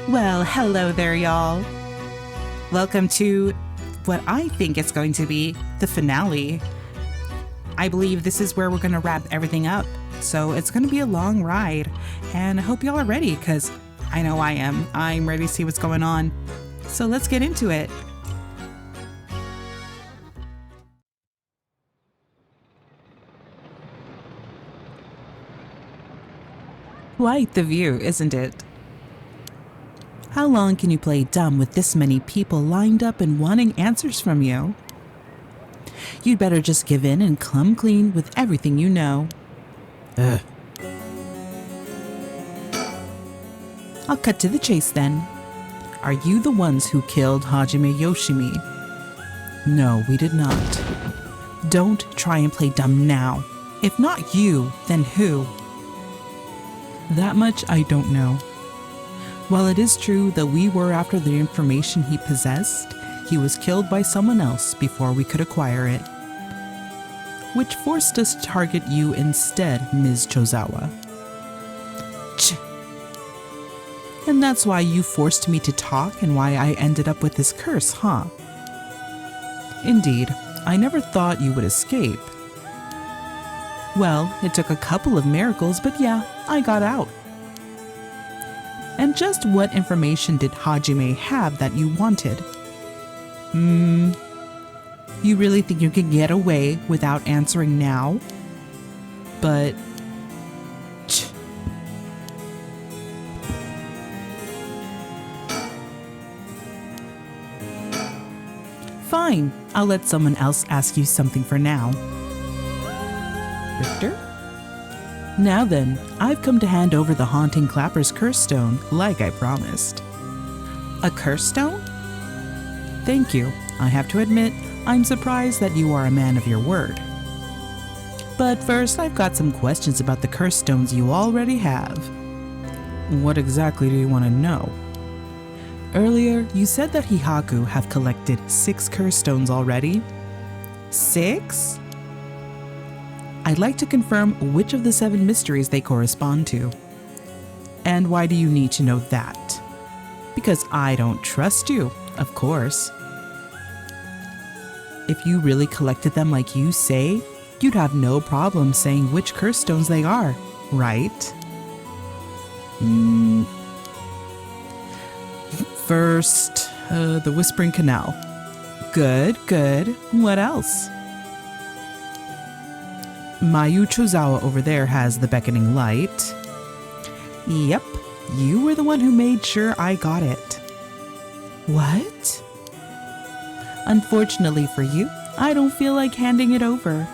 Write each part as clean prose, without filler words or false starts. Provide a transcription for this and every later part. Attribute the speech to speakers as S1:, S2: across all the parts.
S1: Well, hello there, y'all. Welcome to what I think is going to be the finale. I believe this is where we're going to wrap everything up. So it's going to be a long ride. And I hope y'all are ready because I know I am. I'm ready to see what's going on. So let's get into it. Quite the view, isn't it? How long can you play dumb with this many people lined up and wanting answers from you? You'd better just give in and come clean with everything you know. Ugh. I'll cut to the chase then. Are you the ones who killed Hajime Yoshimi? No, we did not. Don't try and play dumb now. If not you, then who? That much I don't know. While it is true that we were after the information he possessed, he was killed by someone else before we could acquire it. Which forced us to target you instead, Ms. Chozawa. And that's why you forced me to talk and why I ended up with this curse, huh? Indeed, I never thought you would escape. Well, it took a couple of miracles, but yeah, I got out. And just what information did Hajime have that you wanted? You really think you can get away without answering now? But... Fine, I'll let someone else ask you something for now. Richter? Now then, I've come to hand over the Haunting Clapper's curse stone, like I promised. A curse stone? Thank you. I have to admit, I'm surprised that you are a man of your word. But first, I've got some questions about the curse stones you already have. What exactly do you want to know? Earlier, you said that Hihaku have collected 6 curse stones already. 6? I'd like to confirm which of the 7 mysteries they correspond to. And why do you need to know that? Because I don't trust you, of course. If you really collected them like you say, you'd have no problem saying which curse stones they are, right? First, the Whispering Canal. Good, good. What else? Mayu Chozawa over there has the Beckoning Light. Yep, you were the one who made sure I got it. What? Unfortunately for you, I don't feel like handing it over.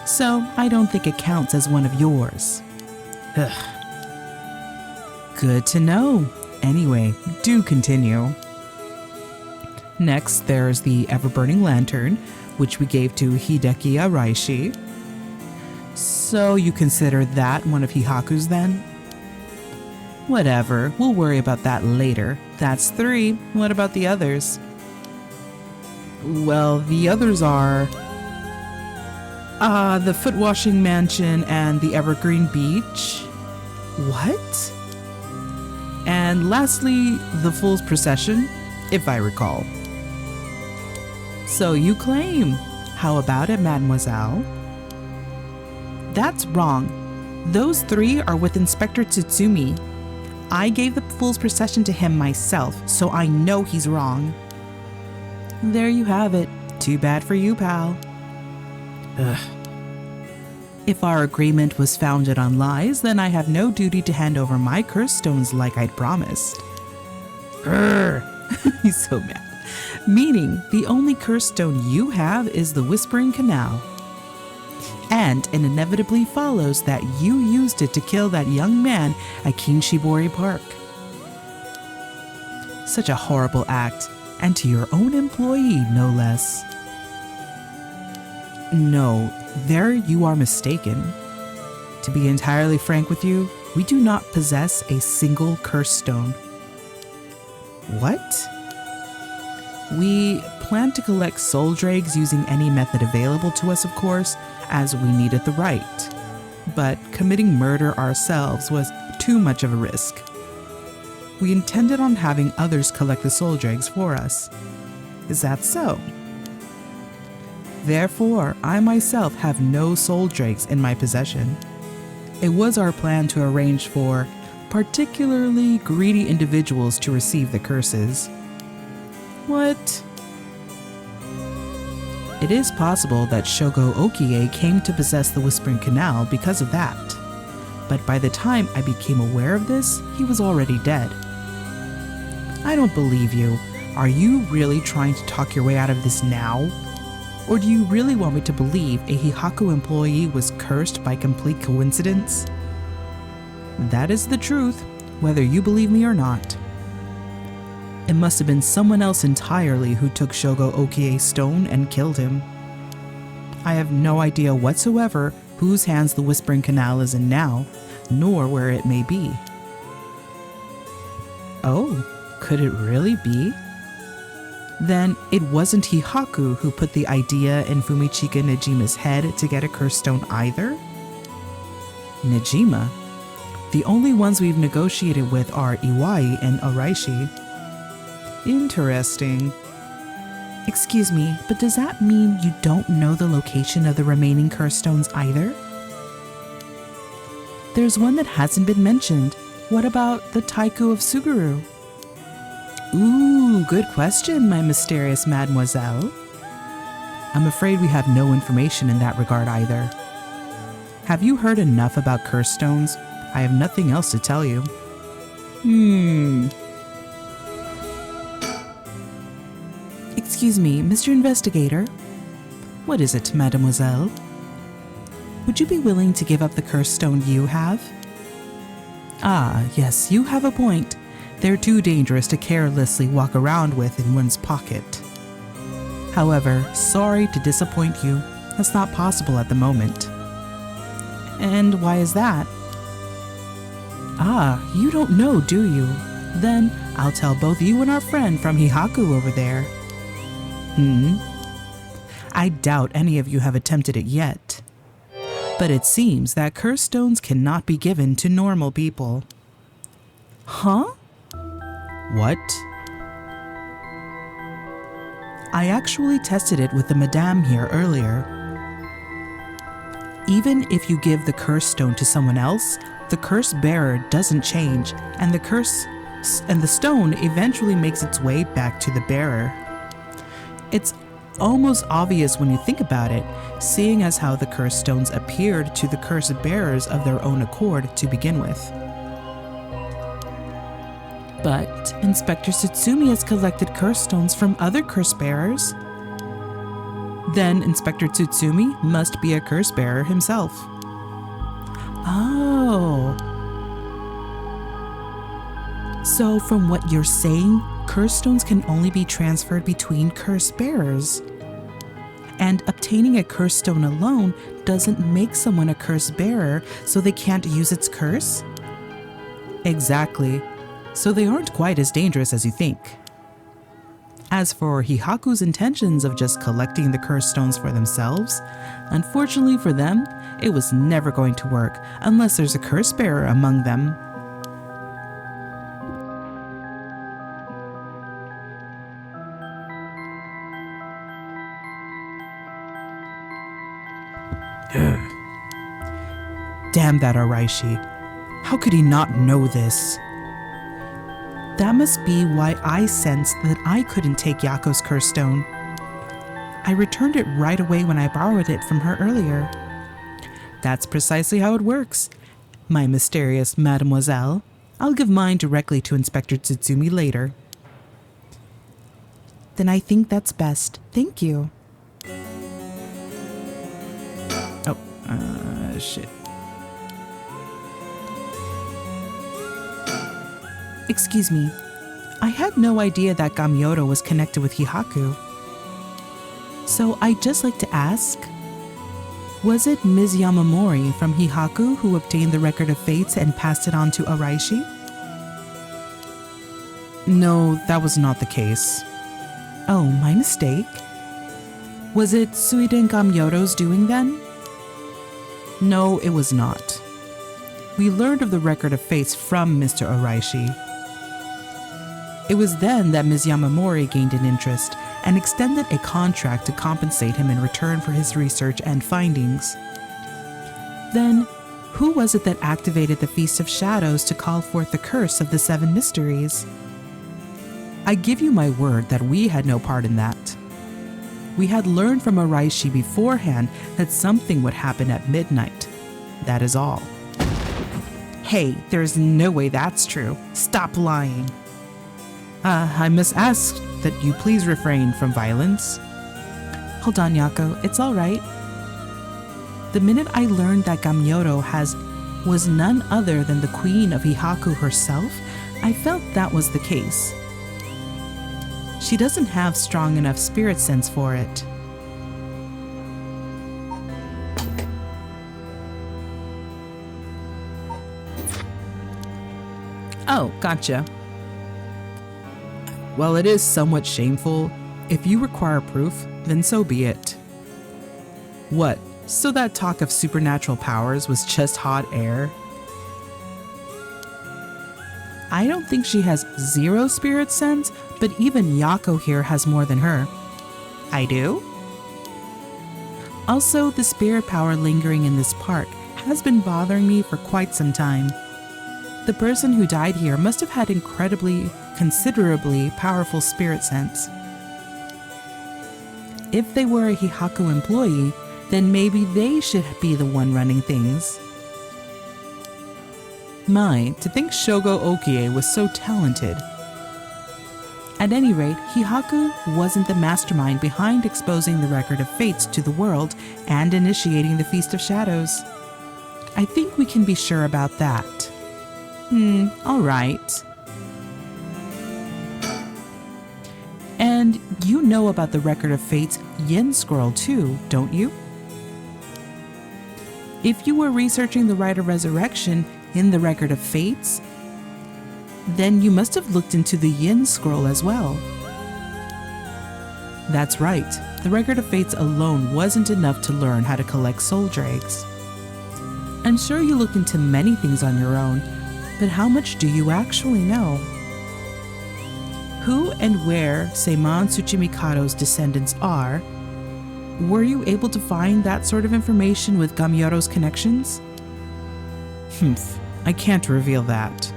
S1: So, I don't think it counts as one of yours. Ugh. Good to know. Anyway, do continue. Next, there's the Ever-Burning Lantern, which we gave to Hideki Araishi. So you consider that one of Hihaku's then? Whatever, we'll worry about that later. That's 3. What about the others? Well, the others are... the Foot Washing Mansion and the Evergreen Beach. What? And lastly, the Fool's Procession, if I recall. So you claim. How about it, mademoiselle? That's wrong. Those 3 are with Inspector Tsutsumi. I gave the Fool's Procession to him myself, so I know he's wrong. There you have it. Too bad for you, pal. Ugh. If our agreement was founded on lies, then I have no duty to hand over my curse stones like I'd promised. He's so mad. Meaning, the only curse stone you have is the Whispering Canal. And it inevitably follows that you used it to kill that young man at Kinshibori Park. Such a horrible act, and to your own employee, no less. No, there you are mistaken. To be entirely frank with you, we do not possess a single curse stone. What? We plan to collect soul dregs using any method available to us, of course, as we needed the right. But committing murder ourselves was too much of a risk. we intended on having others collect the soul dregs for us. Is that so? Therefore, I myself have no soul dregs in my possession. It was our plan to arrange for particularly greedy individuals to receive the curses. What? It is possible that Shogo Okie came to possess the Whispering Canal because of that. But by the time I became aware of this, he was already dead. I don't believe you. Are you really trying to talk your way out of this now? Or do you really want me to believe a Hihaku employee was cursed by complete coincidence? That is the truth, whether you believe me or not. It must have been someone else entirely who took Shogo Okie's stone and killed him. I have no idea whatsoever whose hands the Whispering Canal is in now, nor where it may be. Oh, could it really be? Then it wasn't Hihaku who put the idea in Fumichika Nejima's head to get a curse stone either? Nejima? The only ones we've negotiated with are Iwai and Araishi. Interesting. Excuse me, but does that mean you don't know the location of the remaining curse stones either? There's one that hasn't been mentioned. What about the Taiku of Suguru? Ooh, good question, my mysterious mademoiselle. I'm afraid we have no information in that regard either. Have you heard enough about curse stones? I have nothing else to tell you. Excuse me, Mr. Investigator. What is it, mademoiselle? Would you be willing to give up the curse stone you have? Ah, yes, you have a point. They're too dangerous to carelessly walk around with in one's pocket. However, sorry to disappoint you, that's not possible at the moment. And why is that? Ah, you don't know, do you? Then I'll tell both you and our friend from Hihaku over there. I doubt any of you have attempted it yet. But it seems that curse stones cannot be given to normal people. Huh? What? I actually tested it with the madame here earlier. Even if you give the curse stone to someone else, the curse bearer doesn't change, and the stone eventually makes its way back to the bearer. It's almost obvious when you think about it, seeing as how the curse stones appeared to the curse bearers of their own accord to begin with. But Inspector Tsutsumi has collected curse stones from other curse bearers. Then Inspector Tsutsumi must be a curse bearer himself. Oh. So from what you're saying, curse stones can only be transferred between curse bearers. And obtaining a curse stone alone doesn't make someone a curse bearer, so they can't use its curse? Exactly. So they aren't quite as dangerous as you think. As for Hihaku's intentions of just collecting the curse stones for themselves, unfortunately for them, it was never going to work unless there's a curse bearer among them. Damn that Araishi. How could he not know this? That must be why I sensed that I couldn't take Yako's curse stone. I returned it right away when I borrowed it from her earlier. That's precisely how it works. My mysterious mademoiselle. I'll give mine directly to Inspector Tsutsumi later. Then I think that's best. Thank you. Shit. Excuse me. I had no idea that Gamyoto was connected with Hihaku. So I'd just like to ask, was it Ms. Yamamori from Hihaku who obtained the Record of Fates and passed it on to Araishi? No, that was not the case. Oh, my mistake. Was it Suiden Gamyoto's doing then? No, it was not. We learned of the Record of Fates from Mr. Araishi. It was then that Ms. Yamamori gained an interest and extended a contract to compensate him in return for his research and findings. Then, who was it that activated the Feast of Shadows to call forth the curse of the 7 mysteries? I give you my word that we had no part in that. We had learned from Araishi beforehand that something would happen at midnight. That is all. Hey, there's no way that's true. Stop lying. I must ask that you please refrain from violence. Hold on, Yako. It's all right. The minute I learned that Gamyoto was none other than the queen of Hihaku herself, I felt that was the case. She doesn't have strong enough spirit sense for it. Oh, gotcha. While it is somewhat shameful, if you require proof, then so be it. What? So that talk of supernatural powers was just hot air? I don't think she has 0 spirit sense, but even Yako here has more than her. I do? Also, the spirit power lingering in this park has been bothering me for quite some time. The person who died here must have had considerably powerful spirit sense. If they were a Hihaku employee, then maybe they should be the one running things. My, to think Shogo Okie was so talented. At any rate, Hihaku wasn't the mastermind behind exposing the record of fates to the world and initiating the Feast of Shadows. I think we can be sure about that. Alright. And you know about the record of fate's Yin Scroll too, don't you? If you were researching the Rite of Resurrection in the record of fates, then you must have looked into the Yin Scroll as well. That's right. The record of fates alone wasn't enough to learn how to collect soul dregs. I'm sure you looked into many things on your own, but how much do you actually know? Who and where Seiman Tsuchimikado's descendants are? Were you able to find that sort of information with Gamyoto's connections? I can't reveal that.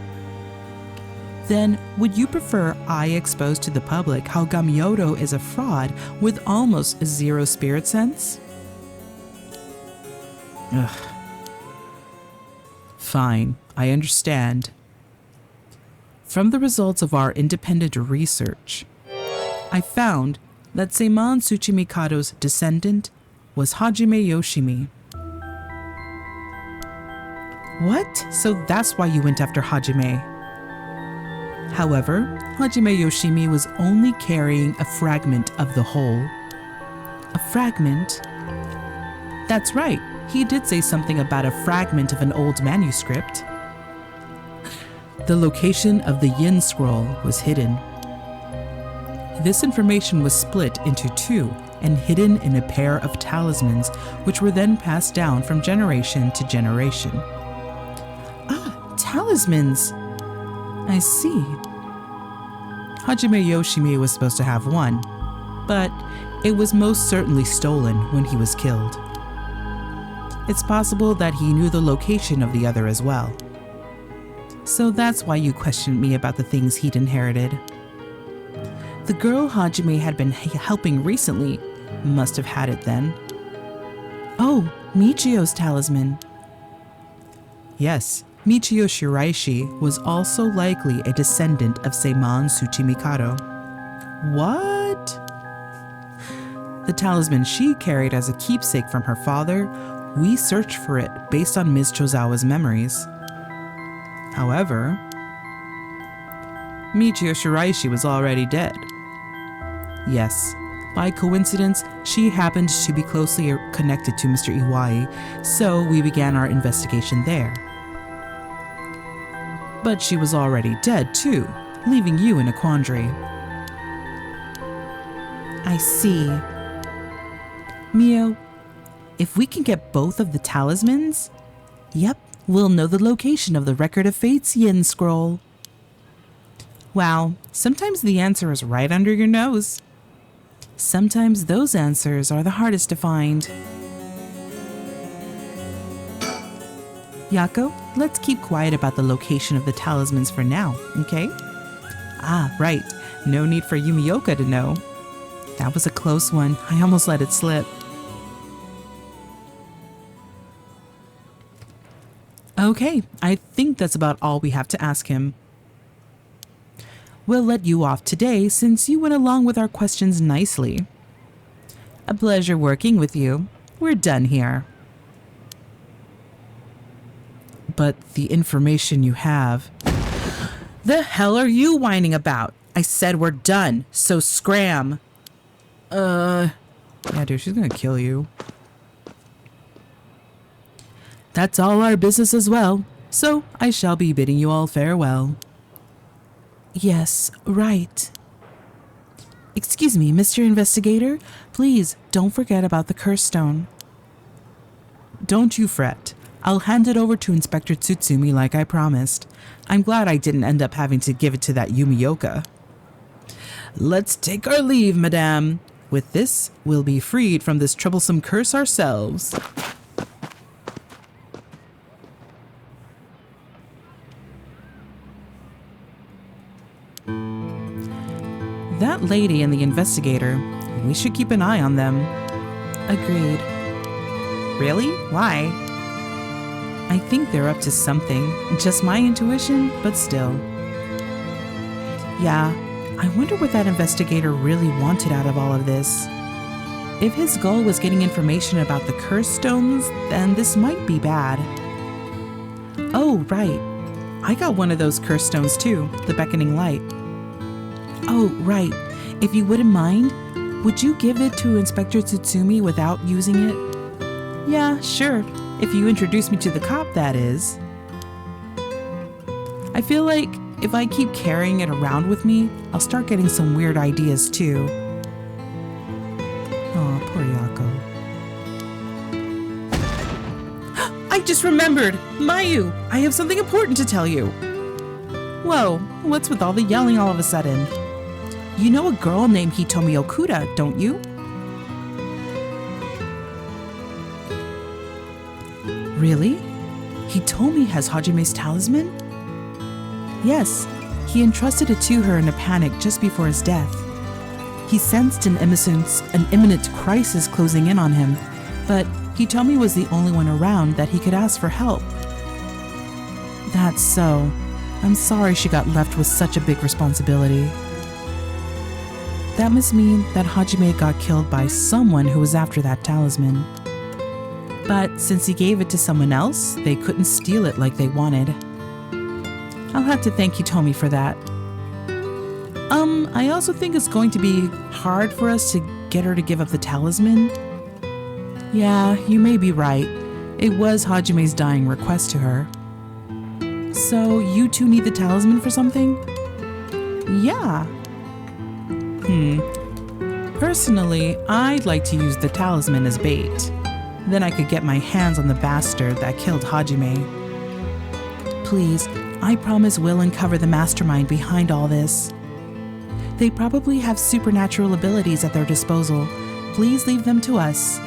S1: Then, would you prefer I expose to the public how Gamyoto is a fraud with almost 0 spirit sense? Ugh. Fine, I understand. From the results of our independent research, I found that Seiman Tsuchimikado's descendant was Hajime Yoshimi. What? So that's why you went after Hajime. However, Hajime Yoshimi was only carrying a fragment of the whole. A fragment? That's right, he did say something about a fragment of an old manuscript. The location of the Yin Scroll was hidden. This information was split into 2 and hidden in a pair of talismans, which were then passed down from generation to generation. Ah, talismans! I see. Hajime Yoshimi was supposed to have one, but it was most certainly stolen when he was killed. It's possible that he knew the location of the other as well. So that's why you questioned me about the things he'd inherited. The girl Hajime had been helping recently must have had it then. Oh, Michio's talisman. Yes, Michio Shiraishi was also likely a descendant of Seiman Tsuchimikado. What? The talisman she carried as a keepsake from her father, we searched for it based on Ms. Chozawa's memories. However, Michio Shiraishi was already dead. Yes, by coincidence, she happened to be closely connected to Mr. Iwai, so we began our investigation there. But she was already dead too, leaving you in a quandary. I see. Mio, if we can get both of the talismans, yep, we'll know the location of the Record of Fate's Yin Scroll. Wow, sometimes the answer is right under your nose. Sometimes those answers are the hardest to find. Yako, let's keep quiet about the location of the talismans for now, okay? Ah, right. No need for Yumioka to know. That was a close one. I almost let it slip. Okay, I think that's about all we have to ask him. We'll let you off today since you went along with our questions nicely. A pleasure working with you. We're done here. But the information you have... The hell are you whining about? I said we're done, so scram. Yeah, dude, she's gonna kill you. That's all our business as well, so I shall be bidding you all farewell. Yes, right. Excuse me, Mr. Investigator. Please don't forget about the curse stone. Don't you fret. I'll hand it over to Inspector Tsutsumi like I promised. I'm glad I didn't end up having to give it to that Yumioka. Let's take our leave, madame. With this, we'll be freed from this troublesome curse ourselves. That lady and the investigator, we should keep an eye on them. Agreed. Really? Why? I think they're up to something. Just my intuition, but still. Yeah, I wonder what that investigator really wanted out of all of this. If his goal was getting information about the curse stones, then this might be bad. Oh, right. I got one of those curse stones too, the beckoning light. Oh, right. If you wouldn't mind, would you give it to Inspector Tsutsumi without using it? Yeah, sure. If you introduce me to the cop, that is. I feel like if I keep carrying it around with me, I'll start getting some weird ideas too. Aw, poor Yako. I just remembered! Mayu! I have something important to tell you! Whoa, what's with all the yelling all of a sudden? You know a girl named Hitomi Okuda, don't you? Really? Hitomi has Hajime's talisman? Yes, he entrusted it to her in a panic just before his death. He sensed an imminent crisis closing in on him, but Hitomi was the only one around that he could ask for help. That's so. I'm sorry she got left with such a big responsibility. That must mean that Hajime got killed by someone who was after that talisman. But since he gave it to someone else, they couldn't steal it like they wanted. I'll have to thank Hitomi for that. I also think it's going to be hard for us to get her to give up the talisman. Yeah, you may be right. It was Hajime's dying request to her. So you two need the talisman for something? Yeah. Personally, I'd like to use the talisman as bait. Then I could get my hands on the bastard that killed Hajime. Please, I promise we'll uncover the mastermind behind all this. They probably have supernatural abilities at their disposal. Please leave them to us.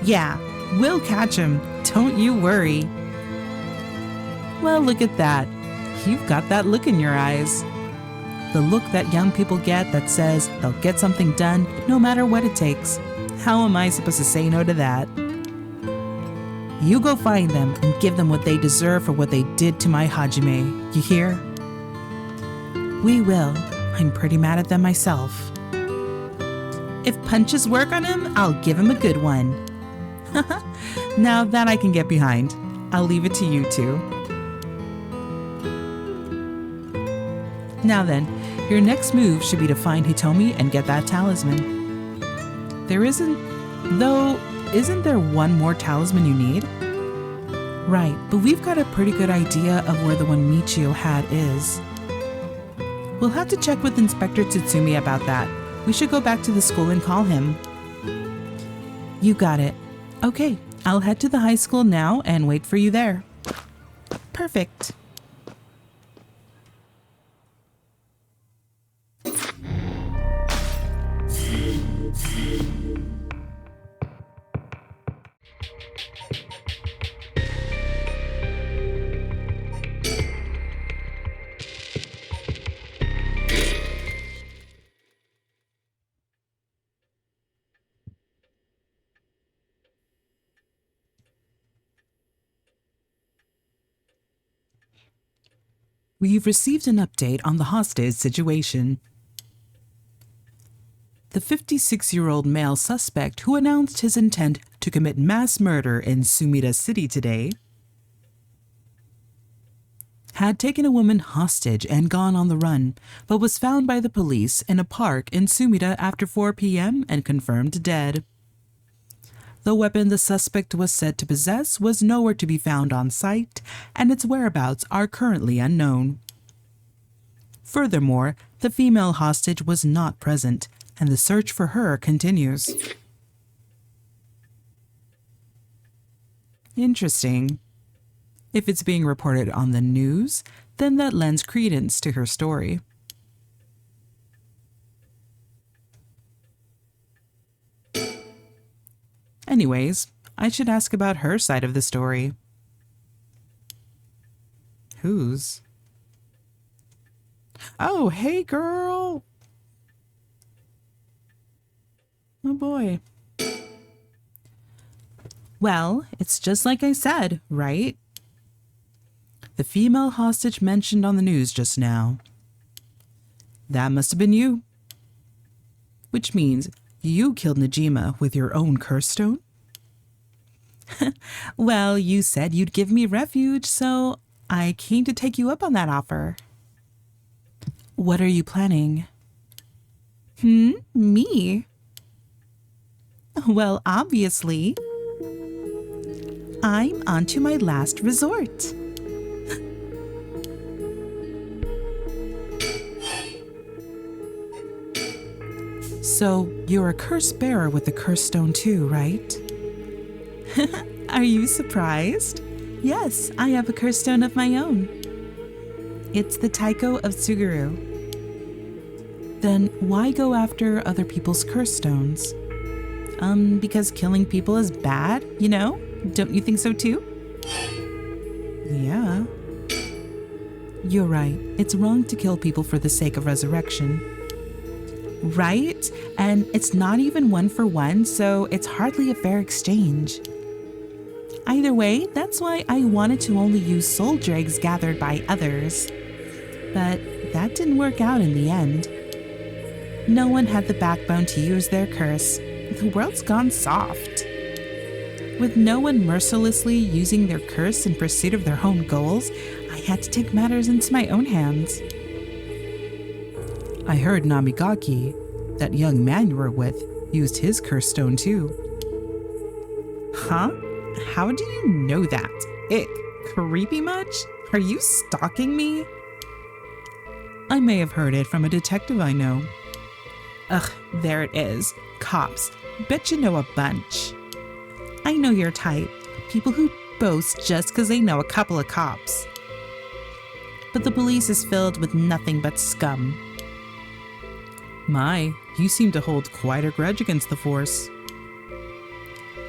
S1: Yeah, we'll catch him. Don't you worry. Well, look at that. You've got that look in your eyes. The look that young people get that says they'll get something done no matter what it takes. How am I supposed to say no to that? You go find them and give them what they deserve for what they did to my Hajime. You hear? We will. I'm pretty mad at them myself. If punches work on him, I'll give him a good one. Now that I can get behind. I'll leave it to you two. Now then, your next move should be to find Hitomi and get that talisman. Isn't there one more talisman you need? Right, but we've got a pretty good idea of where the one Michio had is. We'll have to check with Inspector Tsutsumi about that. We should go back to the school and call him. You got it. Okay, I'll head to the high school now and wait for you there. Perfect. We've received an update on the hostage situation. The 56-year-old male suspect who announced his intent to commit mass murder in Sumida City today had taken a woman hostage and gone on the run, but was found by the police in a park in Sumida after 4 p.m. and confirmed dead. The weapon the suspect was said to possess was nowhere to be found on site, and its whereabouts are currently unknown. Furthermore, the female hostage was not present, and the search for her continues. Interesting. If it's being reported on the news, then that lends credence to her story. Anyways, I should ask about her side of the story. Whose? Oh, hey girl! Oh boy. Well, it's just like I said, right? The female hostage mentioned on the news just now. That must have been you. Which means you killed Najima with your own curse stone? Well, you said you'd give me refuge, so I came to take you up on that offer. What are you planning? Me? Well, obviously, I'm on to my last resort. So, you're a curse bearer with the curse stone too, right? Are you surprised? Yes, I have a curse stone of my own. It's the Taiko of Suguru. Then why go after other people's curse stones? Because killing people is bad, you know? Don't you think so too? Yeah. You're right. It's wrong to kill people for the sake of resurrection. Right? And it's not even 1 for 1, so it's hardly a fair exchange. Either way, that's why I wanted to only use soul dregs gathered by others. But that didn't work out in the end. No one had the backbone to use their curse. The world's gone soft. With no one mercilessly using their curse in pursuit of their own goals, I had to take matters into my own hands. I heard Namigaki, that young man you were with, used his curse stone too. Huh? How do you know that? Ick. Creepy much? Are you stalking me? I may have heard it from a detective I know. Ugh, there it is. Cops. Bet you know a bunch. I know your type. People who boast just because they know a couple of cops. But the police is filled with nothing but scum. My, you seem to hold quite a grudge against the force.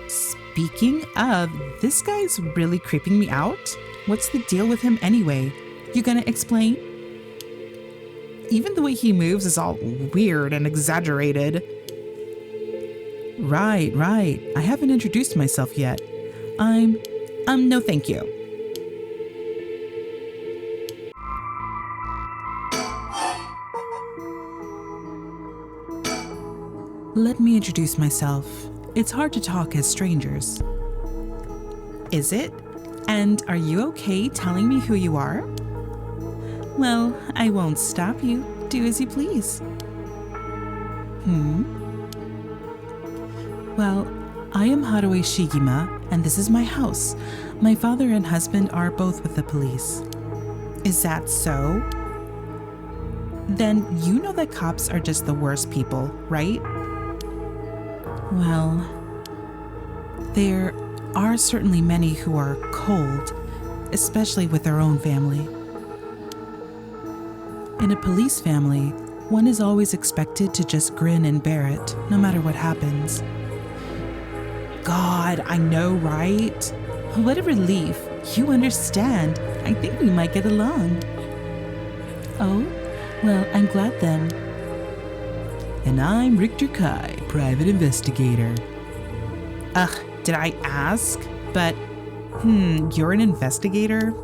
S1: Speaking of, this guy's really creeping me out. What's the deal with him anyway? You gonna explain? Even the way he moves is all weird and exaggerated. Right. I haven't introduced myself yet. No thank you. Let me introduce myself. It's hard to talk as strangers. Is it? And are you okay telling me who you are? Well, I won't stop you. Do as you please. Well, I am Haruo Shigima, and this is my house. My father and husband are both with the police. Is that so? Then you know that cops are just the worst people, right? Well, there are certainly many who are cold, especially with their own family. In a police family, one is always expected to just grin and bear it, no matter what happens. God, I know, right? What a relief. You understand. I think we might get along. Oh, well, I'm glad then. And I'm Richter Kai, private investigator. Ugh, did I ask? But, you're an investigator?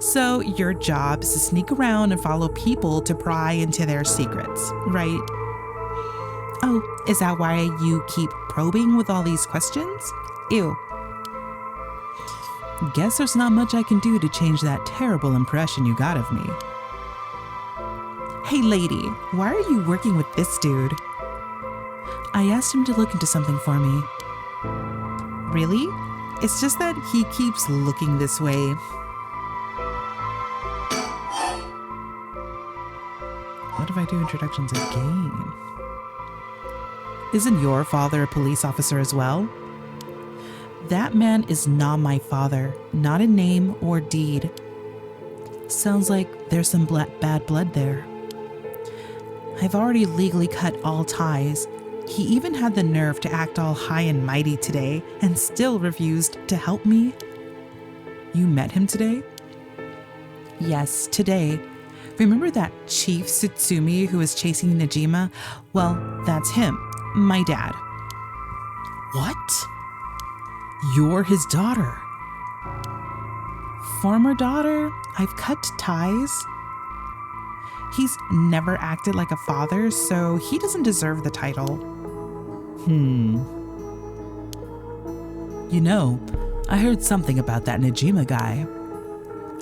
S1: So your job is to sneak around and follow people to pry into their secrets, right? Oh, is that why you keep probing with all these questions? Ew. Guess there's not much I can do to change that terrible impression you got of me. Hey lady, why are you working with this dude? I asked him to look into something for me. Really? It's just that he keeps looking this way. What if I do introductions again? Isn't your father a police officer as well? That man is not my father, not in name or deed. Sounds like there's some bad blood there. I've already legally cut all ties. He even had the nerve to act all high and mighty today and still refused to help me. You met him today? Yes, today. Remember that Chief Tsutsumi who was chasing Najima? Well, that's him, my dad. What? You're his daughter. Former daughter? I've cut ties. He's never acted like a father, so he doesn't deserve the title. You know, I heard something about that Najima guy.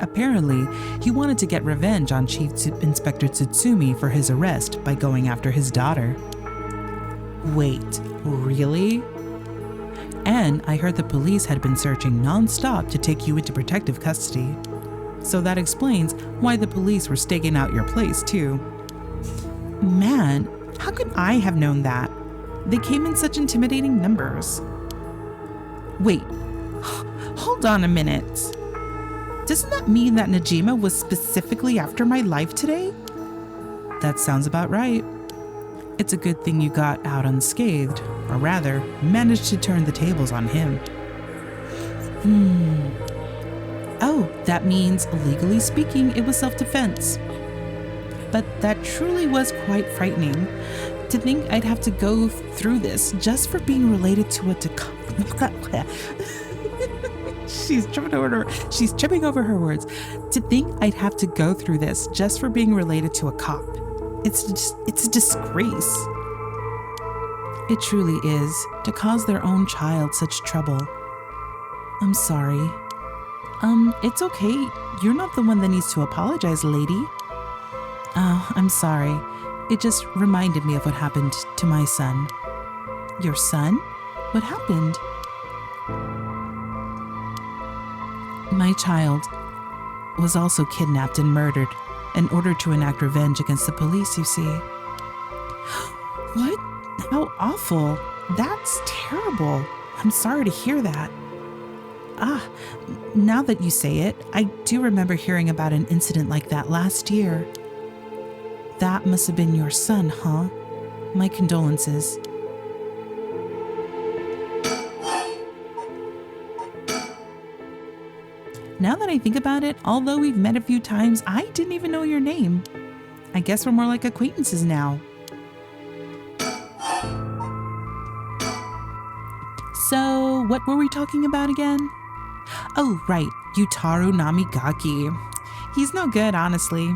S1: Apparently, he wanted to get revenge on Chief Inspector Tsutsumi for his arrest by going after his daughter. Wait, really? And I heard the police had been searching non-stop to take you into protective custody. So that explains why the police were staking out your place, too. Man, how could I have known that? They came in such intimidating numbers. Wait, hold on a minute. Doesn't that mean that Najima was specifically after my life today? That sounds about right. It's a good thing you got out unscathed, or rather, managed to turn the tables on him. Oh, that means, legally speaking, it was self-defense. But that truly was quite frightening. To think I'd have to go through this just for being related to a She's tripping over her words. To think I'd have to go through this just for being related to a cop. It's a disgrace. It truly is, to cause their own child such trouble. I'm sorry. It's okay. You're not the one that needs to apologize, lady. Oh, I'm sorry. It just reminded me of what happened to my son. Your son? What happened? My child was also kidnapped and murdered in order to enact revenge against the police, you see. What? How awful. That's terrible. I'm sorry to hear that. Now that you say it, I do remember hearing about an incident like that last year. That must have been your son, huh? My condolences. Now that I think about it, although we've met a few times, I didn't even know your name. I guess we're more like acquaintances now. So, what were we talking about again? Oh, right, Yutaru Namigaki. He's no good, honestly.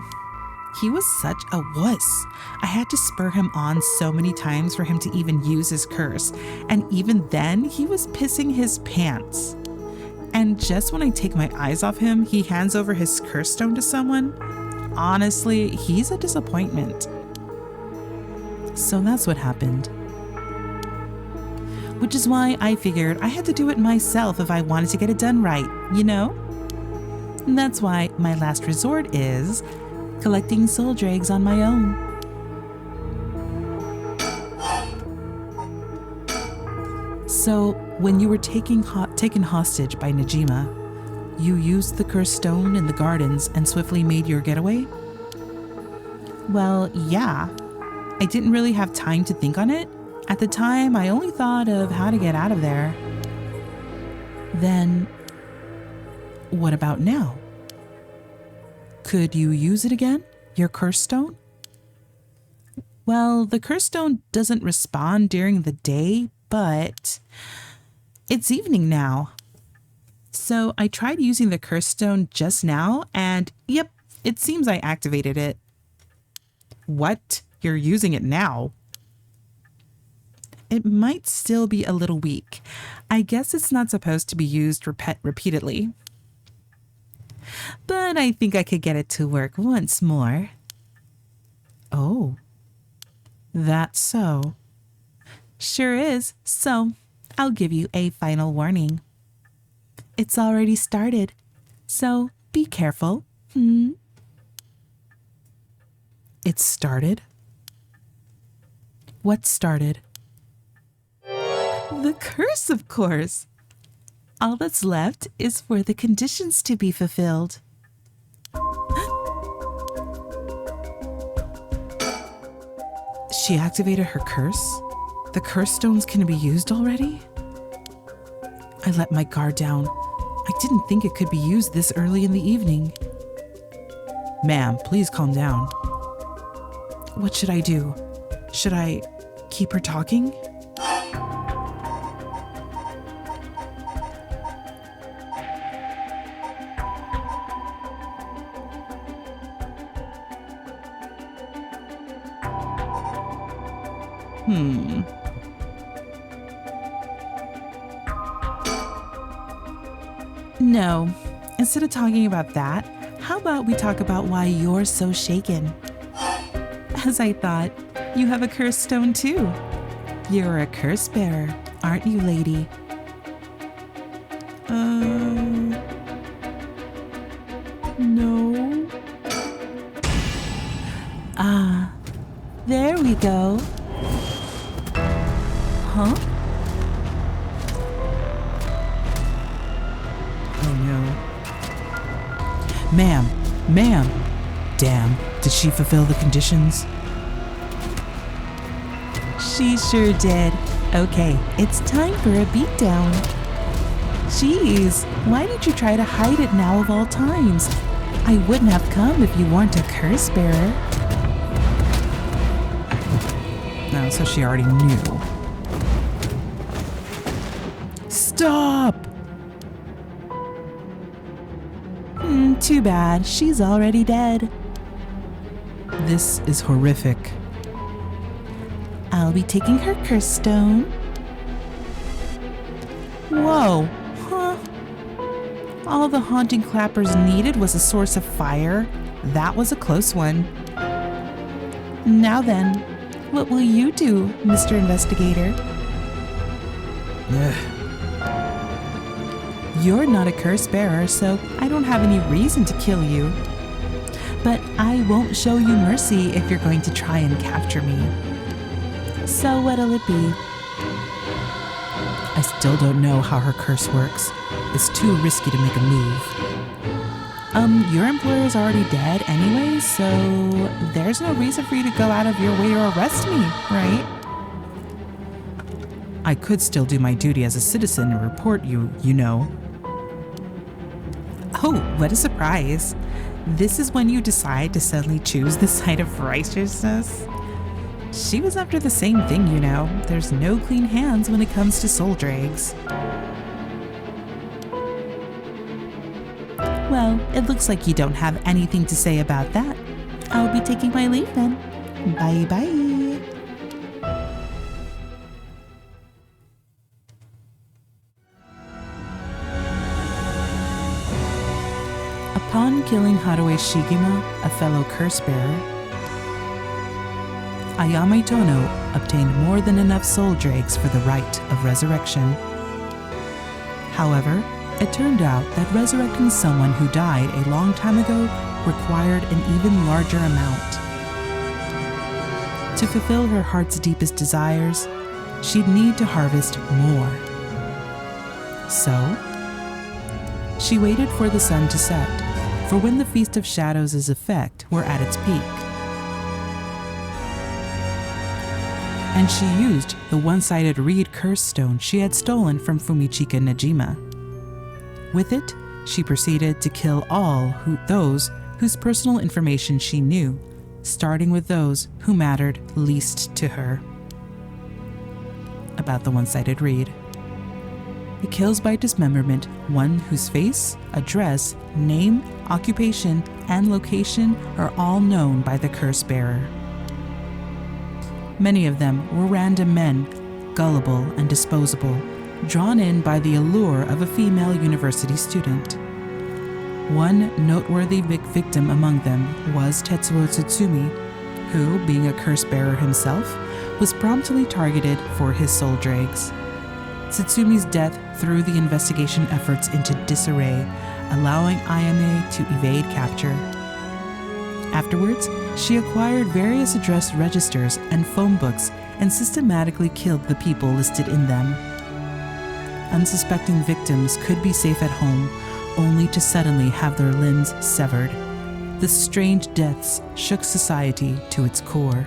S1: He was such a wuss. I had to spur him on so many times for him to even use his curse, and even then, he was pissing his pants. And just when I take my eyes off him, he hands over his curse stone to someone. Honestly, he's a disappointment. So that's what happened. Which is why I figured I had to do it myself if I wanted to get it done right, you know? And that's why my last resort is collecting soul dregs on my own. So, when you were taken hostage by Najima, you used the cursed stone in the gardens and swiftly made your getaway? Well, yeah. I didn't really have time to think on it. At the time, I only thought of how to get out of there. Then, what about now? Could you use it again? Your curse stone? Well, the curse stone doesn't respond during the day, but it's evening now. So I tried using the curse stone just now, and yep, it seems I activated it. What? You're using it now? It might still be a little weak. I guess it's not supposed to be used repeatedly. But I think I could get it to work once more. Oh, that's so. Sure is, so I'll give you a final warning. It's already started, so be careful. It started? What started? The curse, of course. All that's left is for the conditions to be fulfilled. She activated her curse? The curse stones can be used already? I let my guard down. I didn't think it could be used this early in the evening. Ma'am, please calm down. What should I do? Should I keep her talking? No, instead of talking about that, how about we talk about why you're so shaken? As I thought, you have a curse stone too. You're a curse bearer, aren't you, lady? No. Ah, there we go. Huh? Oh no. Ma'am. Damn, did she fulfill the conditions? She sure did. Okay, it's time for a beatdown. Jeez, why did you try to hide it now of all times? I wouldn't have come if you weren't a curse bearer. No, so she already knew. Stop! Too bad. She's already dead. This is horrific. I'll be taking her curse stone. Whoa. Huh? All the haunting clappers needed was a source of fire. That was a close one. Now then, what will you do, Mr. Investigator? You're not a curse bearer, so I don't have any reason to kill you. But I won't show you mercy if you're going to try and capture me. So what'll it be? I still don't know how her curse works. It's too risky to make a move. Your employer's already dead anyway, so there's no reason for you to go out of your way to arrest me, right? I could still do my duty as a citizen and report you, you know. Oh, what a surprise. This is when you decide to suddenly choose the side of righteousness? She was after the same thing, you know. There's no clean hands when it comes to soul dregs. Well, it looks like you don't have anything to say about that. I'll be taking my leave then. Bye-bye. Upon killing Haruo Shigima, a fellow curse bearer, Ayame Tono obtained more than enough soul dregs for the rite of resurrection. However, it turned out that resurrecting someone who died a long time ago required an even larger amount. To fulfill her heart's deepest desires, she'd need to harvest more. So, she waited for the sun to set, for when the Feast of Shadows' effect were at its peak. And she used the one-sided reed curse stone she had stolen from Fumichika Najima. With it, she proceeded to kill all those whose personal information she knew, starting with those who mattered least to her. About the one-sided reed. It kills by dismemberment one whose face, address, name, occupation, and location are all known by the curse bearer. Many of them were random men, gullible and disposable, drawn in by the allure of a female university student. One noteworthy victim among them was Tetsuo Tsutsumi, who, being a curse bearer himself, was promptly targeted for his soul dregs. Tsutsumi death threw the investigation efforts into disarray, allowing Ayame to evade capture. Afterwards, she acquired various address registers and phone books and systematically killed the people listed in them. Unsuspecting victims could be safe at home, only to suddenly have their limbs severed. The strange deaths shook society to its core.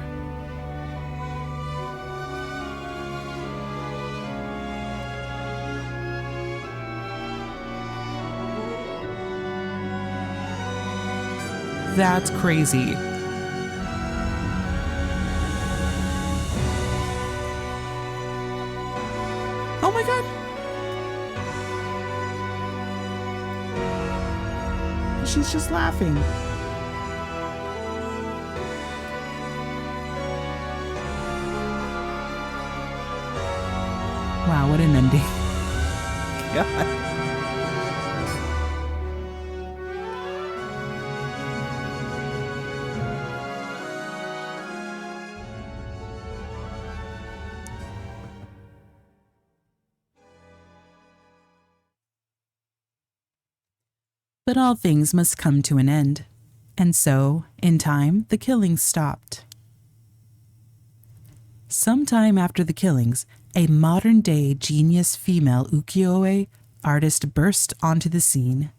S1: That's crazy. Oh my god! She's just laughing. Wow, what an ending. God. But all things must come to an end. And so, in time, the killings stopped. Sometime after the killings, a modern-day genius female ukiyo-e artist burst onto the scene.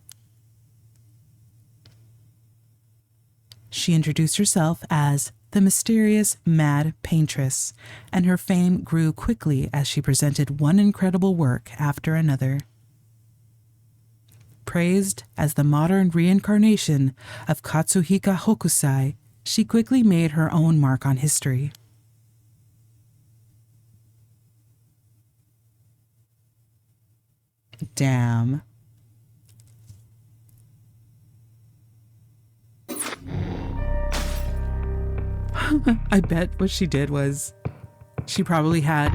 S1: She introduced herself as the mysterious Mad Paintress, and her fame grew quickly as she presented one incredible work after another. Praised as the modern reincarnation of Katsuhika Hokusai, she quickly made her own mark on history. Damn. I bet what she did was she probably had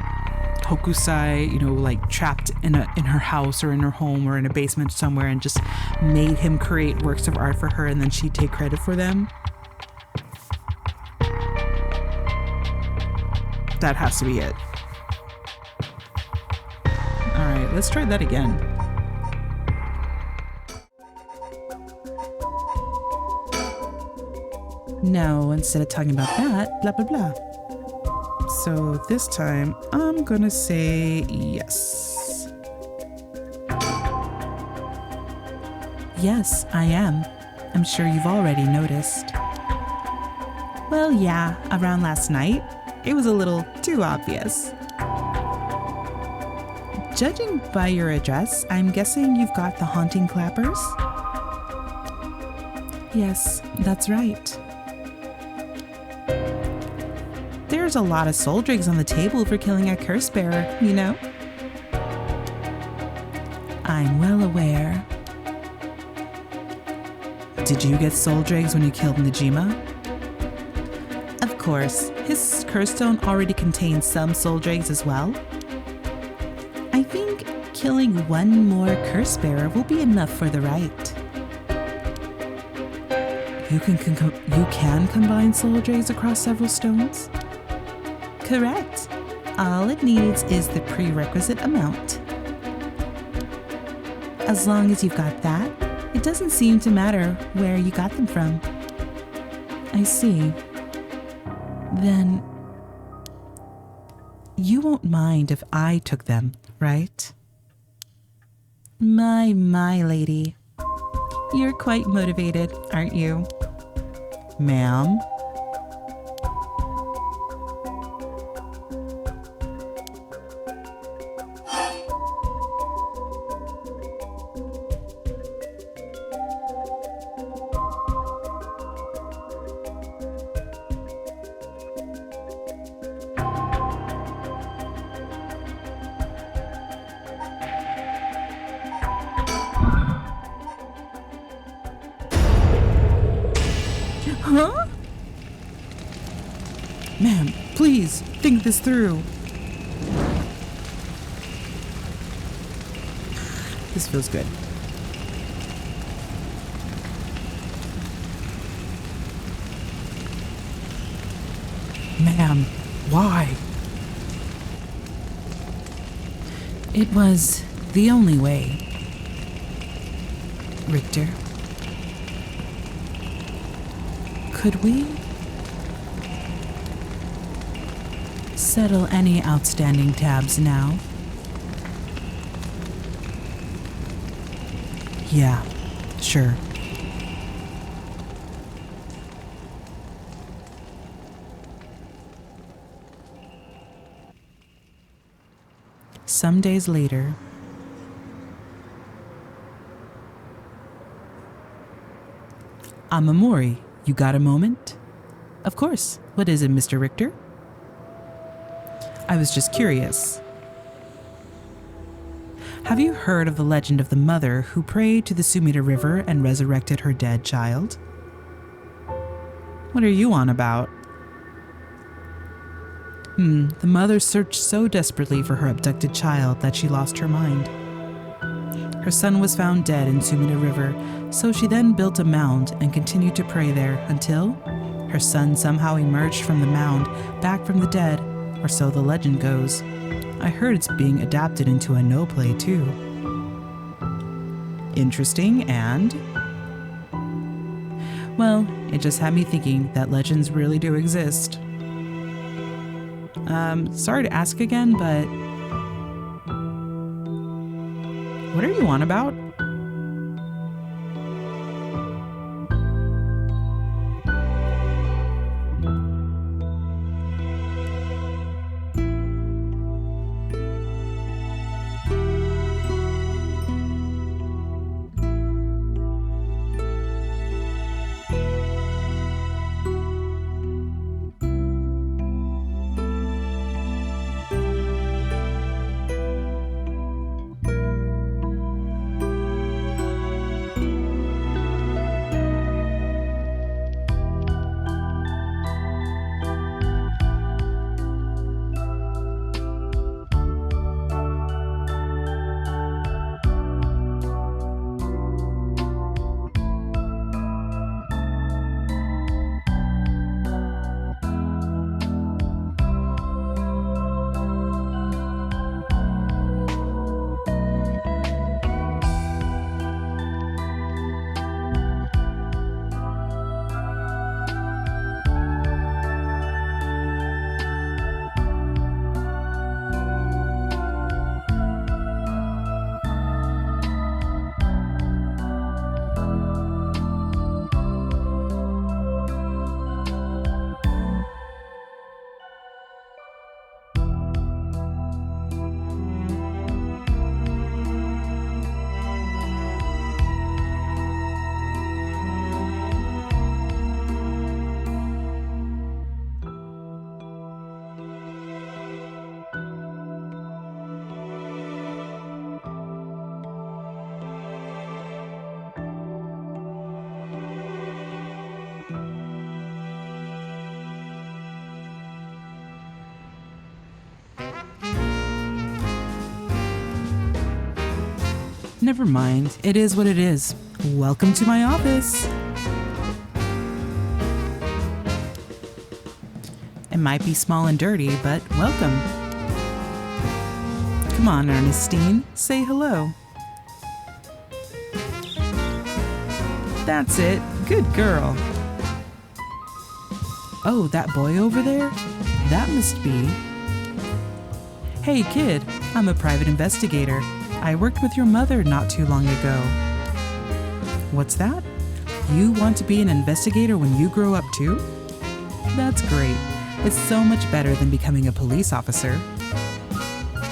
S1: Hokusai, like trapped in her house or in her home or in a basement somewhere and just made him create works of art for her, and then she'd take credit for them. That has to be it. All right, let's try that again. No, instead of talking about that, blah, blah, blah. So this time, I'm gonna say yes. Yes, I am. I'm sure you've already noticed. Well, yeah, around last night, it was a little too obvious. Judging by your address, I'm guessing you've got the haunting clappers? Yes, that's right. There's a lot of soul dregs on the table for killing a curse bearer, you know? I'm well aware. Did you get soul dregs when you killed Najima? Of course, his curse stone already contains some soul dregs as well. I think killing one more curse bearer will be enough for the rite. You can combine soul dregs across several stones? Correct. All it needs is the prerequisite amount. As long as you've got that, it doesn't seem to matter where you got them from. I see. Then you won't mind if I took them, right? My lady. You're quite motivated, aren't you? Ma'am? Huh? Ma'am, please, think this through. This feels good. Ma'am, why? It was the only way. Richter, could we settle any outstanding tabs now? Yeah, sure. Some days later, Amamori, you got a moment? Of course. What is it, Mr. Richter? I was just curious. Have you heard of the legend of the mother who prayed to the Sumida River and resurrected her dead child? What are you on about? The mother searched so desperately for her abducted child that she lost her mind. Her son was found dead in Sumida River, so she then built a mound and continued to pray there until her son somehow emerged from the mound, back from the dead, or so the legend goes. I heard it's being adapted into a no play too. Interesting, and? Well, it just had me thinking that legends really do exist. Sorry to ask again, but what are you on about? Never mind, it is what it is. Welcome to my office. It might be small and dirty, but welcome. Come on, Ernestine, say hello. That's it, good girl. Oh, that boy over there? That must be... Hey kid, I'm a private investigator. I worked with your mother not too long ago. What's that? You want to be an investigator when you grow up too? That's great. It's so much better than becoming a police officer.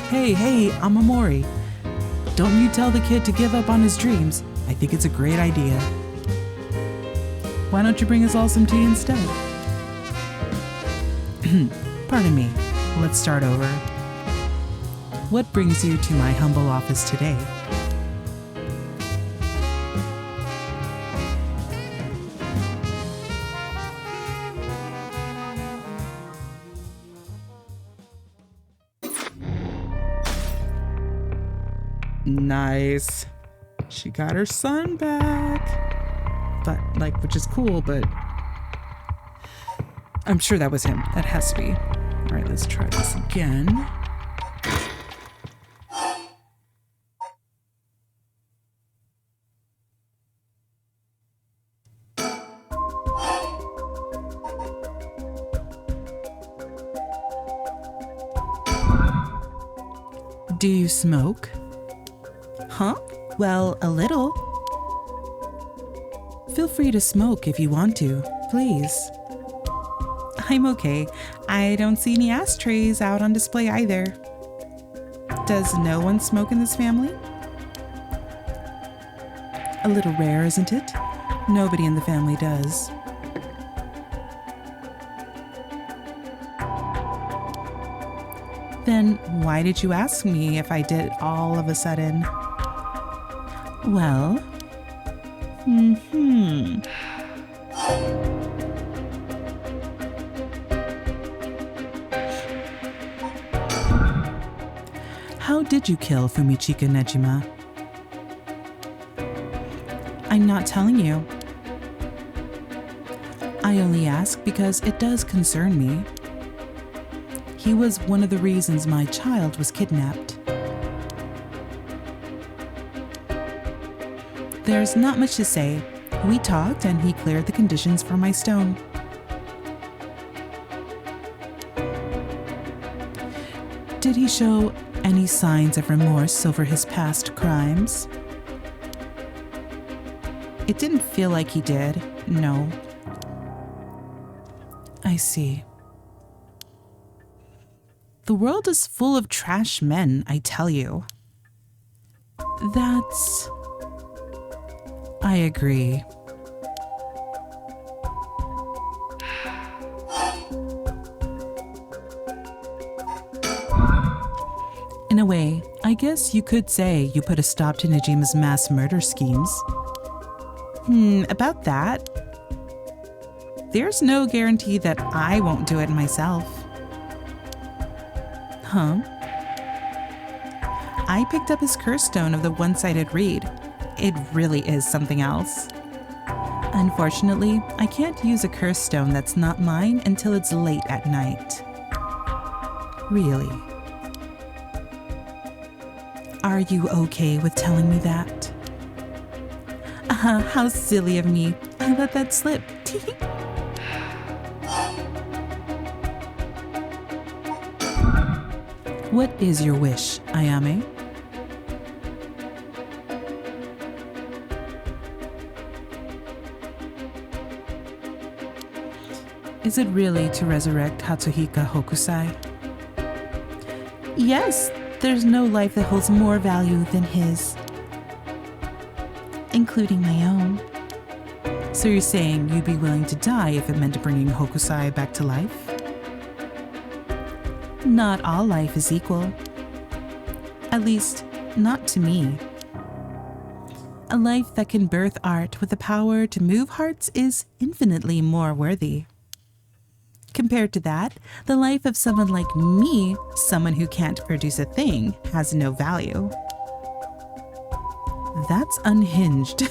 S1: Hey, Amamori. Don't you tell the kid to give up on his dreams. I think it's a great idea. Why don't you bring us all some tea instead? Pardon me. Let's start over. What brings you to my humble office today? Nice. She got her son back. But, like, which is cool, but I'm sure that was him. That has to be. All right, let's try this again. Do you smoke? Huh? Well, a little. Feel free to smoke if you want to, please. I'm okay. I don't see any ashtrays out on display either. Does no one smoke in this family? A little rare, isn't it? Nobody in the family does. Then why did you ask me if I did all of a sudden? Well, How did you kill Fumichika Nejima? I'm not telling you. I only ask because it does concern me. He was one of the reasons my child was kidnapped. There's not much to say. We talked and he cleared the conditions for my stone. Did he show any signs of remorse over his past crimes? It didn't feel like he did, no. I see. The world is full of trash men, I tell you. That's... I agree. In a way, I guess you could say you put a stop to Nejima's mass murder schemes. About that. There's no guarantee that I won't do it myself. Huh? I picked up his curse stone of the one-sided reed. It really is something else. Unfortunately, I can't use a curse stone that's not mine until it's late at night. Really. Are you okay with telling me that? How silly of me. I let that slip. What is your wish, Ayame? Is it really to resurrect Hatsuhika Hokusai? Yes, there's no life that holds more value than his. Including my own. So you're saying you'd be willing to die if it meant bringing Hokusai back to life? Not all life is equal. At least, not to me. A life that can birth art with the power to move hearts is infinitely more worthy. Compared to that, the life of someone like me, someone who can't produce a thing, has no value. That's unhinged.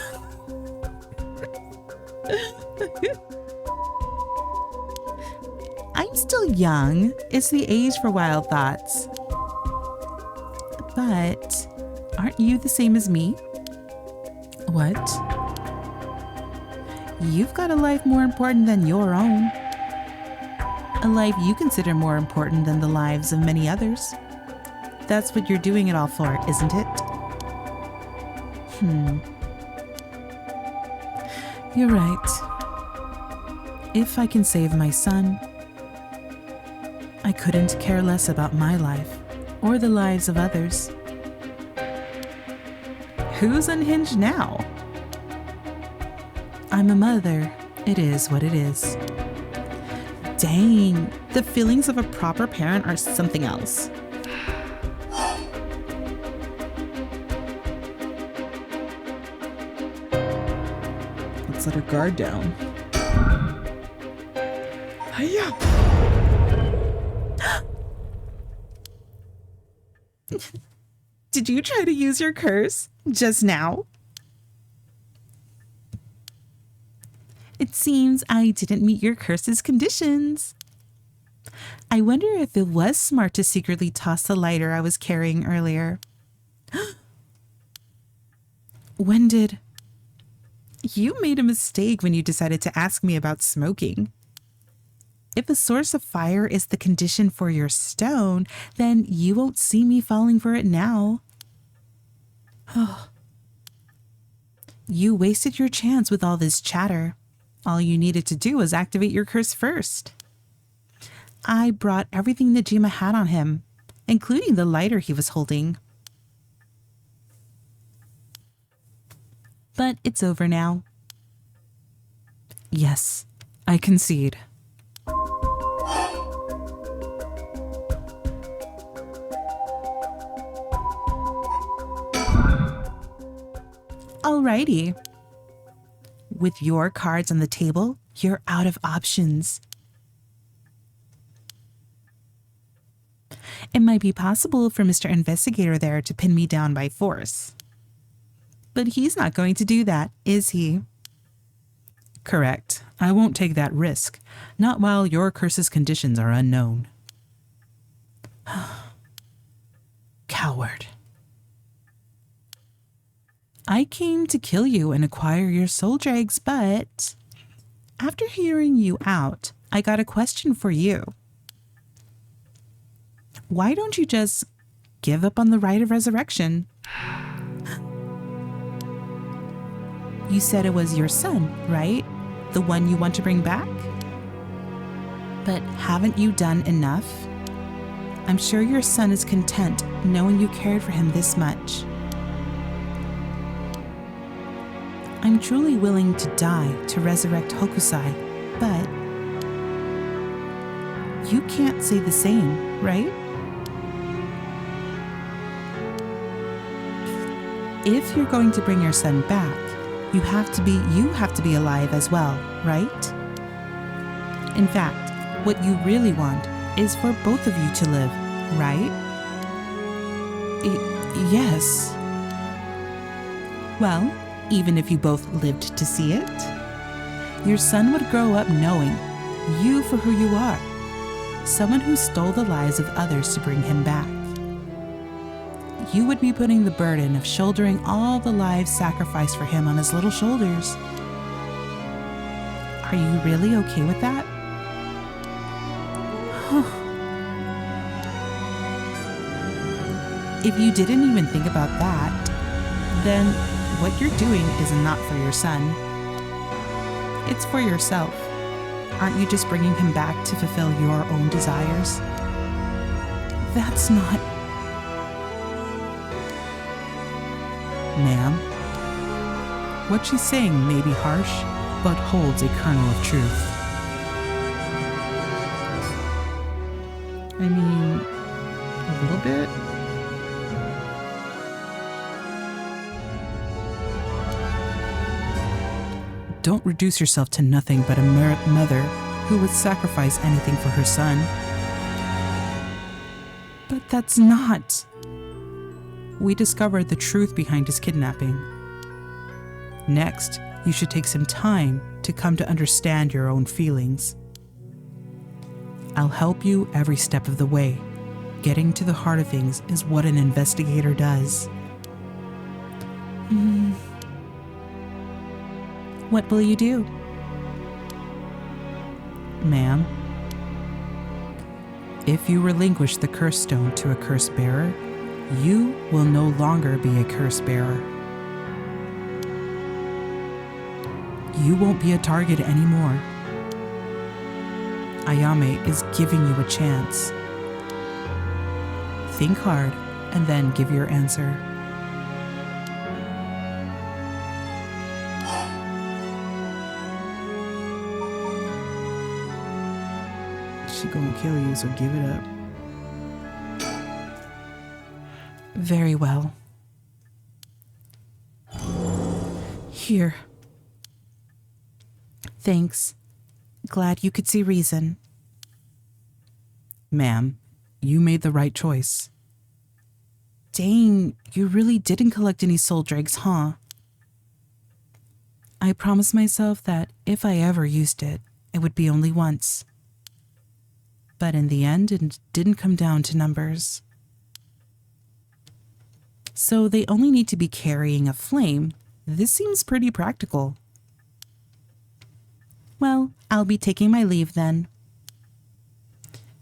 S1: I'm still young. It's the age for wild thoughts. But aren't you the same as me? What? You've got a life more important than your own. A life you consider more important than the lives of many others. That's what you're doing it all for, isn't it? You're right. If I can save my son, I couldn't care less about my life or the lives of others. Who's unhinged now? I'm a mother. It is what it is. Dang, the feelings of a proper parent are something else. Let's let her guard down. Hiya! Did you try to use your curse just now? It seems I didn't meet your curse's conditions. I wonder if it was smart to secretly toss the lighter I was carrying earlier. When did... You made a mistake when you decided to ask me about smoking. If a source of fire is the condition for your stone, then you won't see me falling for it now. You wasted your chance with all this chatter. All you needed to do was activate your curse first. I brought everything Najima had on him, including the lighter he was holding. But it's over now. Yes, I concede. Alrighty. With your cards on the table, you're out of options. It might be possible for Mr. Investigator there to pin me down by force. But he's not going to do that, is he? Correct. I won't take that risk. Not while your curse's conditions are unknown. Coward. I came to kill you and acquire your soul dregs, but after hearing you out, I got a question for you. Why don't you just give up on the right of resurrection? You said it was your son, right? The one you want to bring back? But haven't you done enough? I'm sure your son is content knowing you cared for him this much. I'm truly willing to die to resurrect Hokusai, but you can't say the same, right? If you're going to bring your son back, you have to be alive as well, right? In fact, what you really want is for both of you to live, right? Yes. Well, even if you both lived to see it, your son would grow up knowing you for who you are, someone who stole the lives of others to bring him back. You would be putting the burden of shouldering all the lives sacrificed for him on his little shoulders. Are you really okay with that? If you didn't even think about that, then what you're doing is not for your son. It's for yourself. Aren't you just bringing him back to fulfill your own desires? That's not... Ma'am, what she's saying may be harsh, but holds a kernel of truth. I mean, a little bit. Don't reduce yourself to nothing but a mother who would sacrifice anything for her son. But that's not... We discovered the truth behind his kidnapping. Next, you should take some time to come to understand your own feelings. I'll help you every step of the way. Getting to the heart of things is what an investigator does. What will you do? Ma'am, if you relinquish the curse stone to a curse bearer, you will no longer be a curse bearer. You won't be a target anymore. Ayame is giving you a chance. Think hard and then give your answer. She gonna kill you, so give it up. Very well. Here. Thanks. Glad you could see reason. Ma'am, you made the right choice. Dang, you really didn't collect any soul dregs, huh? I promised myself that if I ever used it, it would be only once. But in the end, it didn't come down to numbers. So they only need to be carrying a flame. This seems pretty practical. Well, I'll be taking my leave then.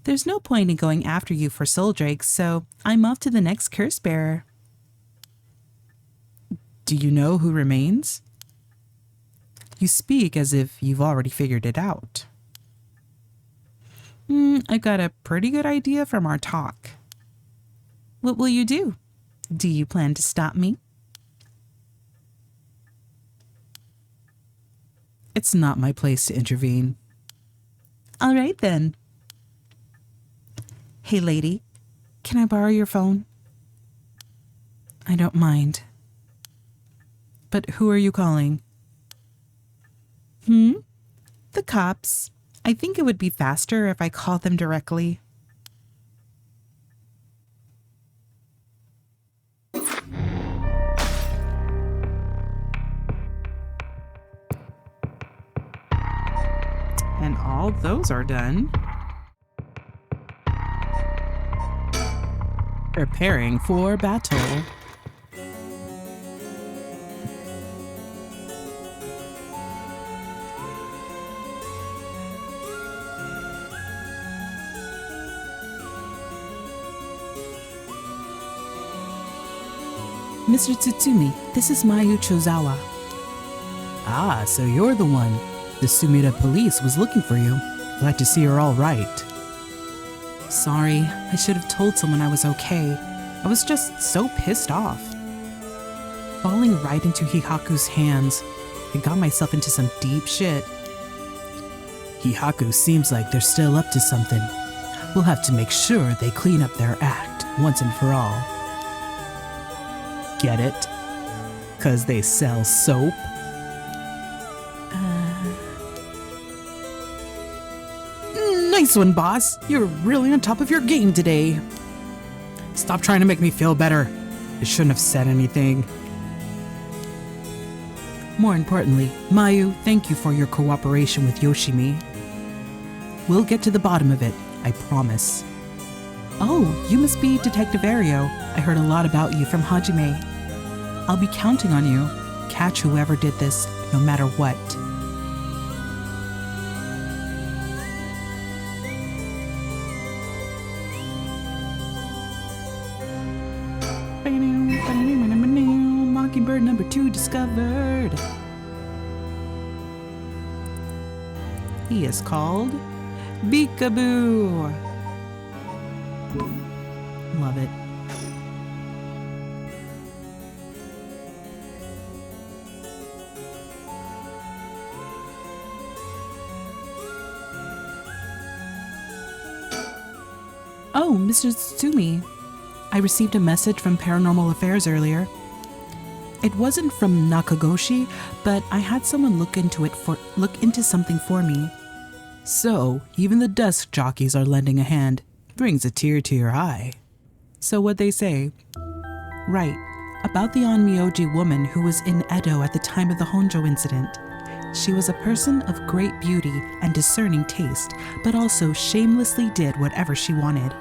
S1: There's no point in going after you for soul dregs, so I'm off to the next curse bearer. Do you know who remains? You speak as if you've already figured it out. I got a pretty good idea from our talk. What will you do? Do you plan to stop me? It's not my place to intervene. All right then. Hey lady, can I borrow your phone? I don't mind. But who are you calling? The cops. I think it would be faster if I called them directly. And all those are done. Preparing for battle. Mr. Tsutsumi, this is Mayu Chozawa. Ah, so you're the one. The Sumida police was looking for you. Glad to see you're all right. Sorry, I should have told someone I was okay. I was just so pissed off. Falling right into Hihaku's hands, I got myself into some deep shit. Hihaku seems like they're still up to something. We'll have to make sure they clean up their act once and for all. Get it? 'Cause they sell soap? Nice one, boss. You're really on top of your game today. Stop trying to make me feel better. I shouldn't have said anything. More importantly, Mayu, thank you for your cooperation with Yoshimi. We'll get to the bottom of it, I promise. Oh, you must be Detective Ario. I heard a lot about you from Hajime. I'll be counting on you. Catch whoever did this, no matter what. Mockingbird number 2 discovered. He is called Beekaboo. Love it. Oh, Mr. Tsutsumi. I received a message from Paranormal Affairs earlier. It wasn't from Nakagoshi, but I had someone look into something for me. So, even the desk jockeys are lending a hand. Brings a tear to your eye. So what'd they say? Right, about the Onmyoji woman who was in Edo at the time of the Honjo incident. She was a person of great beauty and discerning taste, but also shamelessly did whatever she wanted.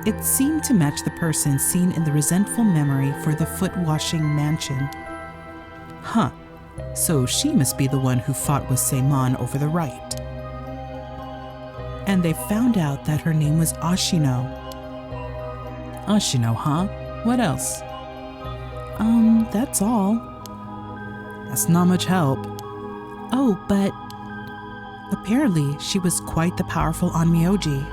S1: It seemed to match the person seen in the resentful memory for the foot-washing mansion. Huh, so she must be the one who fought with Seimon over the right. And they found out that her name was Ashino. Ashino, huh? What else? That's all. That's not much help. Oh, but apparently she was quite the powerful Onmyoji.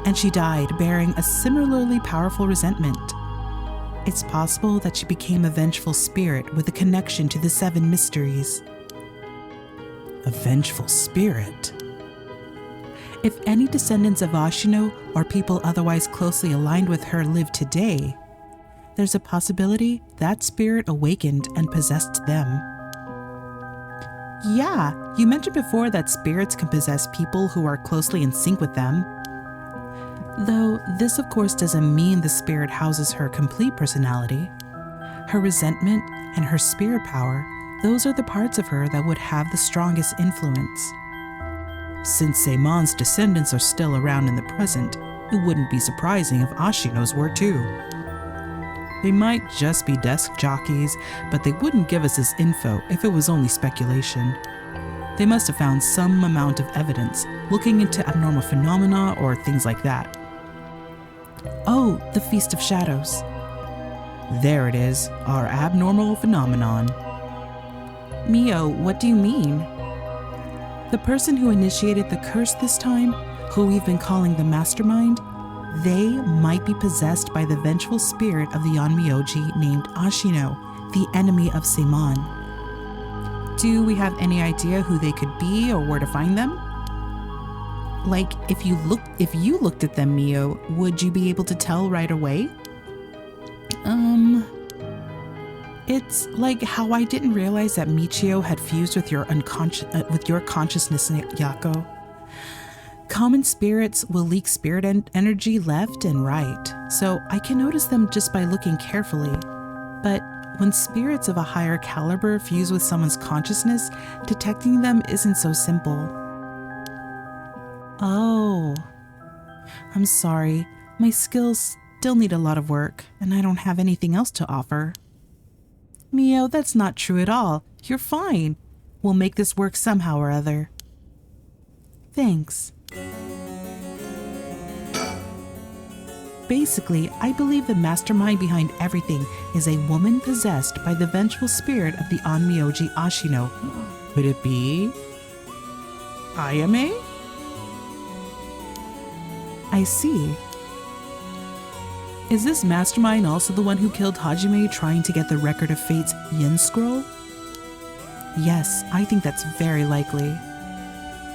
S1: And she died bearing a similarly powerful resentment. It's possible that she became a vengeful spirit with a connection to the 7 mysteries. A vengeful spirit? If any descendants of Ashino or people otherwise closely aligned with her live today, there's a possibility that spirit awakened and possessed them. Yeah, you mentioned before that spirits can possess people who are closely in sync with them. Though this of course doesn't mean the spirit houses her complete personality. Her resentment and her spirit power, those are the parts of her that would have the strongest influence. Since Seimon's descendants are still around in the present, it wouldn't be surprising if Ashino's were too. They might just be desk jockeys, but they wouldn't give us this info if it was only speculation. They must have found some amount of evidence, looking into abnormal phenomena or things like that. Oh, the Feast of Shadows. There it is, our abnormal phenomenon. Mio, what do you mean? The person who initiated the curse this time, who we've been calling the mastermind, they might be possessed by the vengeful spirit of the Onmyoji named Ashino, the enemy of Seimon. Do we have any idea who they could be or where to find them? Like, if you looked at them, Mio, would you be able to tell right away? It's like how I didn't realize that Michio had fused with your consciousness, Yako. Common spirits will leak spirit energy left and right, so I can notice them just by looking carefully. But when spirits of a higher caliber fuse with someone's consciousness, detecting them isn't so simple. Oh, I'm sorry. My skills still need a lot of work, and I don't have anything else to offer. Mio, that's not true at all. You're fine. We'll make this work somehow or other. Thanks. Basically, I believe the mastermind behind everything is a woman possessed by the vengeful spirit of the Onmyoji Ashino. Could it be Ayame? I see. Is this mastermind also the one who killed Hajime trying to get the Record of Fate's Yin Scroll? Yes, I think that's very likely.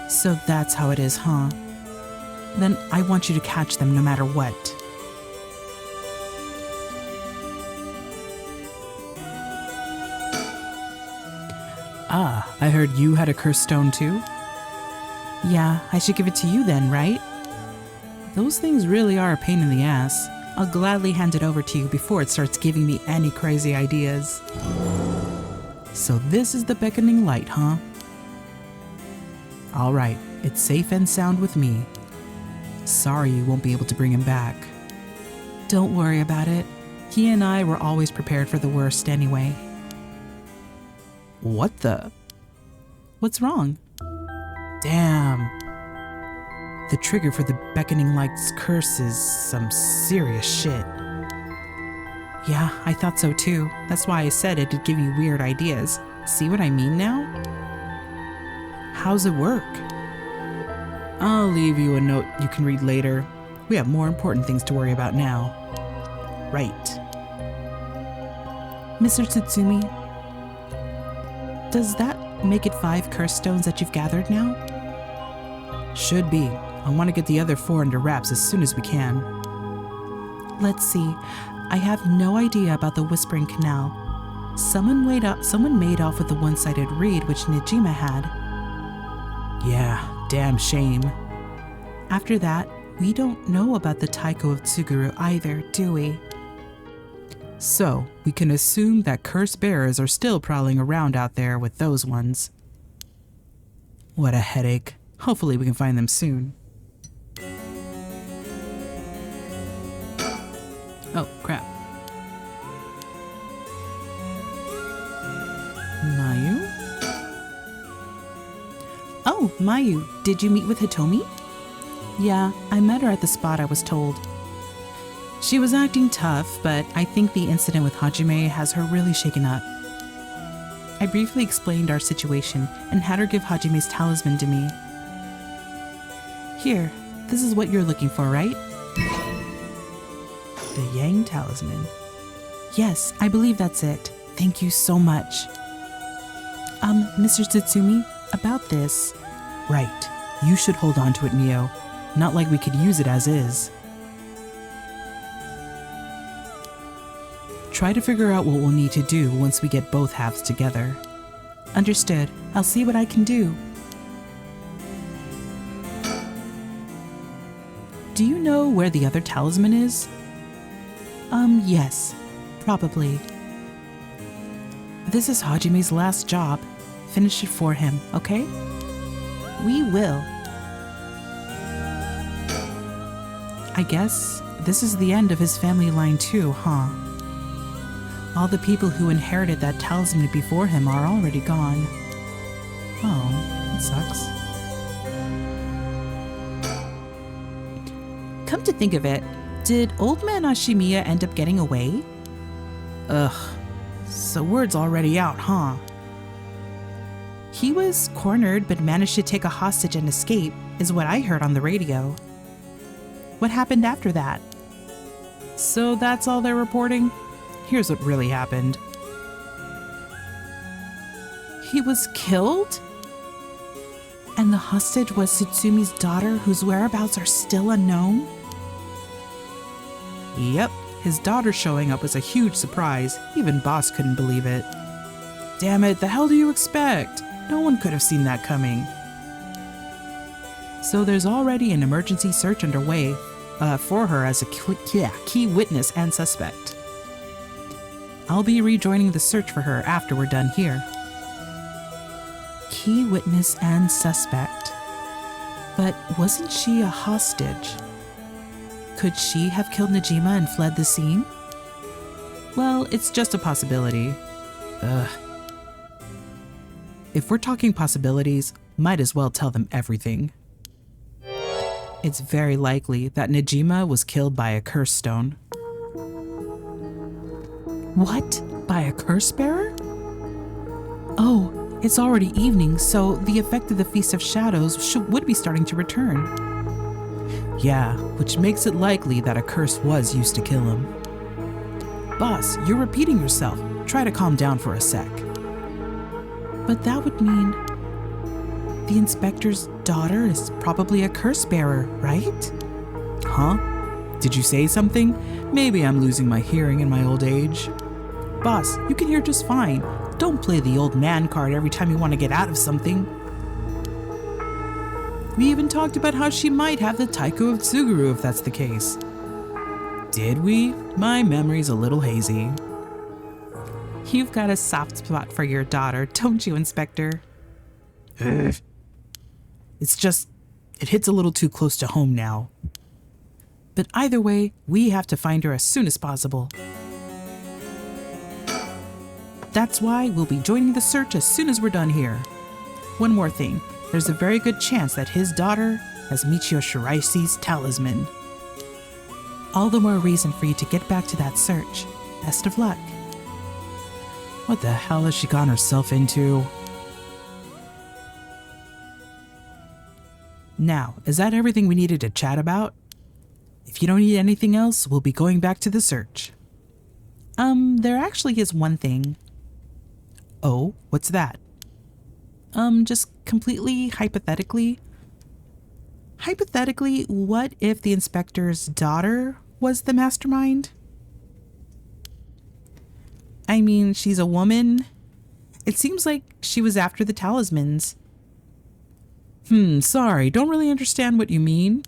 S1: So that's how it is, huh? Then I want you to catch them no matter what. Ah, I heard you had a cursed stone too? Yeah, I should give it to you then, right? Those things really are a pain in the ass. I'll gladly hand it over to you before it starts giving me any crazy ideas. So this is the beckoning light, huh? All right, it's safe and sound with me. Sorry you won't be able to bring him back. Don't worry about it. He and I were always prepared for the worst anyway. What the? What's wrong? Damn. The trigger for the beckoning light's curse is some serious shit. Yeah, I thought so too. That's why I said it'd give you weird ideas. See what I mean now? How's it work? I'll leave you a note you can read later. We have more important things to worry about now. Right. Mr. Tsutsumi, does that make it 5 curse stones that you've gathered now? Should be. I want to get the other 4 under wraps as soon as we can. Let's see. I have no idea about the Whispering Canal. Someone made off with the one-sided reed which Nijima had. Yeah, damn shame. After that, we don't know about the Taiko of Tsuguru either, do we? So, we can assume that curse bearers are still prowling around out there with those ones. What a headache. Hopefully we can find them soon. Oh, crap. Mayu? Oh, Mayu, did you meet with Hitomi? Yeah, I met her at the spot I was told. She was acting tough, but I think the incident with Hajime has her really shaken up. I briefly explained our situation and had her give Hajime's talisman to me. Here, this is what you're looking for, right? The Yang Talisman. Yes, I believe that's it. Thank you so much. Mr. Tsutsumi, about this. Right. You should hold on to it, Mio. Not like we could use it as is. Try to figure out what we'll need to do once we get both halves together. Understood. I'll see what I can do. Do you know where the other talisman is? Yes, probably. This is Hajime's last job. Finish it for him, okay? We will. I guess this is the end of his family line too, huh? All the people who inherited that talisman before him are already gone. Oh, that sucks. Come to think of it, did old man Ashimiya end up getting away? Ugh, so word's already out, huh? He was cornered but managed to take a hostage and escape, is what I heard on the radio. What happened after that? So that's all they're reporting? Here's what really happened. He was killed? And the hostage was Tsutsumi daughter, whose whereabouts are still unknown? Yep, his daughter showing up was a huge surprise. Even Boss couldn't believe it. Damn it, the hell do you expect? No one could have seen that coming. So there's already an emergency search underway for her as a key witness and suspect. I'll be rejoining the search for her after we're done here. Key witness and suspect. But wasn't she a hostage? Could she have killed Najima and fled the scene? Well, it's just a possibility. Ugh. If we're talking possibilities, might as well tell them everything. It's very likely that Najima was killed by a curse stone. What? By a curse bearer? Oh, it's already evening, so the effect of the Feast of Shadows would be starting to return. Yeah, which makes it likely that a curse was used to kill him. Boss, you're repeating yourself. Try to calm down for a sec. But that would mean the inspector's daughter is probably a curse bearer, right? Huh? Did you say something? Maybe I'm losing my hearing in my old age. Boss, you can hear just fine. Don't play the old man card every time you want to get out of something. We even talked about how she might have the Taiko of Tsuguru if that's the case. Did we? My memory's a little hazy. You've got a soft spot for your daughter, don't you, Inspector? Ugh. It's just, it hits a little too close to home now. But either way, we have to find her as soon as possible. That's why we'll be joining the search as soon as we're done here. One more thing, there's a very good chance that his daughter has Michio Shiraishi's talisman. All the more reason for you to get back to that search. Best of luck. What the hell has she gotten herself into? Now, is that everything we needed to chat about? If you don't need anything else, we'll be going back to the search. There actually is one thing. Oh, what's that? Just completely hypothetically. Hypothetically, what if the inspector's daughter was the mastermind? I mean, she's a woman. It seems like she was after the talismans. Sorry, don't really understand what you mean.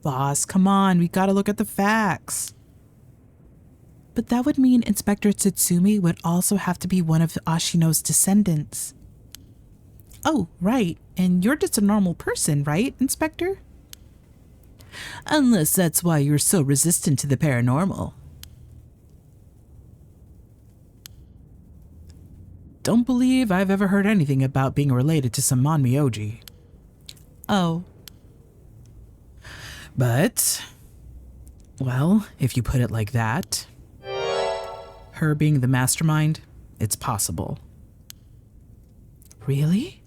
S1: Boss, come on, we gotta look at the facts. But that would mean Inspector Tsutsumi would also have to be one of Ashino's descendants. Oh, right, and you're just a normal person, right, Inspector? Unless that's why you're so resistant to the paranormal. Don't believe I've ever heard anything about being related to some Manmyoji. Oh. But, well, if you put it like that, her being the mastermind, it's possible. Really?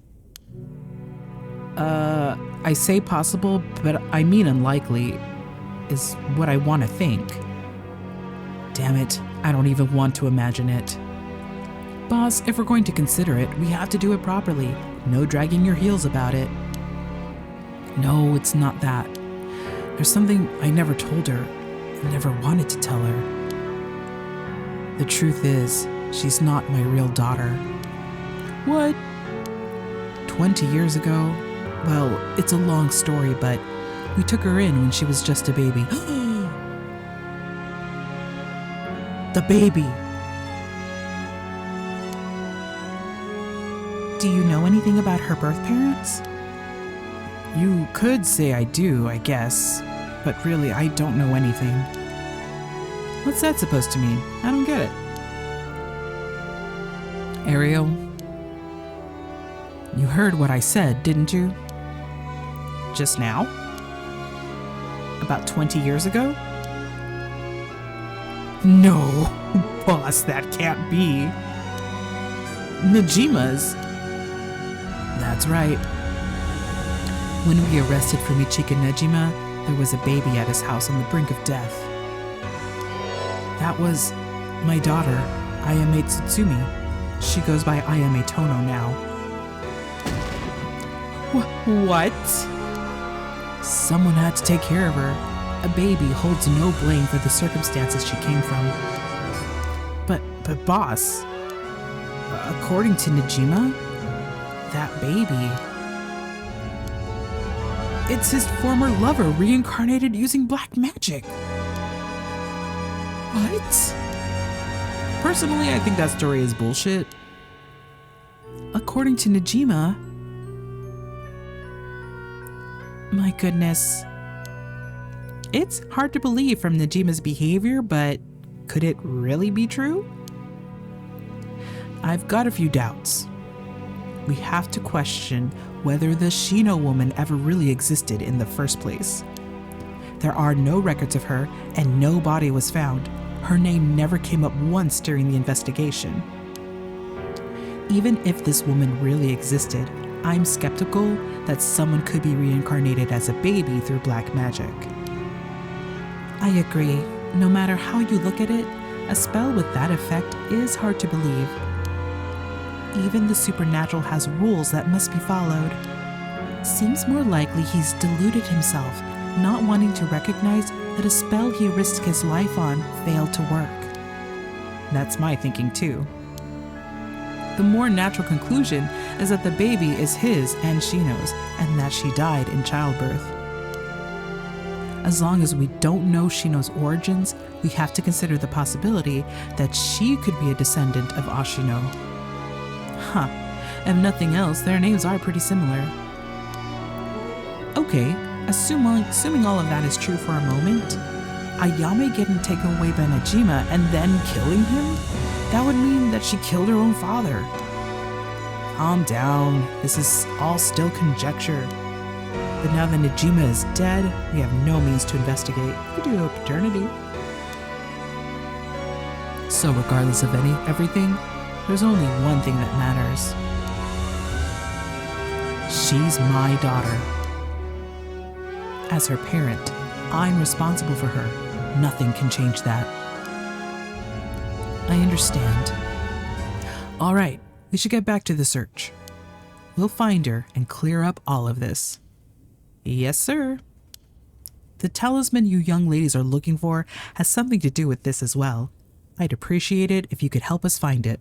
S1: I say possible, but I mean unlikely, is what I want to think. Damn it, I don't even want to imagine it. Boss, if we're going to consider it, we have to do it properly. No dragging your heels about it. No, it's not that. There's something I never told her, and never wanted to tell her. The truth is, she's not my real daughter. What? 20 years ago? Well, it's a long story, but We took her in when she was just a baby. The baby! Do you know anything about her birth parents? You could say I do, I guess. But really, I don't know anything. What's that supposed to mean? I don't get it. Ariel, you heard what I said, didn't you? Just now? About 20 years ago? No, boss, that can't be. Najima's. That's right. When we arrested Fumichika Najima, there was a baby at his house on the brink of death. That was my daughter, Ayame Tsutsumi. She goes by Ayame Tono now. What? Someone had to take care of her. A baby holds no blame for the circumstances she came from. But boss, according to Najima, that baby, it's his former lover reincarnated using black magic. What? Personally, I think that story is bullshit. According to Najima, my goodness. It's hard to believe from Najima's behavior, but could it really be true? I've got a few doubts. We have to question whether the Shino woman ever really existed in the first place. There are no records of her, and no body was found. Her name never came up once during the investigation. Even if this woman really existed, I'm skeptical that someone could be reincarnated as a baby through black magic. I agree. No matter how you look at it, a spell with that effect is hard to believe. Even the supernatural has rules that must be followed. Seems more likely he's deluded himself, not wanting to recognize that a spell he risked his life on failed to work. That's my thinking too. The more natural conclusion is that the baby is his and Shino's, and that she died in childbirth. As long as we don't know Shino's origins, we have to consider the possibility that she could be a descendant of Ashino. Huh, if nothing else, their names are pretty similar. Okay, assuming all of that is true for a moment, Ayame getting taken away by Najima and then killing him? That would mean that she killed her own father. Calm down, this is all still conjecture. But now that Najima is dead, we have no means to investigate. We do know paternity. So regardless of everything, there's only one thing that matters. She's my daughter. As her parent, I'm responsible for her. Nothing can change that. I understand. All right, we should get back to the search. We'll find her and clear up all of this. Yes, sir. The talisman you young ladies are looking for has something to do with this as well. I'd appreciate it if you could help us find it.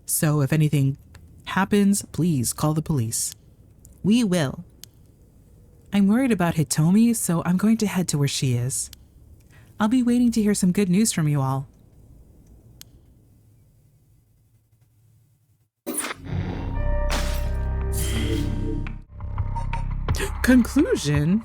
S1: So if anything happens, please call the police. We will. I'm worried about Hitomi, so I'm going to head to where she is. I'll be waiting to hear some good news from you all. Conclusion?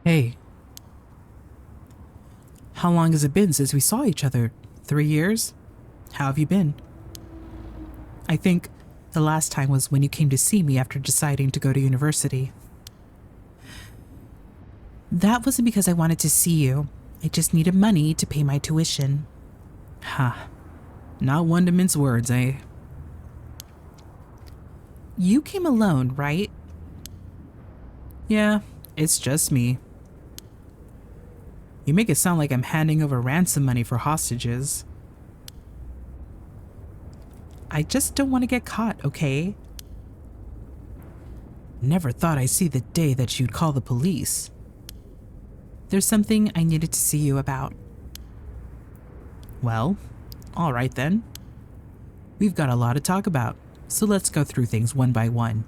S1: Hey. How long has it been since we saw each other? 3 years? How have you been? I think the last time was when you came to see me after deciding to go to university. That wasn't because I wanted to see you. I just needed money to pay my tuition. Ha. Not one to mince words, eh? You came alone, right? Yeah, it's just me. You make it sound like I'm handing over ransom money for hostages. I just don't want to get caught, okay? Never thought I'd see the day that you'd call the police. There's something I needed to see you about. Well, all right then. We've got a lot to talk about, so let's go through things one by one.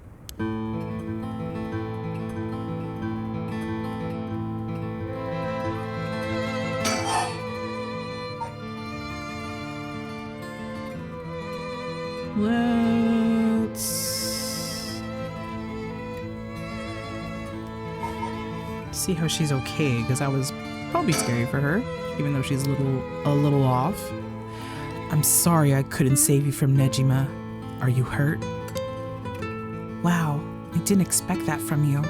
S1: Let's see how she's okay, because that was probably scary for her, even though she's a little off. I'm sorry I couldn't save you from Nejima. Are you hurt? Wow, I didn't expect that from you.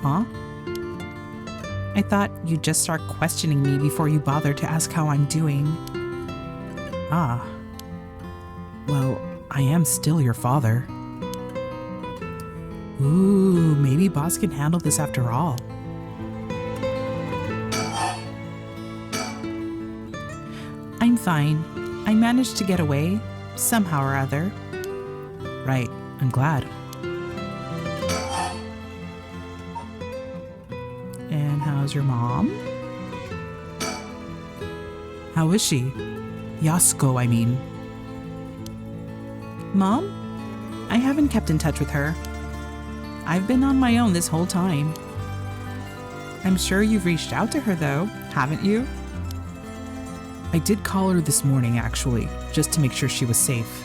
S1: Huh? I thought you'd just start questioning me before you bothered to ask how I'm doing. Ah. Well, I am still your father. Ooh, maybe boss can handle this after all. I'm fine. I managed to get away, somehow or other. Right, I'm glad. And how's your mom? How is she? Yasuko, I mean. Mom? I haven't kept in touch with her. I've been on my own this whole time. I'm sure you've reached out to her though, haven't you? I did call her this morning actually, just to make sure she was safe.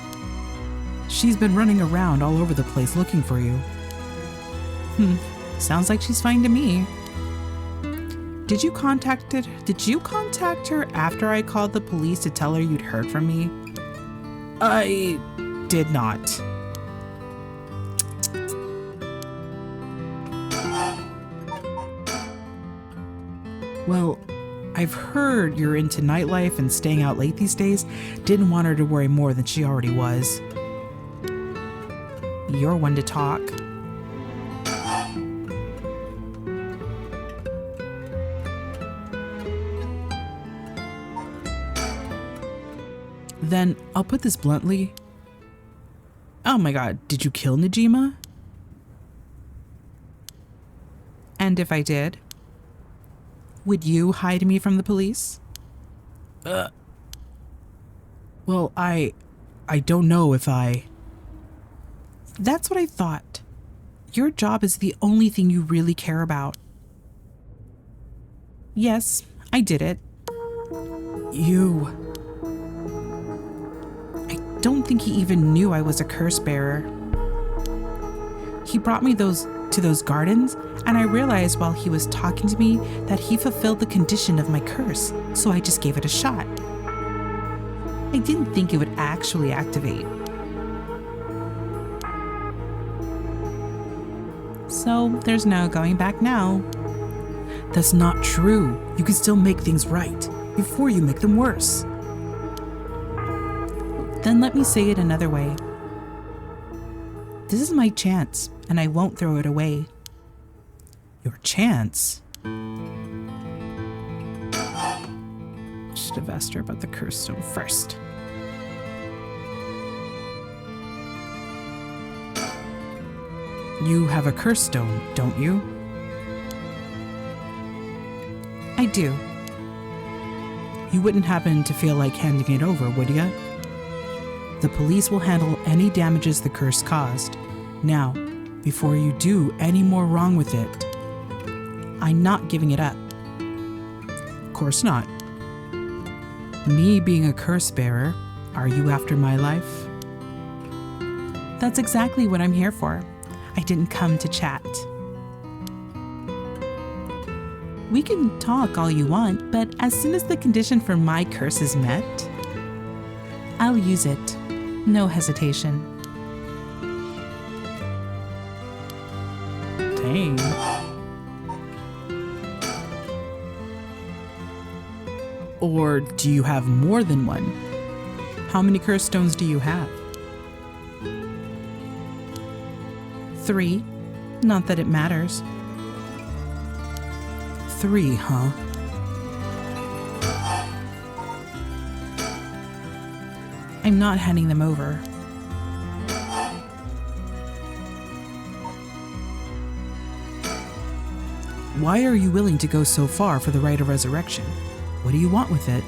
S1: She's been running around all over the place looking for you. Sounds like she's fine to me. Did you contact her after I called the police to tell her you'd heard from me? I did not. Well, I've heard you're into nightlife and staying out late these days. Didn't want her to worry more than she already was. You're one to talk. Then I'll put this bluntly. Oh my god, did you kill Nejima? And if I did, would you hide me from the police? Well, I don't know if I... That's what I thought. Your job is the only thing you really care about. Yes, I did it. You... I don't think he even knew I was a curse bearer. He brought me to those gardens, and I realized while he was talking to me that he fulfilled the condition of my curse, so I just gave it a shot. I didn't think it would actually activate. So there's no going back now. That's not true. You can still make things right before you make them worse. Then let me say it another way. This is my chance, and I won't throw it away. Your chance? Should have asked her about the curse stone first. You have a curse stone, don't you? I do. You wouldn't happen to feel like handing it over, would ya? The police will handle any damages the curse caused. Now, before you do any more wrong with it, I'm not giving it up. Of course not. Me being a curse bearer, are you after my life? That's exactly what I'm here for. I didn't come to chat. We can talk all you want, but as soon as the condition for my curse is met, I'll use it. No hesitation. Dang. Or do you have more than one? How many curse stones do you have? 3. Not that it matters. 3, huh? I'm not handing them over. Why are you willing to go so far for the rite of resurrection? What do you want with it?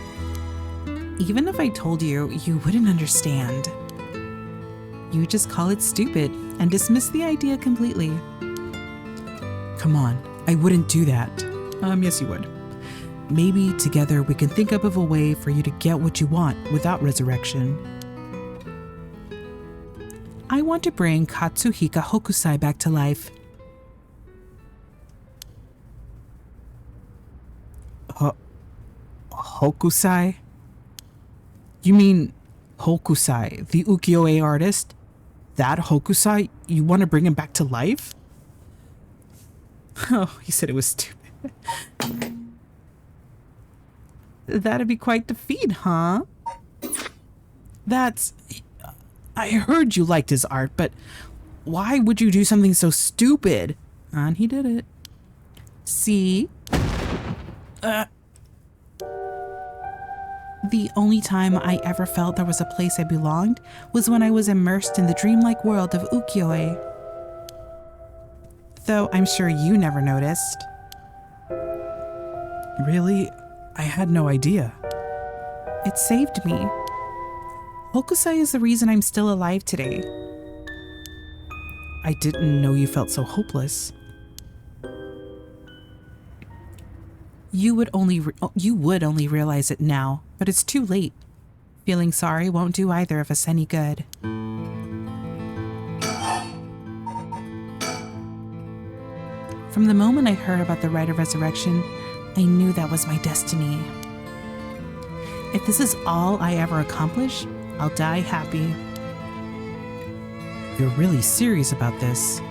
S1: Even if I told you, you wouldn't understand. You just call it stupid and dismiss the idea completely. Come on, I wouldn't do that. Yes you would. Maybe together we can think up of a way for you to get what you want without resurrection. I want to bring Katsuhika Hokusai back to life. Hokusai? You mean Hokusai, the ukiyo-e artist? That Hokusai? You want to bring him back to life? Oh, he said it was stupid. That'd be quite the feat, huh? I heard you liked his art, but why would you do something so stupid? And he did it. See? The only time I ever felt there was a place I belonged was when I was immersed in the dreamlike world of ukiyo-e. Though I'm sure you never noticed. Really? I had no idea. It saved me. Hokusai is the reason I'm still alive today. I didn't know you felt so hopeless. You would only realize it now, but it's too late. Feeling sorry won't do either of us any good. From the moment I heard about the rite of resurrection, I knew that was my destiny. If this is all I ever accomplish, I'll die happy. You're really serious about this.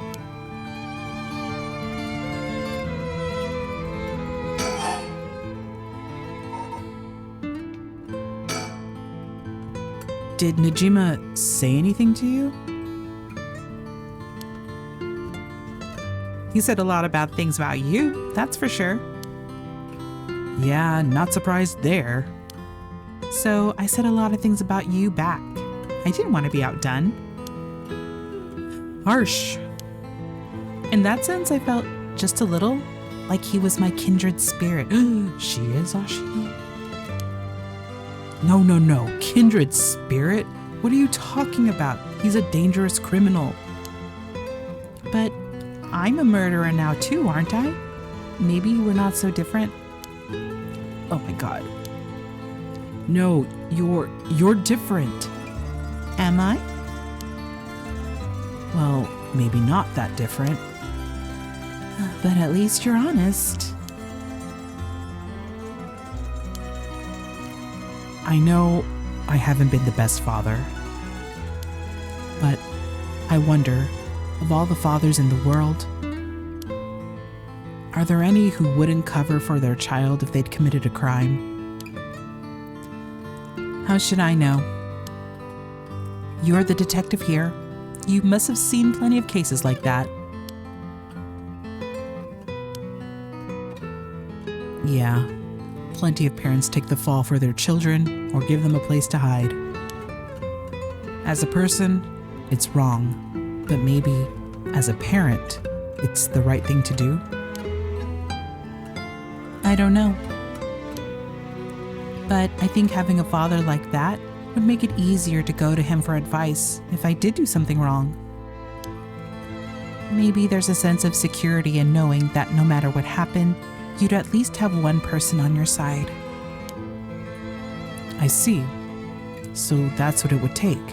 S1: Did Najima say anything to you? He said a lot of bad things about you, that's for sure. Yeah, not surprised there. So I said a lot of things about you back. I didn't want to be outdone. Harsh. In that sense, I felt just a little like he was my kindred spirit. She is Ashina? No. Kindred spirit? What are you talking about? He's a dangerous criminal. But I'm a murderer now too, aren't I? Maybe we're not so different. Oh my god. No, you're different. Am I? Well, maybe not that different. But at least you're honest. I know I haven't been the best father. But I wonder, of all the fathers in the world, are there any who wouldn't cover for their child if they'd committed a crime? How should I know? You're the detective here. You must have seen plenty of cases like that. Yeah, plenty of parents take the fall for their children or give them a place to hide. As a person, it's wrong, but maybe as a parent, it's the right thing to do. I don't know. But I think having a father like that would make it easier to go to him for advice if I did do something wrong. Maybe there's a sense of security in knowing that no matter what happened, you'd at least have one person on your side. I see. So that's what it would take.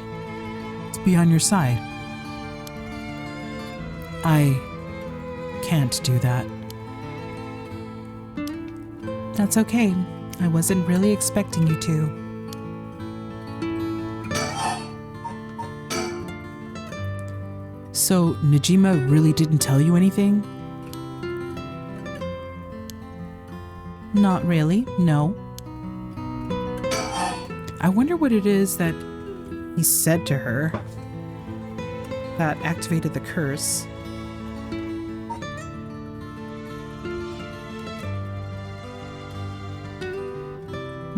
S1: To be on your side. I can't do that. That's okay. I wasn't really expecting you to. So, Najima really didn't tell you anything? Not really, no. I wonder what it is that he said to her that activated the curse.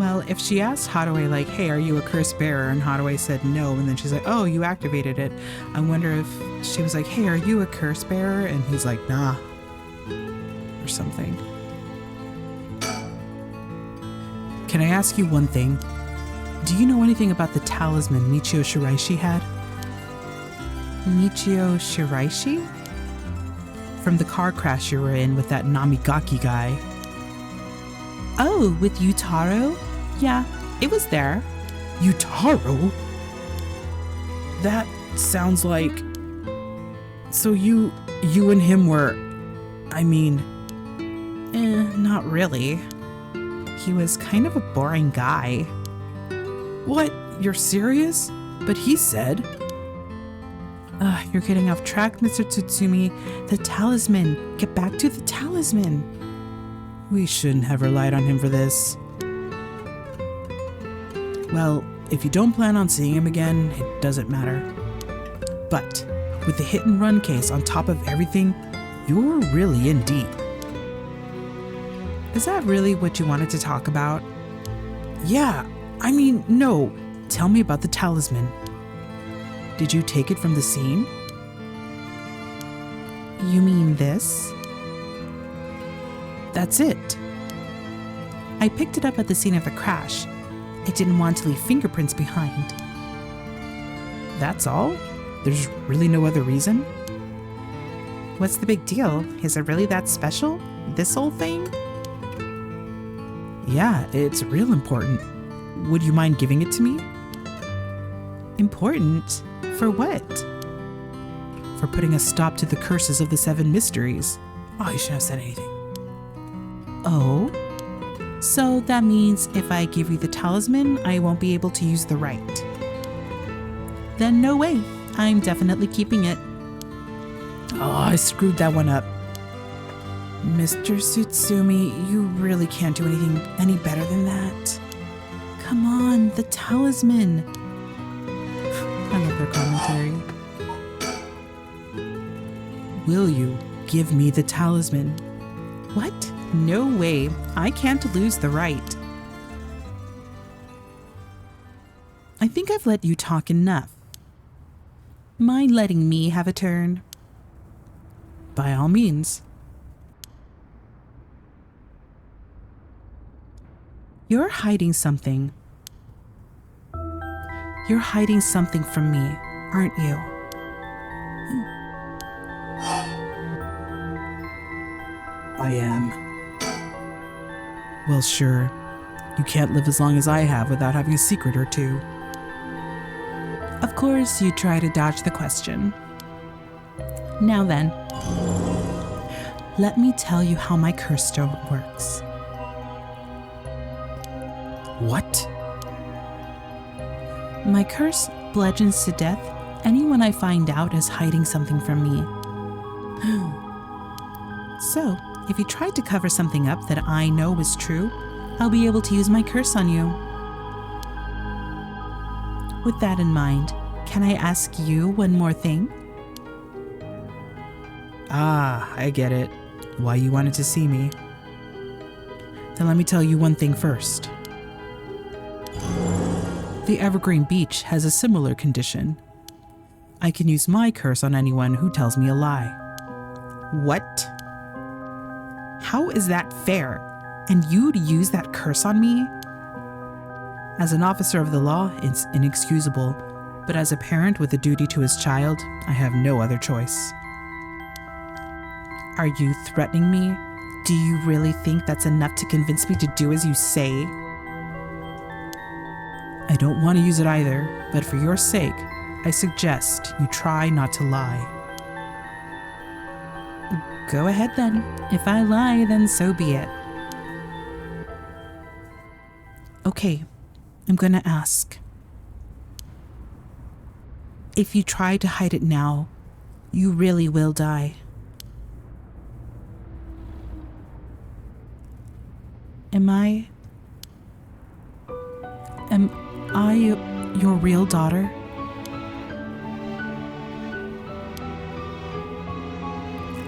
S1: Well, if she asked Hadaway, like, hey, are you a curse bearer? And Hadaway said no, and then she's like, oh, you activated it. I wonder if she was like, hey, are you a curse bearer? And he's like, nah. Or something. Can I ask you one thing? Do you know anything about the talisman Michio Shiraishi had? Michio Shiraishi? From the car crash you were in with that Namigaki guy. Oh, with Yutaro? Yeah, it was there. Yutaro? That sounds like... So you and him were... I mean... not really. He was kind of a boring guy. What? You're serious? But he said... you're getting off track, Mr. Tsutsumi. The talisman. Get back to the talisman. We shouldn't have relied on him for this. Well, if you don't plan on seeing him again, it doesn't matter. But with the hit and run case on top of everything, you're really in deep. Is that really what you wanted to talk about? Yeah, I mean, no. Tell me about the talisman. Did you take it from the scene? You mean this? That's it. I picked it up at the scene of the crash. I didn't want to leave fingerprints behind. That's all? There's really no other reason? What's the big deal? Is it really that special? This whole thing? Yeah, it's real important. Would you mind giving it to me? Important? For what? For putting a stop to the curses of the 7 mysteries. Oh, you shouldn't have said anything. Oh? So that means if I give you the talisman, I won't be able to use the right. Then no way. I'm definitely keeping it. Oh, I screwed that one up. Mr. Tsutsumi, you really can't do anything any better than that. Come on, the talisman. I love their commentary. Will you give me the talisman? What? No way. I can't lose the right. I think I've let you talk enough. Mind letting me have a turn? By all means. You're hiding something. You're hiding something from me, aren't you? I am. Well, sure. You can't live as long as I have without having a secret or two. Of course, you try to dodge the question. Now then, let me tell you how my curse stone works. What? My curse bludgeons to death anyone I find out is hiding something from me. So, if you tried to cover something up that I know is true, I'll be able to use my curse on you. With that in mind, can I ask you one more thing? Ah, I get it. Why you wanted to see me. Then let me tell you one thing first. The Evergreen Beach has a similar condition. I can use my curse on anyone who tells me a lie. What? How is that fair? And you'd use that curse on me? As an officer of the law, it's inexcusable, but as a parent with a duty to his child, I have no other choice. Are you threatening me? Do you really think that's enough to convince me to do as you say? I don't want to use it either, but for your sake, I suggest you try not to lie. Go ahead then. If I lie, then so be it. Okay, I'm gonna ask. If you try to hide it now, you really will die. Am I your real daughter?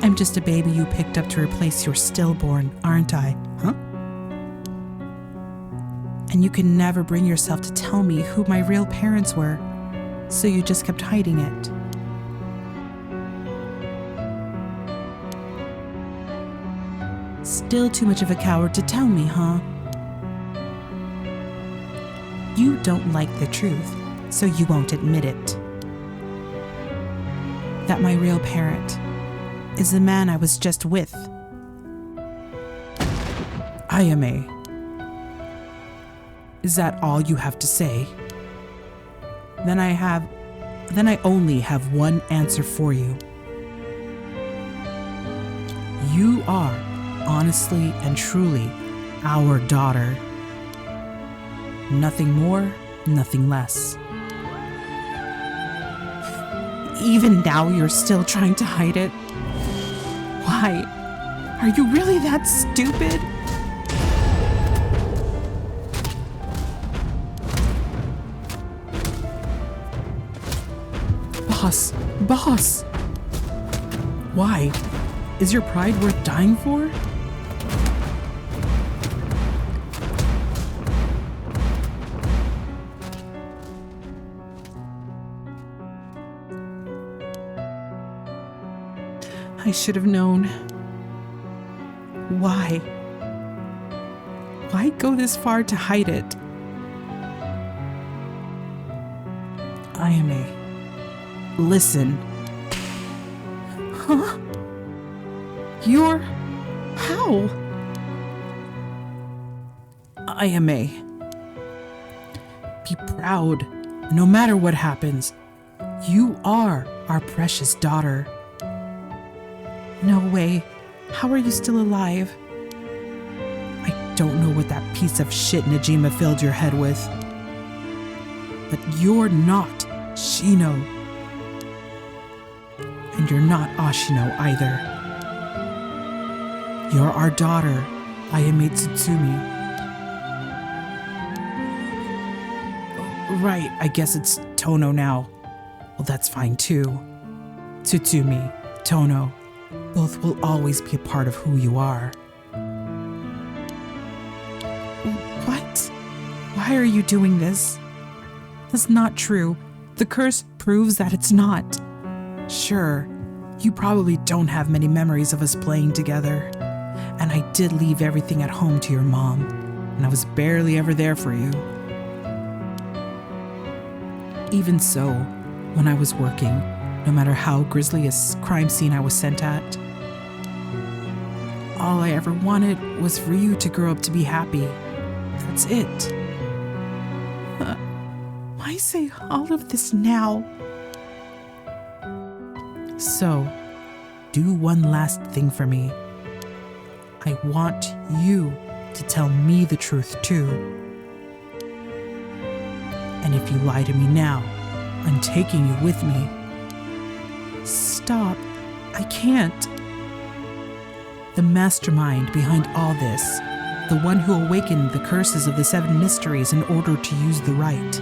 S1: I'm just a baby you picked up to replace your stillborn, aren't I? Huh? And you could never bring yourself to tell me who my real parents were, so you just kept hiding it. Still too much of a coward to tell me, huh? You don't like the truth, so you won't admit it. That my real parent is the man I was just with. Ayame. Is that all you have to say? Then I only have one answer for you. You are, honestly and truly, our daughter. Nothing more, nothing less. Even now you're still trying to hide it? Why? Are you really that stupid? Boss! Why? Is your pride worth dying for? I should have known. Why? Why go this far to hide it? Ayame, listen. Huh? You're... how? Ayame, be proud. No matter what happens, you are our precious daughter. No way. How are you still alive? I don't know what that piece of shit Najima filled your head with. But you're not Shino. And you're not Ashino either. You're our daughter, Ayame Tsutsumi. Right, I guess it's Tono now. Well, that's fine too. Tsutsumi, Tono, both will always be a part of who you are. What? Why are you doing this? That's not true. The curse proves that it's not. Sure, you probably don't have many memories of us playing together. And I did leave everything at home to your mom, and I was barely ever there for you. Even so, when I was working, no matter how grisly a crime scene I was sent at, all I ever wanted was for you to grow up to be happy. That's it. Why say all of this now? So, do one last thing for me. I want you to tell me the truth too. And if you lie to me now, I'm taking you with me. Stop. I can't. The mastermind behind all this, the one who awakened the curses of the 7 mysteries in order to use the right,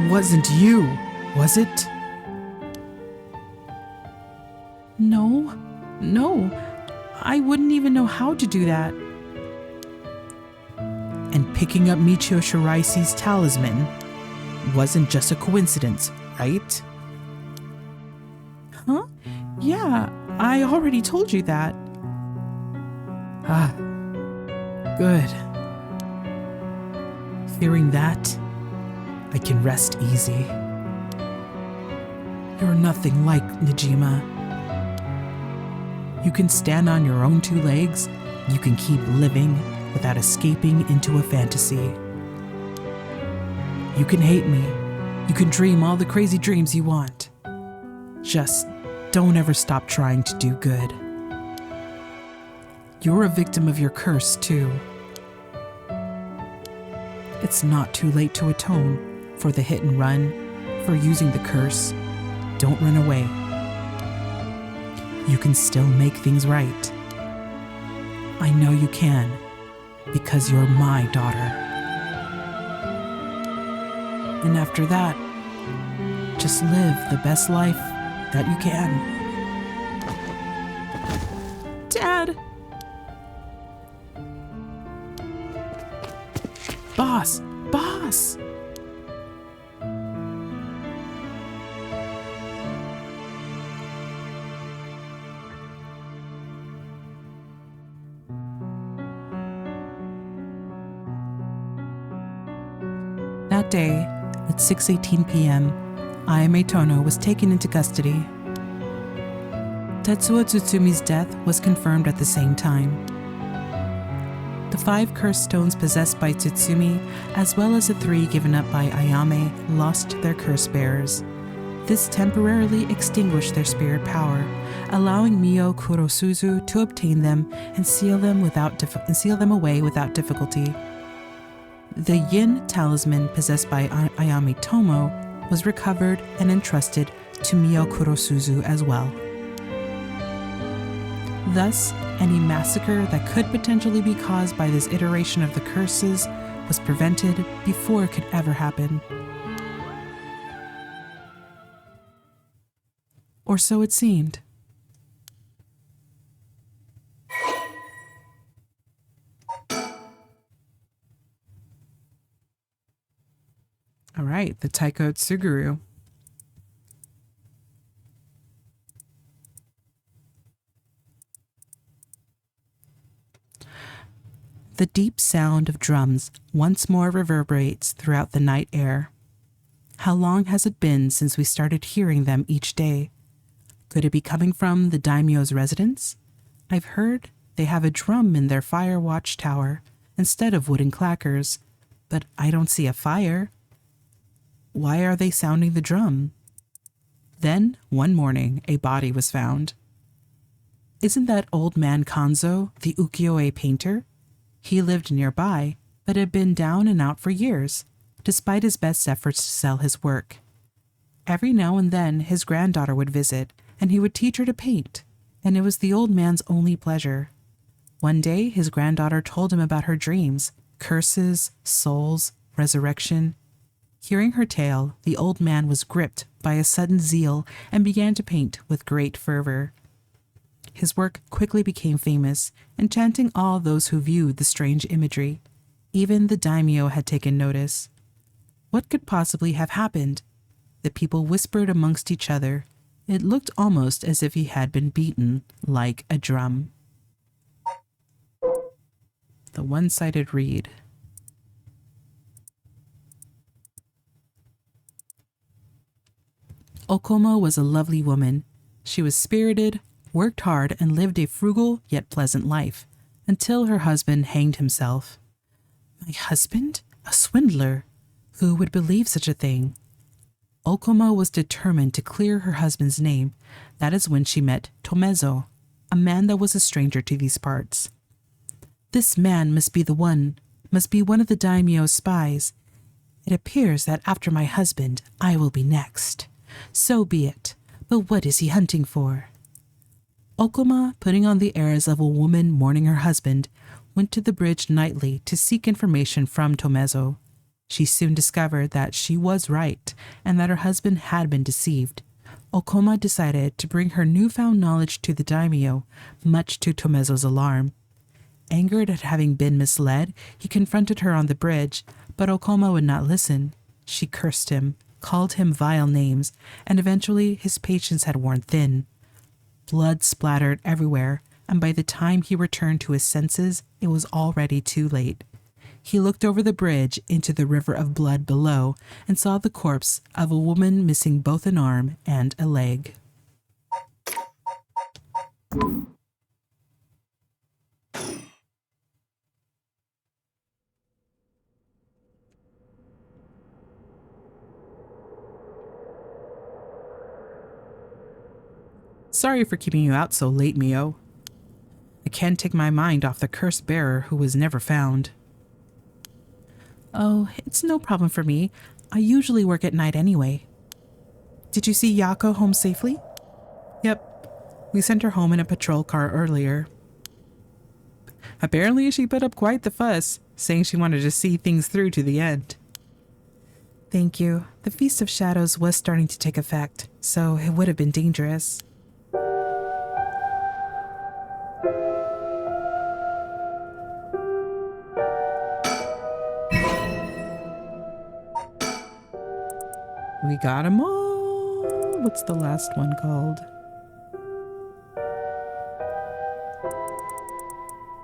S1: wasn't you, was it? No, I wouldn't even know how to do that. And picking up Michio Shiraishi's talisman wasn't just a coincidence, right? Huh? Yeah, I already told you that. Ah, good. Hearing that, I can rest easy. You're nothing like Najima. You can stand on your own 2 legs. You can keep living without escaping into a fantasy. You can hate me. You can dream all the crazy dreams you want. Just don't ever stop trying to do good. You're a victim of your curse, too. It's not too late to atone for the hit and run, for using the curse. Don't run away. You can still make things right. I know you can, because you're my daughter. And after that, just live the best life that you can. Dad! Boss! Boss! That day, at 6:18 p.m., Ayame Tono was taken into custody. Tetsuo Tsutsumi's death was confirmed at the same time. The 5 cursed stones possessed by Tsutsumi, as well as the 3 given up by Ayame, lost their curse bearers. This temporarily extinguished their spirit power, allowing Mio Kurosuzu to obtain them and seal them away without difficulty. The Yin talisman possessed by Ayame Tomo was recovered and entrusted to Mio Kurosuzu as well. Thus, any massacre that could potentially be caused by this iteration of the curses was prevented before it could ever happen. Or so it seemed. All right, the Taiko Tsuguru. The deep sound of drums once more reverberates throughout the night air. How long has it been since we started hearing them each day? Could it be coming from the daimyo's residence? I've heard they have a drum in their fire watch tower instead of wooden clackers, but I don't see a fire. Why are they sounding the drum? Then, one morning, a body was found. Isn't that old man Kanzo, the ukiyo-e painter? He lived nearby, but had been down and out for years, despite his best efforts to sell his work. Every now and then his granddaughter would visit, and he would teach her to paint, and it was the old man's only pleasure. One day his granddaughter told him about her dreams, curses, souls, resurrection. Hearing her tale, the old man was gripped by a sudden zeal and began to paint with great fervor. His work quickly became famous, enchanting all those who viewed the strange imagery. Even the daimyo had taken notice. What could possibly have happened? The people whispered amongst each other. It looked almost as if he had been beaten like a drum. The one-sided read. Okoma was a lovely woman. She was spirited, worked hard, and lived a frugal yet pleasant life, until her husband hanged himself. My husband? A swindler? Who would believe such a thing? Okoma was determined to clear her husband's name. That is when she met Tomezo, a man that was a stranger to these parts. This man must be one of the daimyo's spies. It appears that after my husband, I will be next. So be it, but what is he hunting for? Okoma, putting on the airs of a woman mourning her husband, went to the bridge nightly to seek information from Tomezo. She soon discovered that she was right and that her husband had been deceived. Okoma decided to bring her newfound knowledge to the daimyo, much to Tomezo's alarm. Angered at having been misled, he confronted her on the bridge, but Okoma would not listen. She cursed him, called him vile names, and eventually his patience had worn thin. Blood splattered everywhere, and by the time he returned to his senses, it was already too late. He looked over the bridge into the river of blood below and saw the corpse of a woman missing both an arm and a leg. Sorry for keeping you out so late, Mio. I can't take my mind off the cursed bearer who was never found. Oh, it's no problem for me. I usually work at night anyway. Did you see Yako home safely? Yep. We sent her home in a patrol car earlier. Apparently she put up quite the fuss, saying she wanted to see things through to the end. Thank you. The Feast of Shadows was starting to take effect, so it would have been dangerous. We got them all. What's the last one called?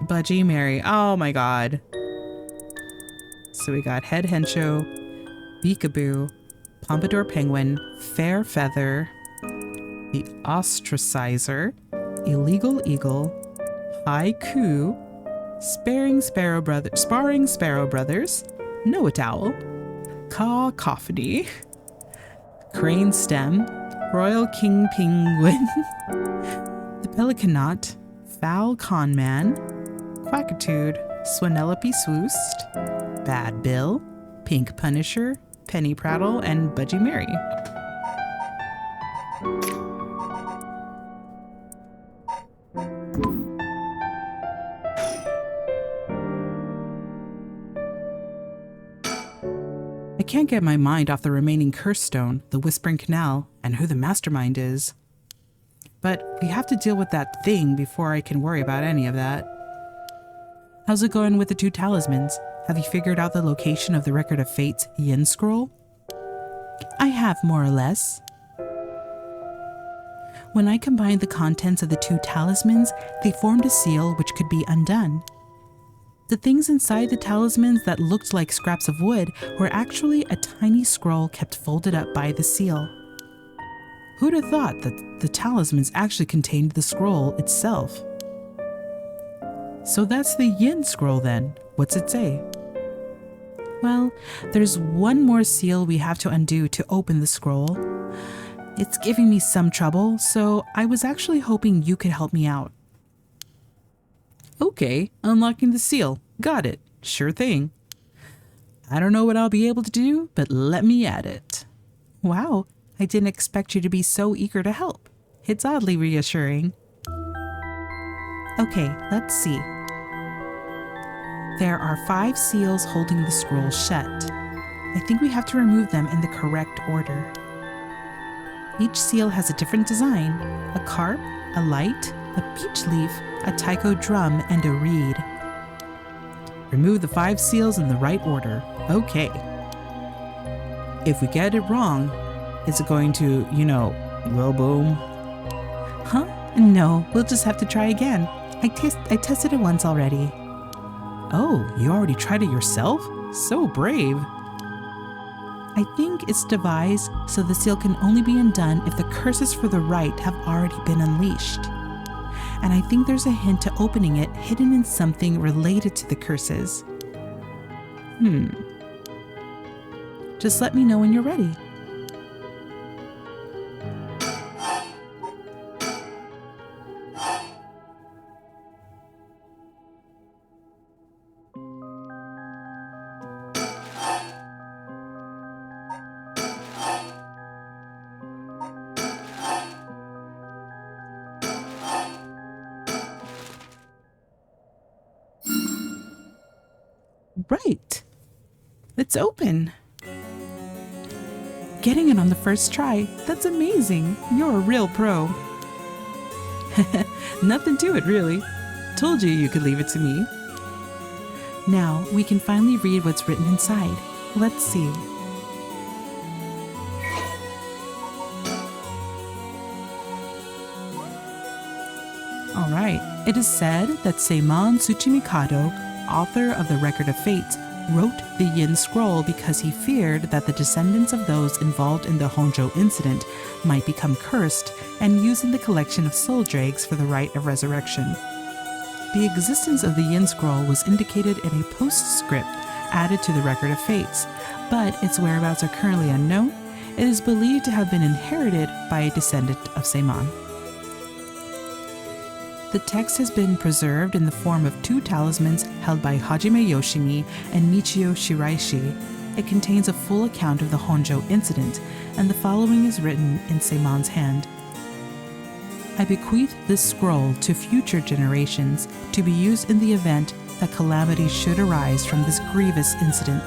S1: Budgie Mary. Oh my god. So we got Head Hencho, Beakaboo, Pompadour Penguin, Fair Feather, the Ostracizer, Illegal Eagle, Haiku, Sparring Sparrow Brothers, Noah Owl, Cacophony, Crane Stem, Royal King Penguin, the Pelicanot, Foul Con Man, Quackitude, Swanelope Swoost, Bad Bill, Pink Punisher, Penny Prattle, and Budgie Mary. I can't get my mind off the remaining curse stone, the Whispering Canal, and who the mastermind is. But we have to deal with that thing before I can worry about any of that. How's it going with the 2 talismans? Have you figured out the location of the Record of Fate's Yin Scroll? I have, more or less. When I combined the contents of the 2 talismans, they formed a seal which could be undone. The things inside the talismans that looked like scraps of wood were actually a tiny scroll kept folded up by the seal. Who'd have thought that the talismans actually contained the scroll itself? So that's the Yin Scroll then. What's it say? Well, there's one more seal we have to undo to open the scroll. It's giving me some trouble, so I was actually hoping you could help me out. Okay, unlocking the seal. Got it. Sure thing. I don't know what I'll be able to do, but let me at it. Wow, I didn't expect you to be so eager to help. It's oddly reassuring. Okay, let's see. There are 5 seals holding the scroll shut. I think we have to remove them in the correct order. Each seal has a different design: a carp, a light, a peach leaf, a taiko drum, and a reed. Remove the 5 seals in the right order. Okay. If we get it wrong, is it going to, go boom? Huh? No, we'll just have to try again. I tested it once already. Oh, you already tried it yourself? So brave. I think it's devised so the seal can only be undone if the curses for the right have already been unleashed. And I think there's a hint to opening it hidden in something related to the curses. Just let me know when you're ready. Right. It's open. Getting it on the first try. That's amazing. You're a real pro. Nothing to it, really. Told you could leave it to me. Now we can finally read what's written inside. Let's see. All right. It is said that Seimon Tsuchimikado, author of the Record of Fates, wrote the Yin Scroll because he feared that the descendants of those involved in the Honjo incident might become cursed and using the collection of soul dregs for the rite of resurrection. The existence of the Yin Scroll was indicated in a postscript added to the Record of Fates, but its whereabouts are currently unknown. It is believed to have been inherited by a descendant of Seimon. The text has been preserved in the form of 2 talismans held by Hajime Yoshimi and Michio Shiraishi. It contains a full account of the Honjo incident, and the following is written in Seimon's hand. I bequeath this scroll to future generations to be used in the event that calamity should arise from this grievous incident.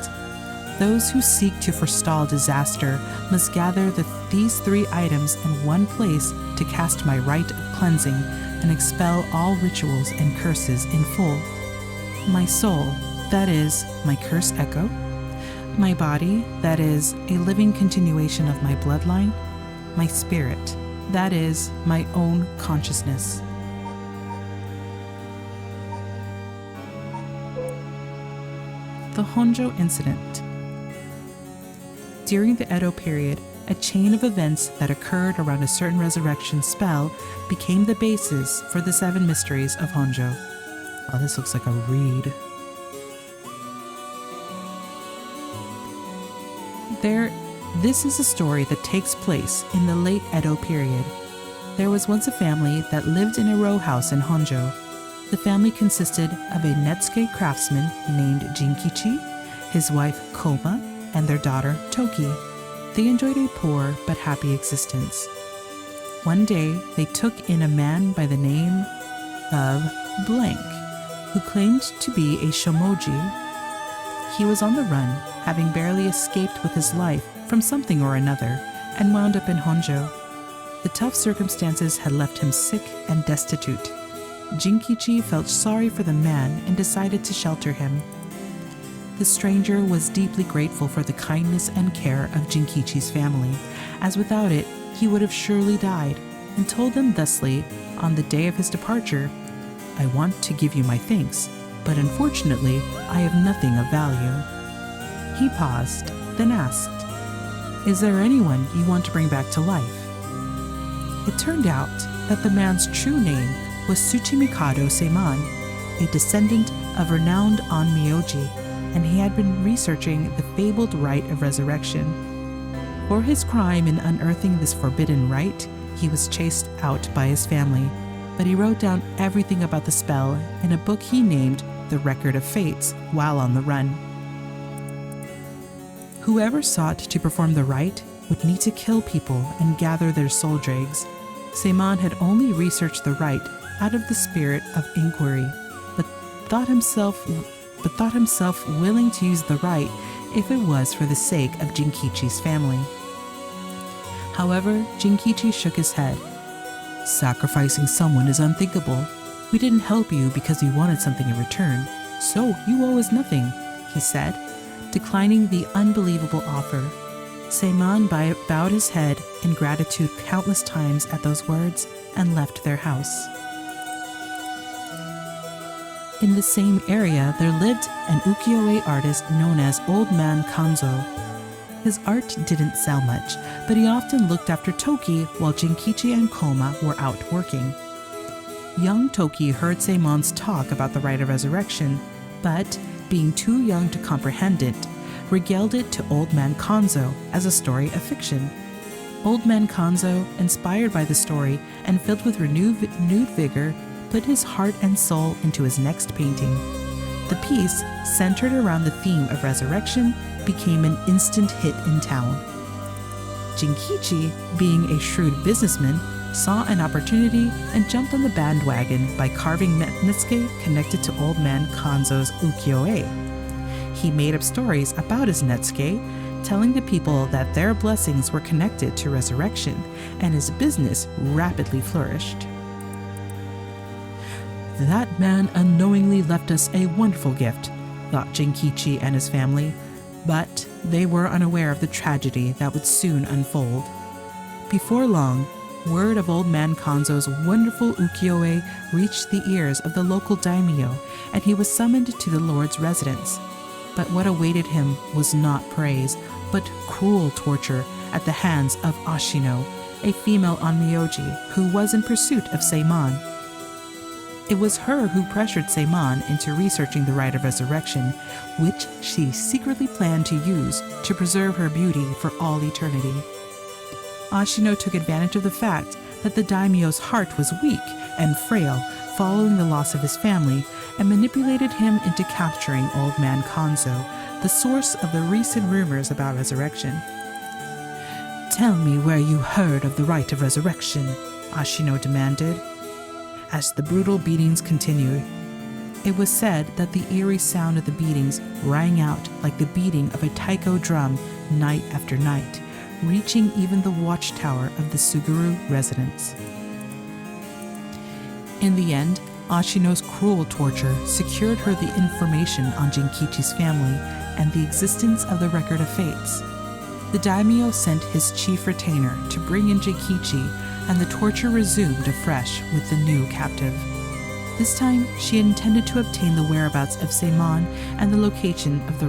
S1: Those who seek to forestall disaster must gather these 3 items in one place to cast my rite of cleansing and expel all rituals and curses in full. My soul, that is, my curse echo, My body, that is, a living continuation of my bloodline. My spirit, that is, my own consciousness. The Honjo Incident. During the Edo period, a chain of events that occurred around a certain resurrection spell became the basis for the 7 mysteries of Honjo. Oh, this looks like a read. This is a story that takes place in the late Edo period. There was once a family that lived in a row house in Honjo. The family consisted of a Netsuke craftsman named Jinkichi, his wife Koma, and their daughter Toki. They enjoyed a poor but happy existence. One day, they took in a man by the name of Blank, who claimed to be a shomoji. He was on the run, having barely escaped with his life from something or another, and wound up in Honjo. The tough circumstances had left him sick and destitute. Jinkichi felt sorry for the man and decided to shelter him. The stranger was deeply grateful for the kindness and care of Jinkichi's family, as without it, he would have surely died, and told them thusly, on the day of his departure, "I want to give you my thanks, but unfortunately, I have nothing of value." He paused, then asked, "Is there anyone you want to bring back to life?" It turned out that the man's true name was Tsuchimikado Seiman, a descendant of renowned Onmyoji, and he had been researching the fabled rite of resurrection. For his crime in unearthing this forbidden rite, he was chased out by his family, but he wrote down everything about the spell in a book he named The Record of Fates while on the run. Whoever sought to perform the rite would need to kill people and gather their soul dregs. Seiman had only researched the rite out of the spirit of inquiry, but thought himself willing to use the rite if it was for the sake of Jinkichi's family. However, Jinkichi shook his head. "Sacrificing someone is unthinkable. We didn't help you because we wanted something in return, so you owe us nothing," he said, declining the unbelievable offer. Seiman bowed his head in gratitude countless times at those words and left their house. In the same area, there lived an ukiyo-e artist known as Old Man Kanzo. His art didn't sell much, but he often looked after Toki while Jinkichi and Koma were out working. Young Toki heard Seiman's talk about the rite of resurrection, but, being too young to comprehend it, regaled it to Old Man Kanzo as a story of fiction. Old Man Kanzo, inspired by the story and filled with renewed vigor, put his heart and soul into his next painting. The piece, centered around the theme of resurrection, became an instant hit in town. Jinkichi, being a shrewd businessman, saw an opportunity and jumped on the bandwagon by carving Netsuke connected to Old Man Kanzo's ukiyo-e. He made up stories about his Netsuke, telling the people that their blessings were connected to resurrection, and his business rapidly flourished. "That man unknowingly left us a wonderful gift," thought Jinkichi and his family, but they were unaware of the tragedy that would soon unfold. Before long, word of Old Man Kanzo's wonderful ukiyo-e reached the ears of the local daimyo, and he was summoned to the Lord's residence. But what awaited him was not praise, but cruel torture at the hands of Ashino, a female onmyoji who was in pursuit of Seiman. It was her who pressured Seiman into researching the rite of resurrection, which she secretly planned to use to preserve her beauty for all eternity. Ashino took advantage of the fact that the daimyo's heart was weak and frail following the loss of his family, and manipulated him into capturing Old Man Kanzo, the source of the recent rumors about resurrection. "Tell me where you heard of the rite of resurrection," Ashino demanded. As the brutal beatings continued, it was said that the eerie sound of the beatings rang out like the beating of a taiko drum night after night, reaching even the watchtower of the Suguru residence. In the end, Ashino's cruel torture secured her the information on Jinkichi's family and the existence of the Record of Fates. The daimyo sent his chief retainer to bring in Jinkichi, and the torture resumed afresh with the new captive. This time, she intended to obtain the whereabouts of Seimon and the location of the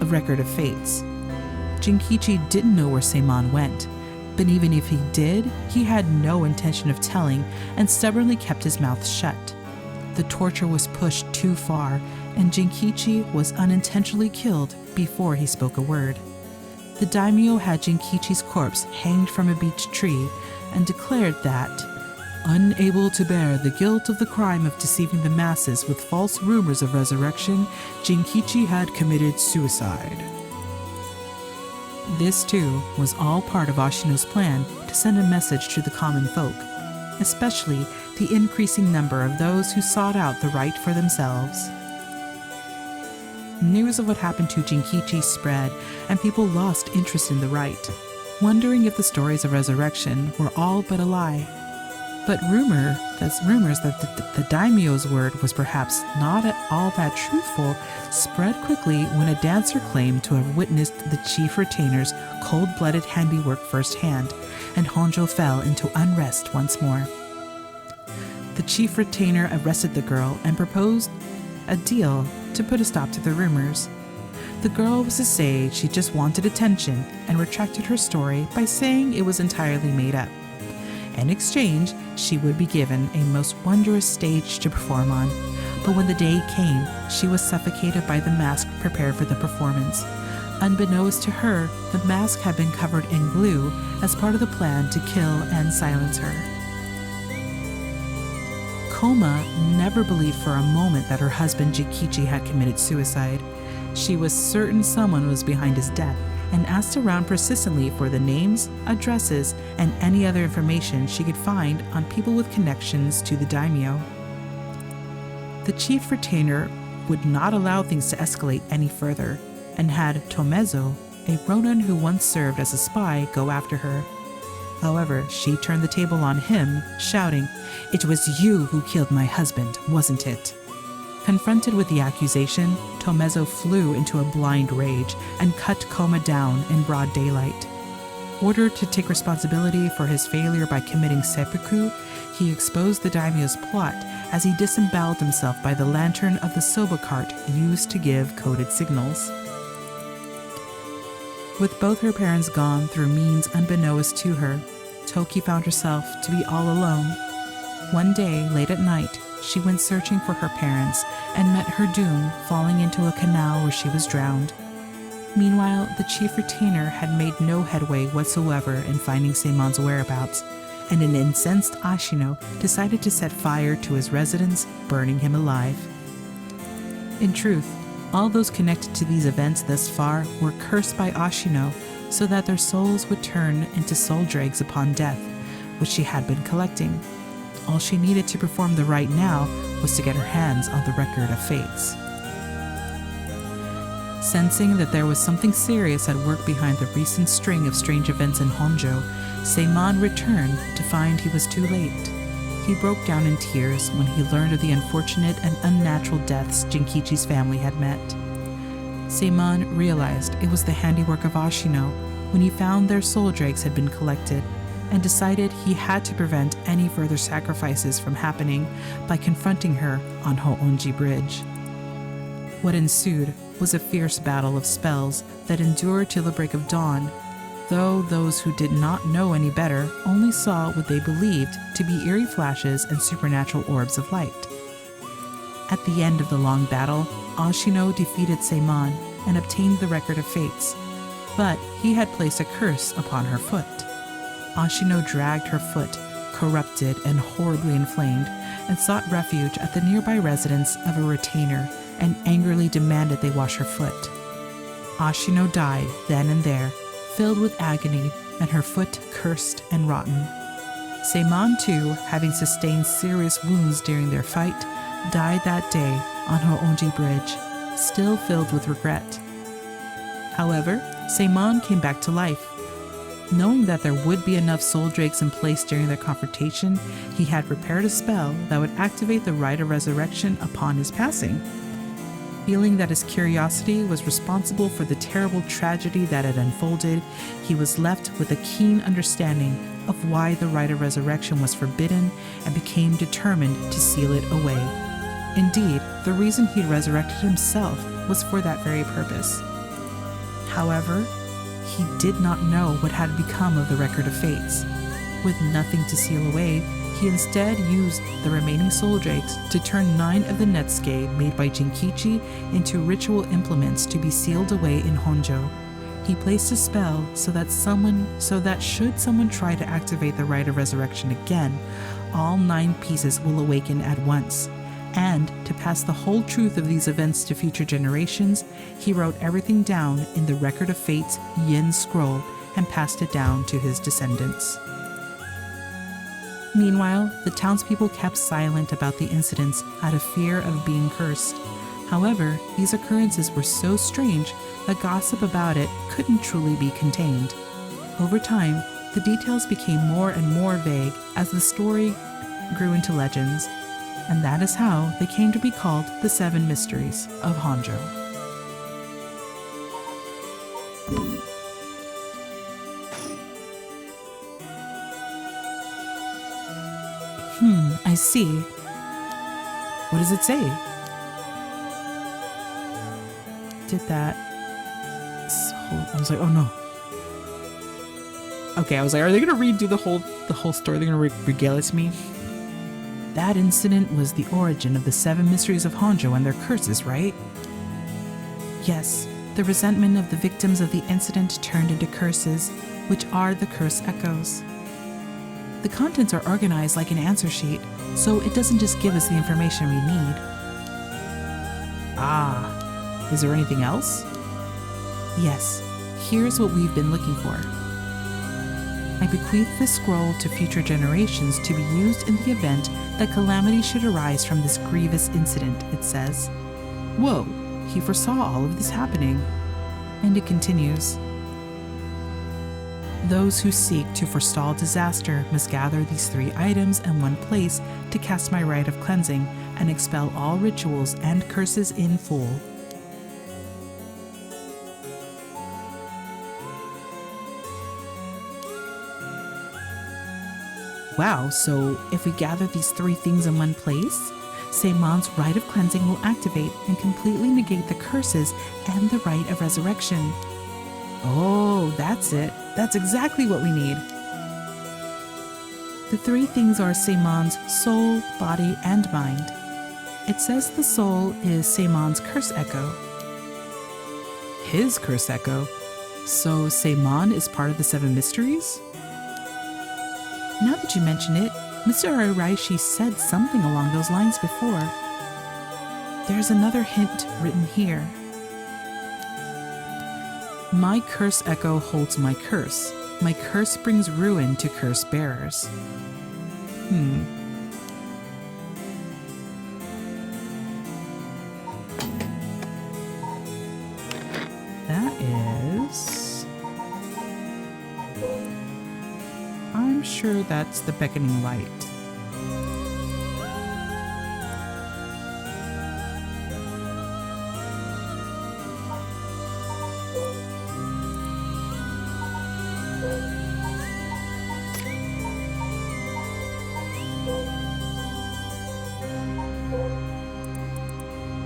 S1: Record of Fates. Jinkichi didn't know where Seimon went, but even if he did, he had no intention of telling and stubbornly kept his mouth shut. The torture was pushed too far, and Jinkichi was unintentionally killed before he spoke a word. The daimyo had Jinkichi's corpse hanged from a beech tree and declared that, unable to bear the guilt of the crime of deceiving the masses with false rumors of resurrection, Jinkichi had committed suicide. This, too, was all part of Ashino's plan to send a message to the common folk, especially the increasing number of those who sought out the right for themselves. News of what happened to Jinkichi spread, and people lost interest in the right, wondering if the stories of resurrection were all but a lie. But rumors that the daimyo's word was perhaps not at all that truthful spread quickly when a dancer claimed to have witnessed the chief retainer's cold-blooded handiwork firsthand, and Honjo fell into unrest once more. The chief retainer arrested the girl and proposed a deal to put a stop to the rumors. The girl was to say she just wanted attention and retracted her story by saying it was entirely made up. In exchange, she would be given a most wondrous stage to perform on, but when the day came, she was suffocated by the mask prepared for the performance. Unbeknownst to her, the mask had been covered in glue as part of the plan to kill and silence her. Koma never believed for a moment that her husband Jinkichi had committed suicide. She was certain someone was behind his death, and asked around persistently for the names, addresses, and any other information she could find on people with connections to the daimyo. The chief retainer would not allow things to escalate any further, and had Tomezo, a ronin who once served as a spy, go after her. However, she turned the table on him, shouting, "It was you who killed my husband, wasn't it?" Confronted with the accusation, Tomezo flew into a blind rage and cut Koma down in broad daylight. Ordered to take responsibility for his failure by committing seppuku, he exposed the daimyo's plot as he disemboweled himself by the lantern of the soba cart used to give coded signals. With both her parents gone through means unbeknownst to her, Toki found herself to be all alone. One day, late at night, she went searching for her parents and met her doom falling into a canal where she was drowned. Meanwhile, the chief retainer had made no headway whatsoever in finding Seimon's whereabouts, and an incensed Ashino decided to set fire to his residence, burning him alive. In truth, all those connected to these events thus far were cursed by Ashino so that their souls would turn into soul dregs upon death, which she had been collecting. All she needed to perform the rite now was to get her hands on the Record of Fates. Sensing that there was something serious at work behind the recent string of strange events in Honjo, Seimon returned to find he was too late. He broke down in tears when he learned of the unfortunate and unnatural deaths Jinkichi's family had met. Seimon realized it was the handiwork of Ashino when he found their soul dregs had been collected, and decided he had to prevent any further sacrifices from happening by confronting her on Hoonji Bridge. What ensued was a fierce battle of spells that endured till the break of dawn, though those who did not know any better only saw what they believed to be eerie flashes and supernatural orbs of light. At the end of the long battle, Ashino defeated Seimon and obtained the Record of Fates, but he had placed a curse upon her foot. Ashino dragged her foot, corrupted and horribly inflamed, and sought refuge at the nearby residence of a retainer and angrily demanded they wash her foot. Ashino died then and there, filled with agony and her foot cursed and rotten. Seimon, too, having sustained serious wounds during their fight, died that day on Hoonji Bridge, still filled with regret. However, Seimon came back to life. Knowing that there would be enough soul drakes in place during their confrontation, he had prepared a spell that would activate the rite of resurrection upon his passing. Feeling that his curiosity was responsible for the terrible tragedy that had unfolded, he was left with a keen understanding of why the rite of resurrection was forbidden and became determined to seal it away. Indeed, the reason he resurrected himself was for that very purpose. However, he did not know what had become of the Record of Fates. With nothing to seal away, he instead used the remaining soul drakes to turn 9 of the Netsuke made by Jinkichi into ritual implements to be sealed away in Honjo. He placed a spell so that should someone try to activate the rite of resurrection again, all 9 pieces will awaken at once. And to pass the whole truth of these events to future generations, he wrote everything down in the Record of Fate's Yin scroll and passed it down to his descendants. Meanwhile, the townspeople kept silent about the incidents out of fear of being cursed. However, these occurrences were so strange that gossip about it couldn't truly be contained. Over time, the details became more and more vague as the story grew into legends, and that is how they came to be called the 7 Mysteries of Honjo. I see. What does it say? Did that... I was like, oh no. Okay, I was like, are they gonna redo the whole story? They're gonna regale it to me? That incident was the origin of the 7 Mysteries of Honjo and their curses, right? Yes, the resentment of the victims of the incident turned into curses, which are the curse echoes. The contents are organized like an answer sheet, so it doesn't just give us the information we need. Ah, is there anything else? Yes, here's what we've been looking for. I bequeath this scroll to future generations to be used in the event that calamity should arise from this grievous incident, it says. Whoa, he foresaw all of this happening. And it continues. Those who seek to forestall disaster must gather these 3 items in one place to cast my rite of cleansing and expel all rituals and curses in full. Wow, so if we gather these 3 things in one place, Seimon's rite of cleansing will activate and completely negate the curses and the rite of resurrection. Oh, that's it. That's exactly what we need. The 3 things are Seimon's soul, body, and mind. It says the soul is Seimon's curse echo. His curse echo? So Seimon is part of the 7 Mysteries? Now that you mention it, Mr. Araishi said something along those lines before. There's another hint written here. My curse echo holds my curse. My curse brings ruin to curse bearers. That is... I'm sure that's the beckoning light.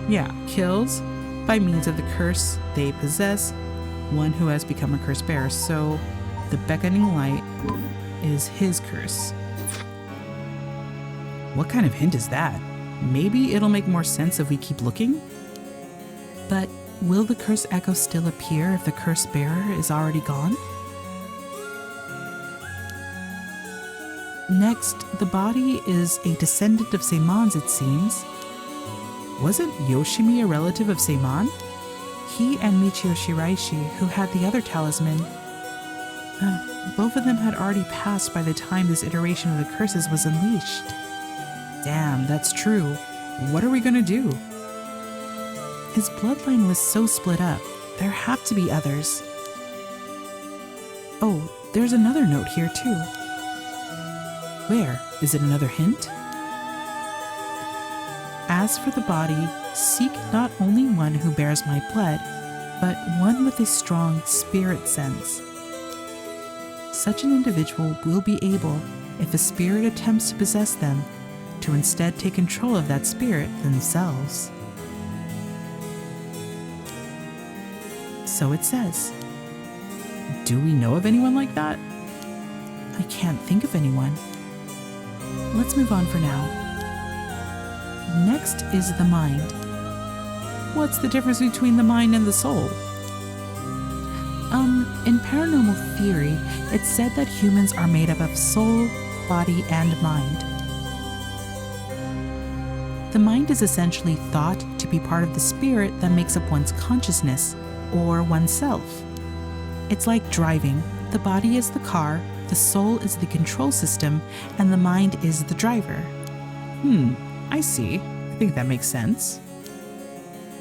S1: Yeah, kills by means of the curse they possess one who has become a curse bearer. So the beckoning light is his curse. What kind of hint is that? Maybe it'll make more sense if we keep looking? But will the curse echo still appear if the curse bearer is already gone? Next, the body is a descendant of Seimon's, it seems. Wasn't Yoshimi a relative of Seimon? He and Michio Shiraishi, who had the other talisman, both of them had already passed by the time this iteration of the curses was unleashed. Damn, that's true. What are we gonna do? His bloodline was so split up. There have to be others. Oh, there's another note here too. Where? Is it another hint? As for the body, seek not only one who bears my blood, but one with a strong spirit sense. Such an individual will be able, if a spirit attempts to possess them, to instead take control of that spirit themselves. So it says. Do we know of anyone like that? I can't think of anyone. Let's move on for now. Next is the mind. What's the difference between the mind and the soul? In paranormal theory, it's said that humans are made up of soul, body, and mind. The mind is essentially thought to be part of the spirit that makes up one's consciousness, or oneself. It's like driving. The body is the car, the soul is the control system, and the mind is the driver. I see. I think that makes sense.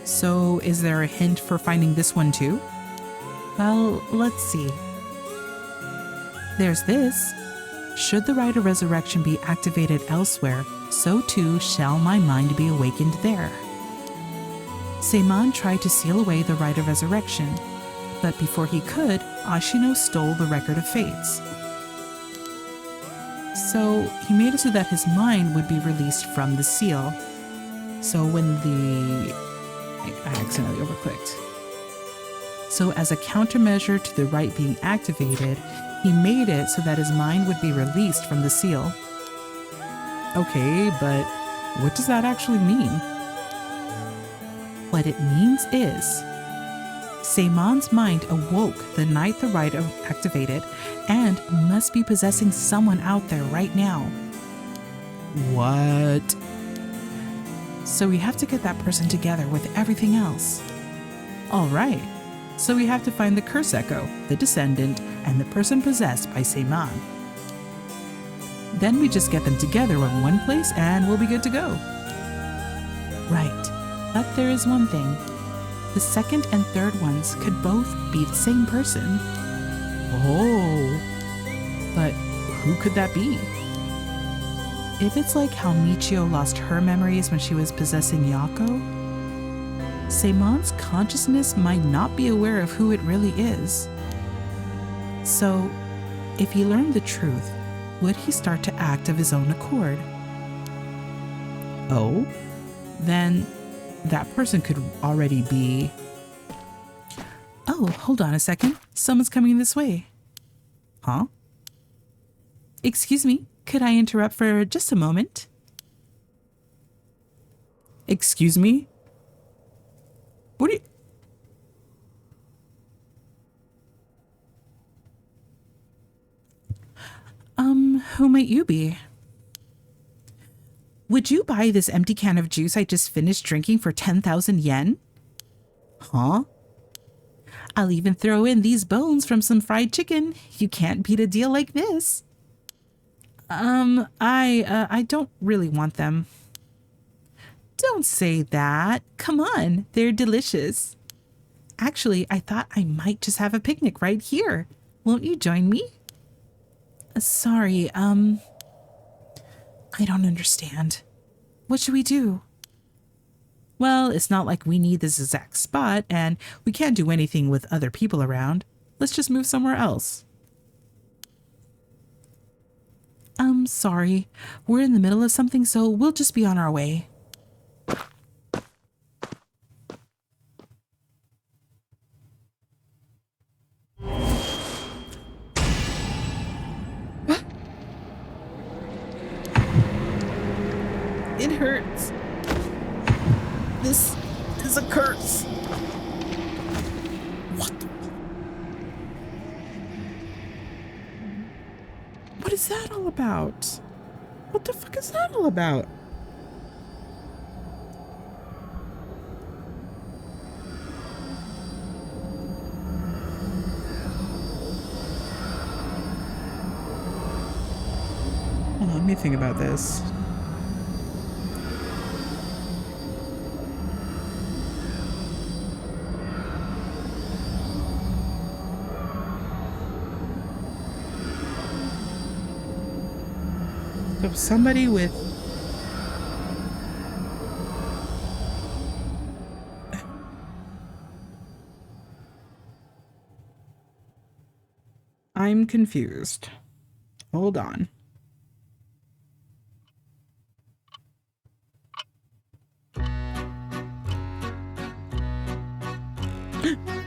S1: So, is there a hint for finding this one too? Well, let's see. There's this. Should the rite of resurrection be activated elsewhere, so too shall my mind be awakened there. Seimon tried to seal away the rite of resurrection, but before he could, Ashino stole the record of fates. So he made it so that his mind would be released from the seal. So when I accidentally overclicked. So as a countermeasure to the rite being activated, he made it so that his mind would be released from the seal. Okay, but what does that actually mean? What it means is, Seimon's mind awoke the night the rite activated and must be possessing someone out there right now. What? So we have to get that person together with everything else. All right. So we have to find the curse echo, the descendant, and the person possessed by Seimon. Then we just get them together in one place and we'll be good to go. Right. But there is one thing. The second and third ones could both be the same person. Oh. But who could that be? If it's like how Michio lost her memories when she was possessing Yako, Seimon's consciousness might not be aware of who it really is. So, if he learned the truth, would he start to act of his own accord? Oh, then that person could already be... Oh, hold on a second. Someone's coming this way. Huh? Excuse me, could I interrupt for just a moment? Excuse me? What are you... Who might you be? Would you buy this empty can of juice I just finished drinking for 10,000 yen? Huh? I'll even throw in these bones from some fried chicken. You can't beat a deal like this. I don't really want them. Don't say that. Come on, they're delicious. Actually, I thought I might just have a picnic right here. Won't you join me? Sorry, I don't understand. What should we do? Well, it's not like we need this exact spot, and we can't do anything with other people around. Let's just move somewhere else. Sorry. We're in the middle of something, so we'll just be on our way. It hurts. This is a curse. What? What is that all about? What the fuck is that all about? Hold on, let me think about this. So somebody with... I'm confused. Hold on.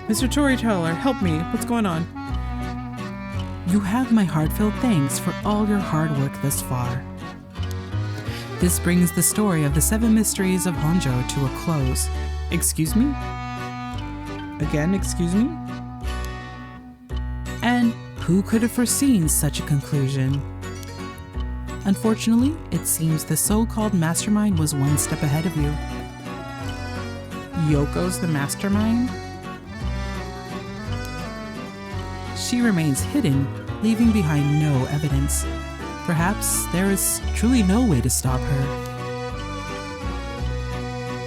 S1: Mr. Storyteller, help me. What's going on? You have my heartfelt thanks for all your hard work thus far. This brings the story of the 7 mysteries of Honjo to a close. Excuse me? Again, excuse me? And who could have foreseen such a conclusion? Unfortunately, it seems the so-called mastermind was one step ahead of you. Yoko's the mastermind? She remains hidden, leaving behind no evidence. Perhaps there is truly no way to stop her.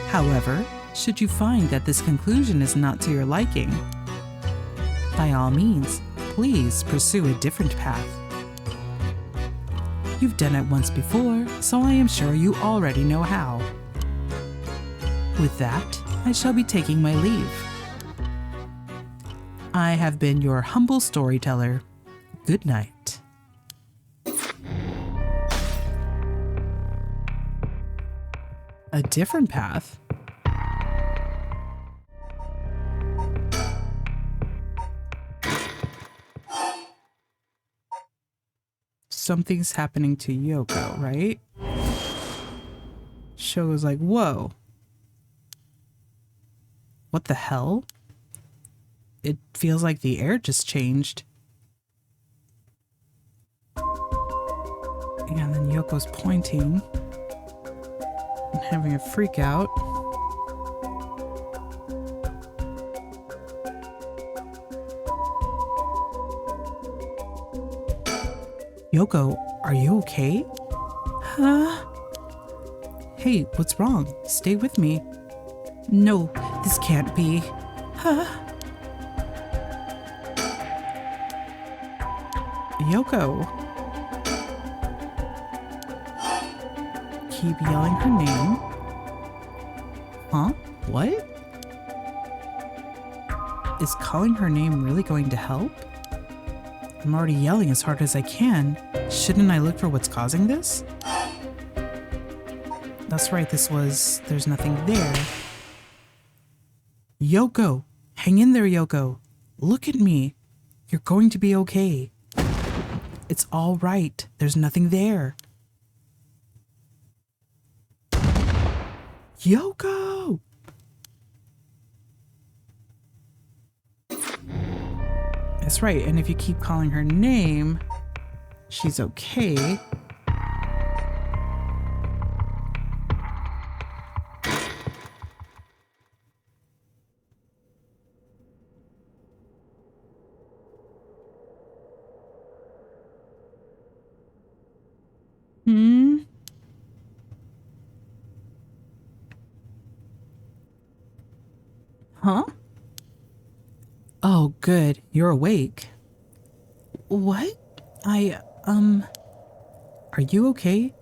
S1: However, should you find that this conclusion is not to your liking, by all means, please pursue a different path. You've done it once before, so I am sure you already know how. With that, I shall be taking my leave. I have been your humble storyteller. Good night. A different path? Something's happening to Yoko, right? Shogo's like, whoa. What the hell? It feels like the air just changed. And then Yoko's pointing and having a freak out. Yoko, are you okay? Huh? Hey, what's wrong? Stay with me. No, this can't be. Huh? Yoko. Keep yelling her name. Huh? What? Is calling her name really going to help? I'm already yelling as hard as I can. Shouldn't I look for what's causing this? That's right, there's nothing there. Yoko! Hang in there, Yoko. Look at me. You're going to be okay. It's all right. There's nothing there. Yoko! That's right, and if you keep calling her name, she's okay. Huh? Oh, good. You're awake. What? Are you okay?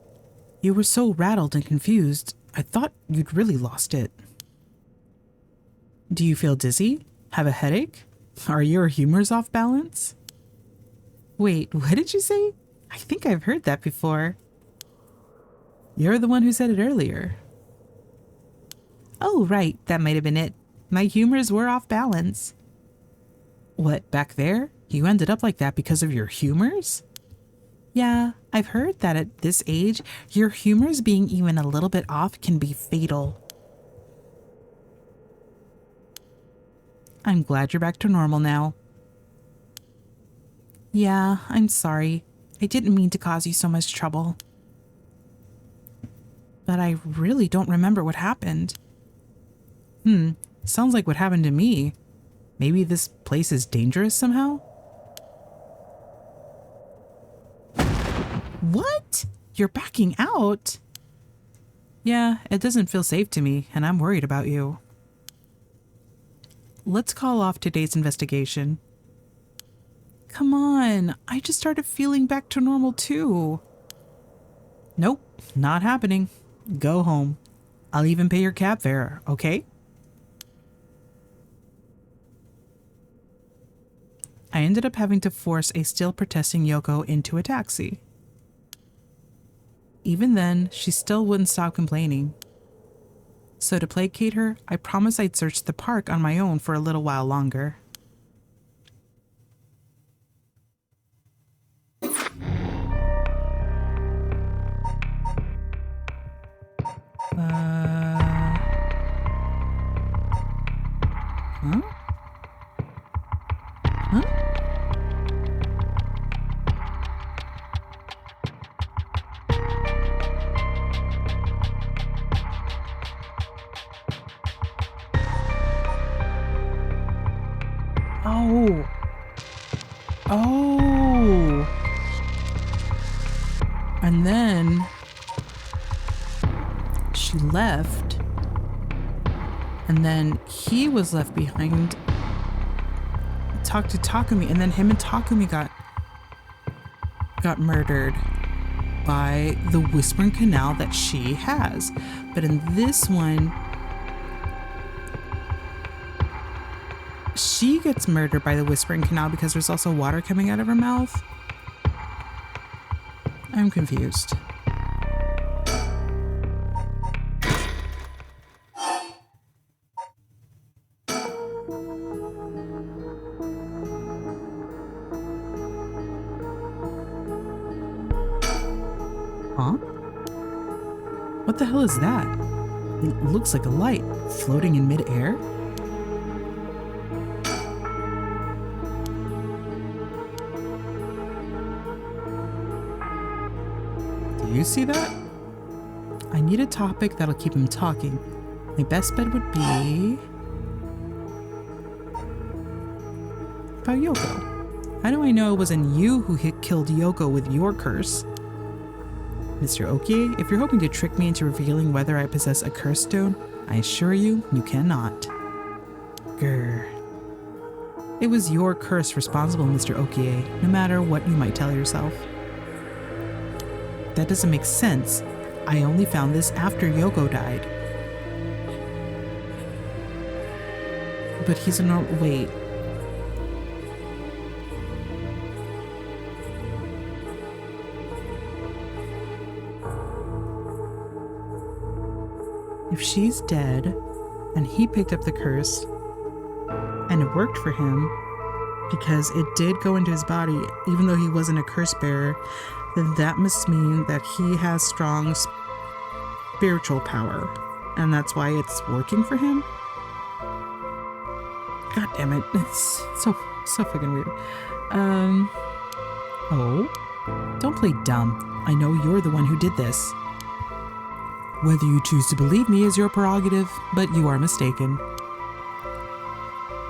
S1: You were so rattled and confused. I thought you'd really lost it. Do you feel dizzy? Have a headache? Are your humors off balance? Wait, what did you say? I think I've heard that before. You're the one who said it earlier. Oh, right. That might have been it. My humors were off balance. What, back there? You ended up like that because of your humors? Yeah, I've heard that at this age, your humors being even a little bit off can be fatal. I'm glad you're back to normal now. Yeah, I'm sorry. I didn't mean to cause you so much trouble. But I really don't remember what happened. Sounds like what happened to me. Maybe this place is dangerous somehow? What? You're backing out? Yeah, it doesn't feel safe to me, and I'm worried about you. Let's call off today's investigation. Come on, I just started feeling back to normal too. Nope, not happening. Go home. I'll even pay your cab fare, okay? I ended up having to force a still protesting Yoko into a taxi. Even then, she still wouldn't stop complaining. So to placate her, I promised I'd search the park on my own for a little while longer. Huh? Huh? Oh. Oh. And then she left. And then he was left behind. Talked to Takumi, and then him and Takumi got murdered by the Whispering Canal that she has. But in this one, she gets murdered by the Whispering Canal because there's also water coming out of her mouth. I'm confused. Huh? What the hell is that? It looks like a light floating in midair. Do you see that? I need a topic that'll keep him talking. My best bet would be about Yoko. How do I know it wasn't you who killed Yoko with your curse? Mr. Okie, if you're hoping to trick me into revealing whether I possess a curse stone, I assure you, you cannot. Grr. It was your curse responsible, Mr. Okie, no matter what you might tell yourself. That doesn't make sense. I only found this after Yoko died. But he's a normal— wait. If she's dead, and he picked up the curse, and it worked for him, because it did go into his body, even though he wasn't a curse bearer, then that must mean that he has strong spiritual power, and that's why it's working for him? God damn it, it's so fucking weird. Oh? Don't play dumb. I know you're the one who did this. Whether you choose to believe me is your prerogative, but you are mistaken.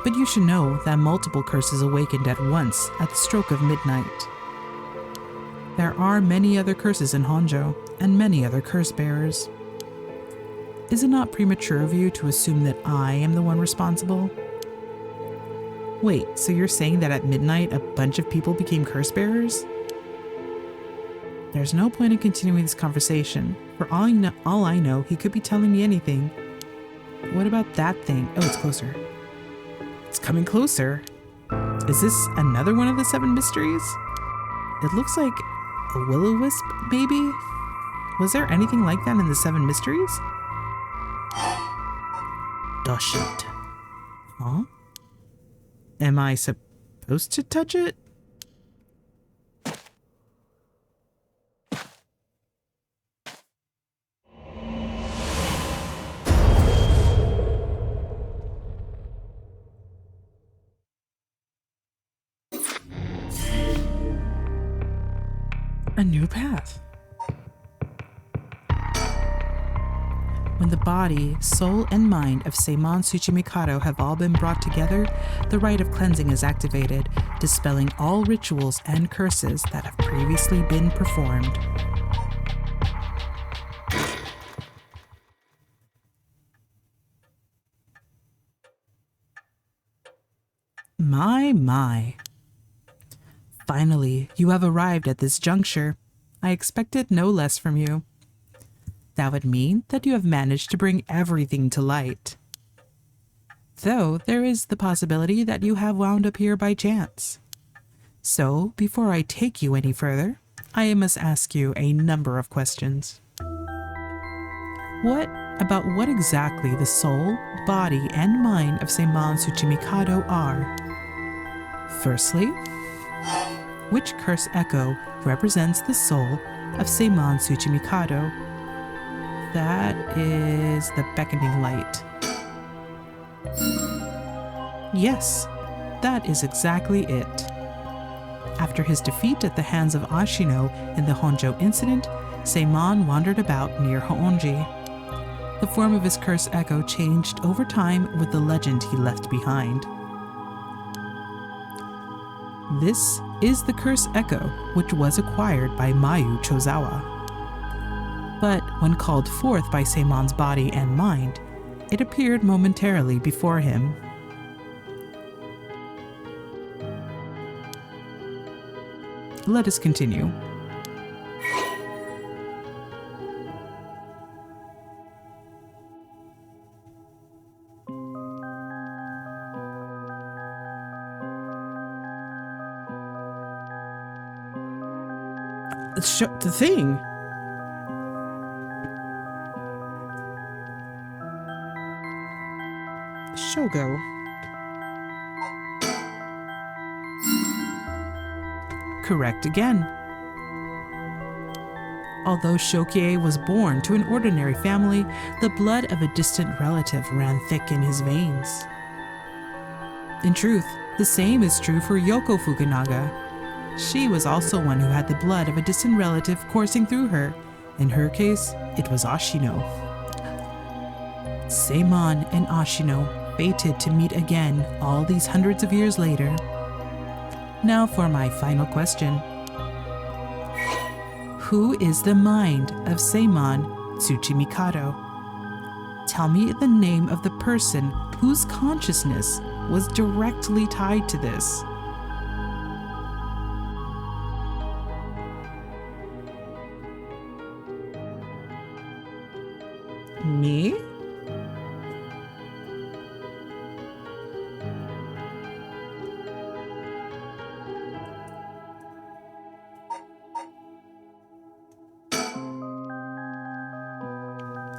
S1: But you should know that multiple curses awakened at once at the stroke of midnight. There are many other curses in Honjo, and many other curse bearers. Is it not premature of you to assume that I am the one responsible? Wait, so you're saying that at midnight a bunch of people became curse bearers? There's no point in continuing this conversation. For all I know, he could be telling me anything. What about that thing? Oh, it's closer. It's coming closer. Is this another one of the 7 mysteries? It looks like a will-o-wisp, maybe? Was there anything like that in the 7 mysteries? Touch it. Huh? Am I supposed to touch it? A new path. When the body, soul, and mind of Seimon Tsuchimikado have all been brought together, the rite of cleansing is activated, dispelling all rituals and curses that have previously been performed. My. Finally, you have arrived at this juncture. I expected no less from you. That would mean that you have managed to bring everything to light. Though there is the possibility that you have wound up here by chance. So, before I take you any further, I must ask you a number of questions. What exactly the soul, body, and mind of Seiman Tsuchimikado are? Firstly, which curse echo represents the soul of Seiman Tsuchimikado? That is the beckoning light. Yes, that is exactly it. After his defeat at the hands of Ashino in the Honjo incident, Seiman wandered about near Hoonji. The form of his curse echo changed over time with the legend he left behind. This is the curse echo, which was acquired by Mayu Chozawa. But when called forth by Seiman's body and mind, it appeared momentarily before him. Let us continue. The thing. Shogo. Correct again. Although Shokie was born to an ordinary family, the blood of a distant relative ran thick in his veins. In truth, the same is true for Yoko Fukunaga. She was also one who had the blood of a distant relative coursing through her. In her case, it was Ashino. Seiman and Ashino fated to meet again all these hundreds of years later. Now for my final question. Who is the mind of Seiman Tsuchimikado? Tell me the name of the person whose consciousness was directly tied to this. Me?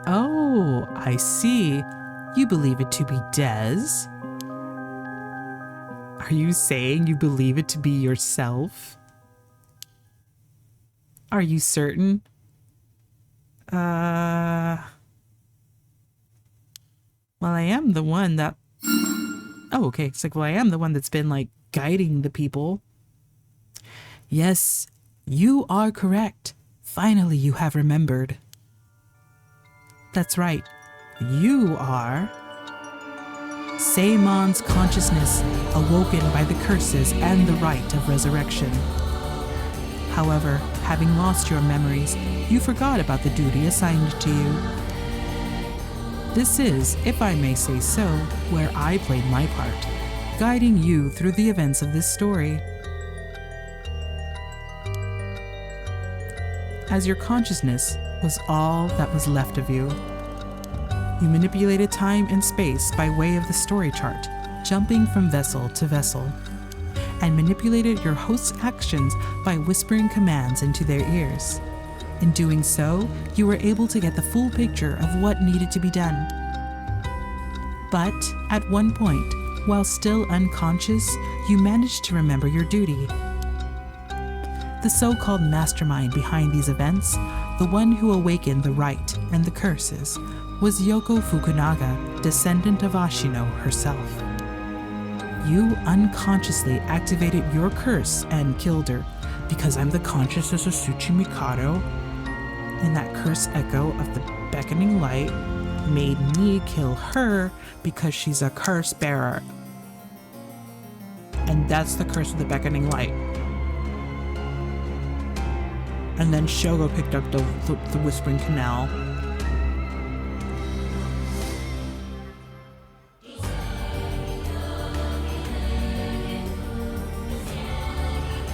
S1: Oh, I see. You believe it to be Des? Are you saying you believe it to be yourself? Are you certain? Well, I am the one that... Oh, okay. It's like, well, I am the one that's been, like, guiding the people. Yes, you are correct. Finally, you have remembered. That's right. You are... Seiman's consciousness awoken by the curses and the rite of resurrection. However, having lost your memories, you forgot about the duty assigned to you. This is, if I may say so, where I played my part, guiding you through the events of this story. As your consciousness was all that was left of you, you manipulated time and space by way of the story chart, jumping from vessel to vessel, and manipulated your host's actions by whispering commands into their ears. In doing so, you were able to get the full picture of what needed to be done. But at one point, while still unconscious, you managed to remember your duty. The so-called mastermind behind these events, the one who awakened the rite and the curses, was Yoko Fukunaga, descendant of Ashino herself. You unconsciously activated your curse and killed her, because I'm the consciousness of Tsuchimikado, and that curse echo of the beckoning light made me kill her because she's a curse bearer. And that's the curse of the beckoning light. And then Shogo picked up the Whispering Canal.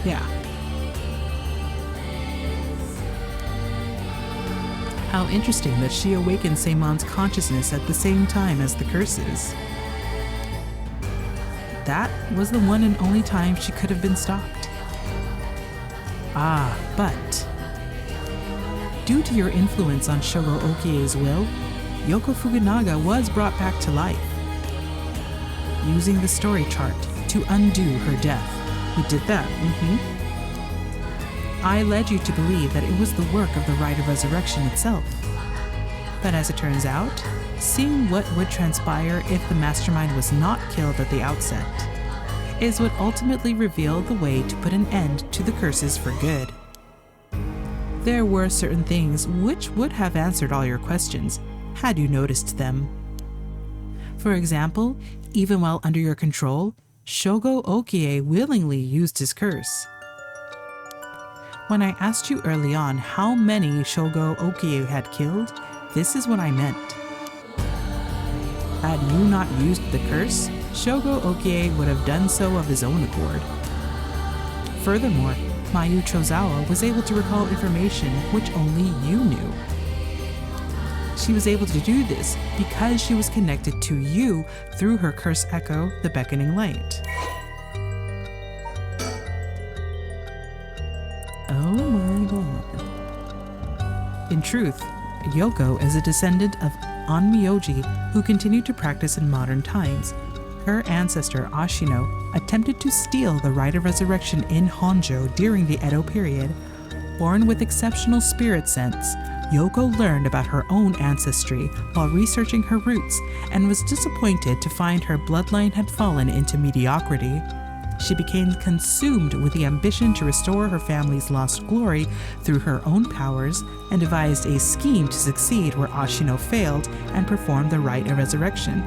S1: Yeah. How interesting that she awakened Seimon's consciousness at the same time as the curses. That was the one and only time she could have been stopped. But due to your influence on Shogo Okie's will, Yoko Fukunaga was brought back to life. Using the story chart to undo her death. We did that, I led you to believe that it was the work of the Rite of Resurrection itself. But as it turns out, seeing what would transpire if the mastermind was not killed at the outset is what ultimately revealed the way to put an end to the curses for good. There were certain things which would have answered all your questions had you noticed them. For example, even while under your control, Shogo Okie willingly used his curse. When I asked you early on how many Shogo Okie had killed, this is what I meant. Had you not used the curse, Shogo Okie would have done so of his own accord. Furthermore, Mayu Chozawa was able to recall information which only you knew. She was able to do this because she was connected to you through her curse echo, the beckoning light. Oh my god. In truth, Yoko is a descendant of Onmyoji who continued to practice in modern times. Her ancestor Ashino attempted to steal the Rite of Resurrection in Honjo during the Edo period. Born with exceptional spirit sense, Yoko learned about her own ancestry while researching her roots and was disappointed to find her bloodline had fallen into mediocrity. She became consumed with the ambition to restore her family's lost glory through her own powers and devised a scheme to succeed where Ashino failed and performed the Rite of Resurrection.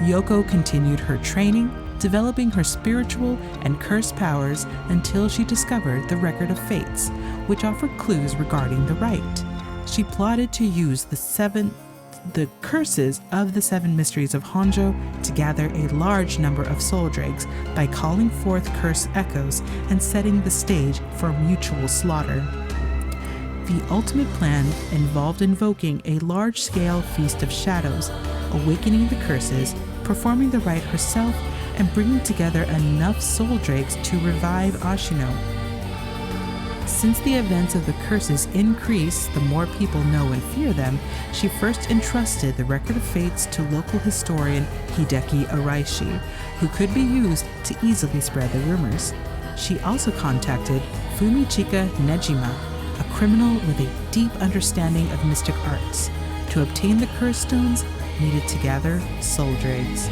S1: Yoko continued her training, developing her spiritual and curse powers until she discovered the Record of Fates, which offered clues regarding the rite. She plotted to use the curses of the 7 mysteries of Honjo to gather a large number of soul dregs by calling forth curse echoes and setting the stage for mutual slaughter. The ultimate plan involved invoking a large-scale feast of shadows, awakening the curses, performing the rite herself, and bringing together enough soul dregs to revive Ashino. Since the events of the curses increase the more people know and fear them, she first entrusted the Record of Fates to local historian Hideki Araishi, who could be used to easily spread the rumors. She also contacted Fumichika Nejima, a criminal with a deep understanding of mystic arts, to obtain the curse stones needed to gather soul dregs.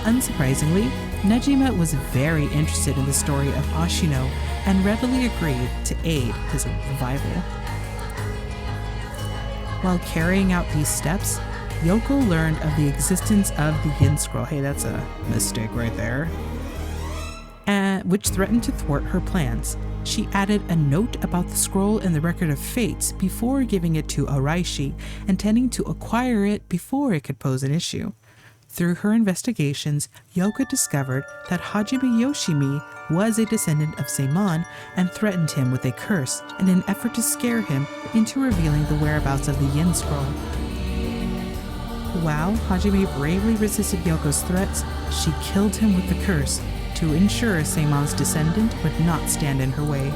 S1: Unsurprisingly, Nejima was very interested in the story of Ashino and readily agreed to aid his revival. While carrying out these steps, Yoko learned of the existence of the Yin Scroll. Hey, that's a mistake right there. Which threatened to thwart her plans. She added a note about the scroll in the Record of Fates before giving it to Araishi, intending to acquire it before it could pose an issue. Through her investigations, Yoko discovered that Hajime Yoshimi was a descendant of Seimon and threatened him with a curse in an effort to scare him into revealing the whereabouts of the Yin Scroll. While Hajime bravely resisted Yoko's threats, she killed him with the curse to ensure Seimon's descendant would not stand in her way.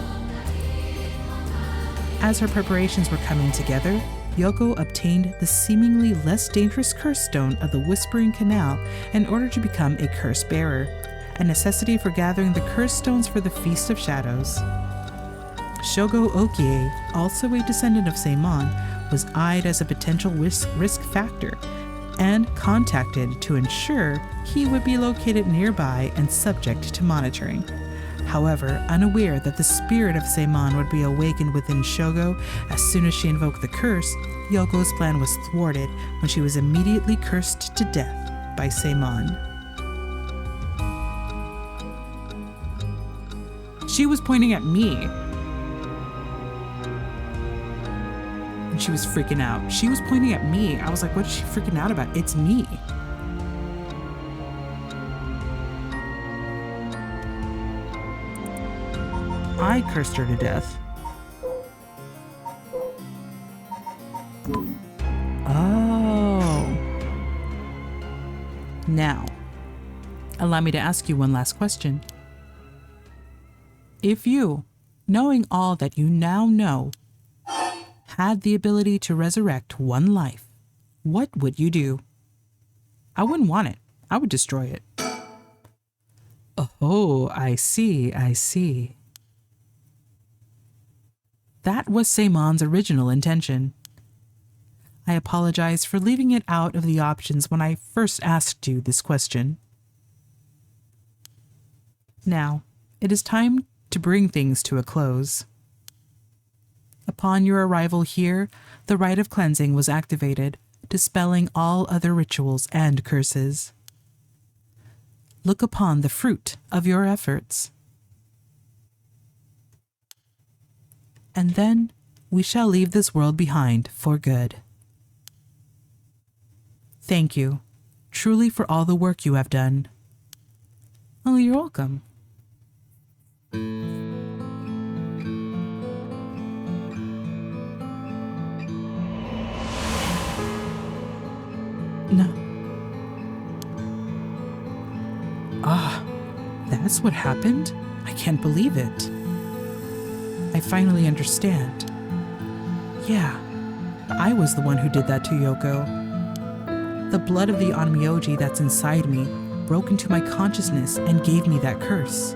S1: As her preparations were coming together, Yoko obtained the seemingly less dangerous curse stone of the Whispering Canal in order to become a curse bearer, a necessity for gathering the curse stones for the Feast of Shadows. Shogo Okie, also a descendant of Seimon, was eyed as a potential risk factor and contacted to ensure he would be located nearby and subject to monitoring. However, unaware that the spirit of Seimon would be awakened within Shogo as soon as she invoked the curse, Yoko's plan was thwarted when she was immediately cursed to death by Seimon. She was pointing at me. And she was freaking out. She was pointing at me. I was like, what is she freaking out about? It's me. I cursed her to death. Allow me to ask you one last question. If you, knowing all that you now know, had the ability to resurrect one life, what would you do? I wouldn't want it. I would destroy it. Oh, I see, I see. That was Seimon's original intention. I apologize for leaving it out of the options when I first asked you this question. Now, it is time to bring things to a close. Upon your arrival here, the rite of cleansing was activated, dispelling all other rituals and curses. Look upon the fruit of your efforts. And then we shall leave this world behind for good. Thank you, truly, for all the work you have done. Oh, you're welcome. No. That's what happened? I can't believe it. I finally understand. Yeah, I was the one who did that to Yoko. The blood of the Onmyoji that's inside me broke into my consciousness and gave me that curse.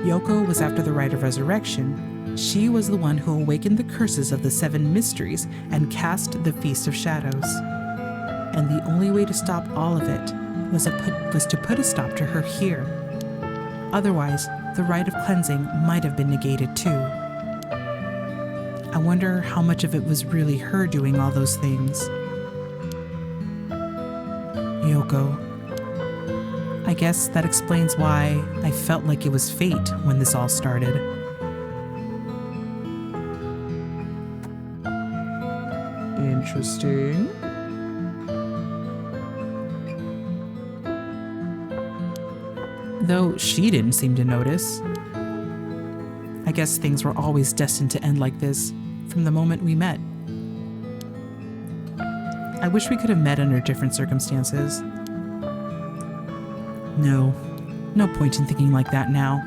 S1: Yoko was after the rite of resurrection. She was the one who awakened the curses of the 7 mysteries and cast the Feast of Shadows. And the only way to stop all of it was to put a stop to her here. Otherwise, the rite of cleansing might have been negated too. I wonder how much of it was really her doing all those things. Yoko. I guess that explains why I felt like it was fate when this all started. Interesting. Though she didn't seem to notice. I guess things were always destined to end like this from the moment we met. I wish we could have met under different circumstances. No point in thinking like that now.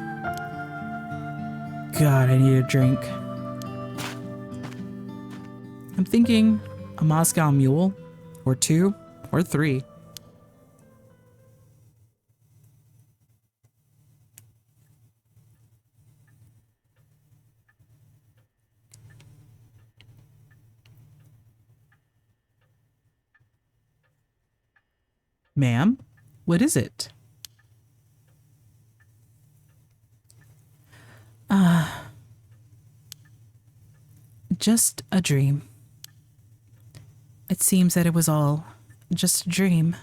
S1: God, I need a drink. I'm thinking a Moscow Mule, or 2, or 3. Ma'am, what is it? Just a dream. It seems that it was all just a dream.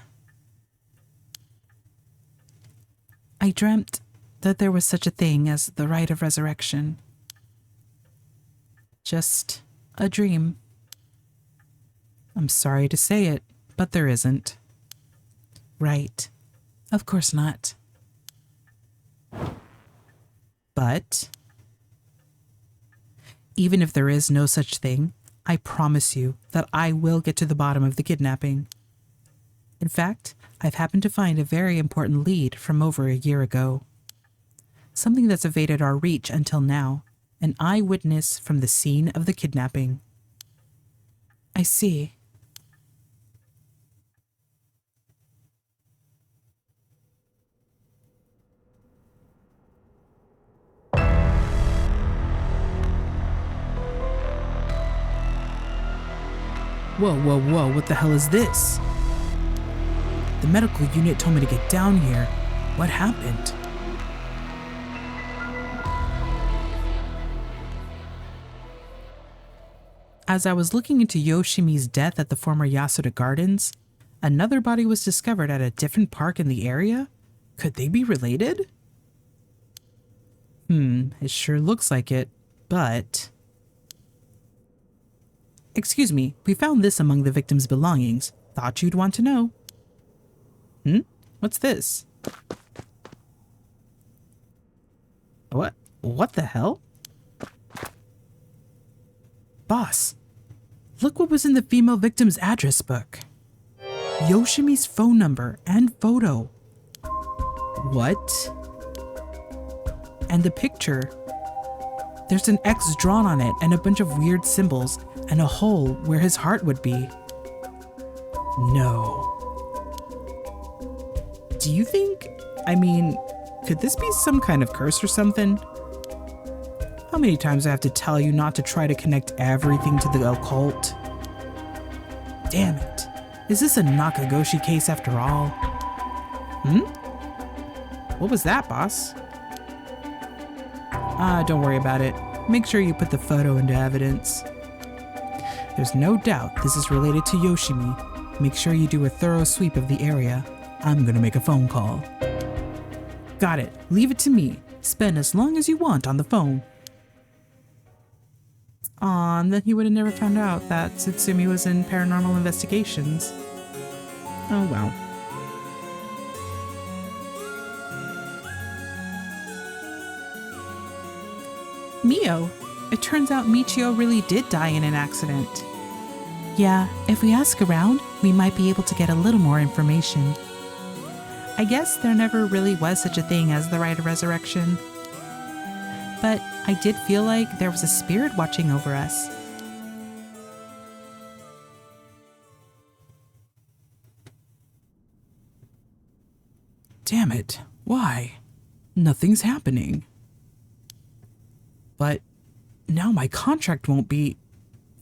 S1: I dreamt that there was such a thing as the rite of resurrection. Just a dream. I'm sorry to say it, but there isn't. Right. Of course not. But even if there is no such thing, I promise you that I will get to the bottom of the kidnapping. In fact, I've happened to find a very important lead from over a year ago. Something that's evaded our reach until now, an eyewitness from the scene of the kidnapping. I see. Whoa, what the hell is this? The medical unit told me to get down here. What happened? As I was looking into Yoshimi's death at the former Yasuda Gardens, another body was discovered at a different park in the area? Could they be related? It sure looks like it, but... Excuse me, we found this among the victim's belongings. Thought you'd want to know. What's this? What the hell? Boss, look what was in the female victim's address book. Yoshimi's phone number and photo. What? And the picture. There's an X drawn on it and a bunch of weird symbols and a hole where his heart would be. No. Do you think, could this be some kind of curse or something? How many times do I have to tell you not to try to connect everything to the occult? Damn it. Is this a Nakagoshi case after all? What was that, boss? Don't worry about it. Make sure you put the photo into evidence. There's no doubt this is related to Yoshimi. Make sure you do a thorough sweep of the area. I'm gonna make a phone call. Got it. Leave it to me. Spend as long as you want on the phone. Aw, and then he would have never found out that Tsutsumi was in paranormal investigations. Oh well. Mio! It turns out Michio really did die in an accident. Yeah, if we ask around, we might be able to get a little more information. I guess there never really was such a thing as the Rite of Resurrection. But I did feel like there was a spirit watching over us. Damn it, why? Nothing's happening. But now my contract won't be...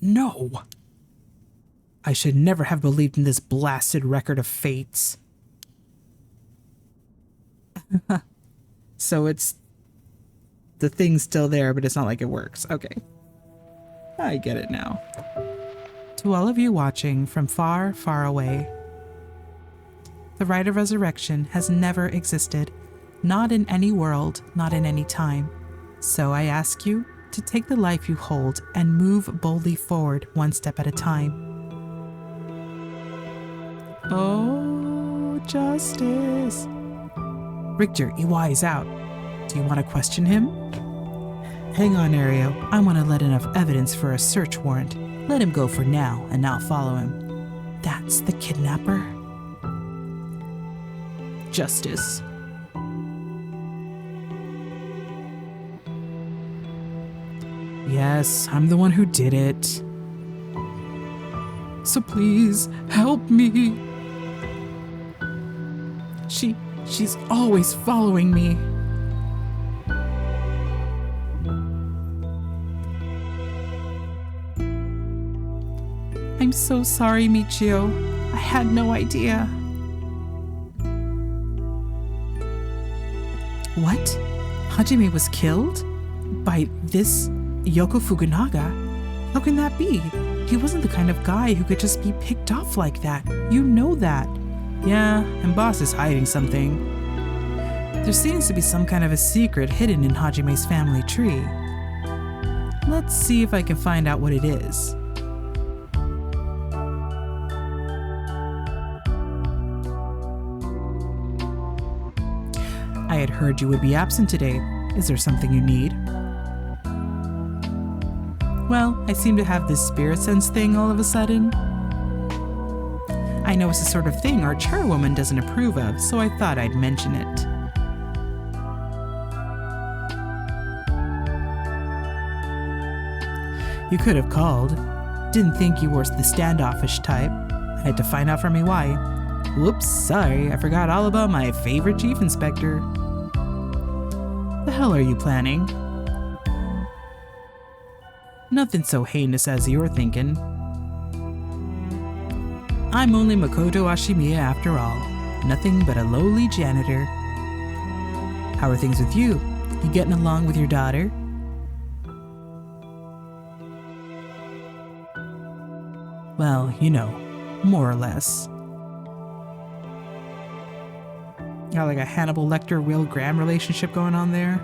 S1: No. I should never have believed in this blasted record of fates. So it's... The thing's still there, but it's not like it works. Okay. I get it now. To all of you watching from far, far away, the Rite of Resurrection has never existed. Not in any world, not in any time. So I ask you to take the life you hold and move boldly forward one step at a time. Oh, justice. Richter, Iwai is out. Do you want to question him? Hang on, Ario. I want to let enough evidence for a search warrant. Let him go for now and I'll follow him. That's the kidnapper? Justice. Yes, I'm the one who did it. So please, help me. She's always following me. I'm so sorry, Michio. I had no idea. What? Hajime was killed? By this Yoko Fukunaga? How can that be? He wasn't the kind of guy who could just be picked off like that. You know that. Yeah, and boss is hiding something. There seems to be some kind of a secret hidden in Hajime's family tree. Let's see if I can find out what it is. I had heard you would be absent today. Is there something you need? Well, I seem to have this spirit sense thing all of a sudden. I know it's the sort of thing our chairwoman doesn't approve of, so I thought I'd mention it. You could have called. Didn't think you were the standoffish type. I had to find out from EY. Whoops, sorry, I forgot all about my favorite chief inspector. The hell are you planning? Nothing so heinous as you're thinking. I'm only Makoto Ashimiya after all. Nothing but a lowly janitor. How are things with you? You getting along with your daughter? Well, you know, more or less. Got like a Hannibal Lecter, Will Graham relationship going on there.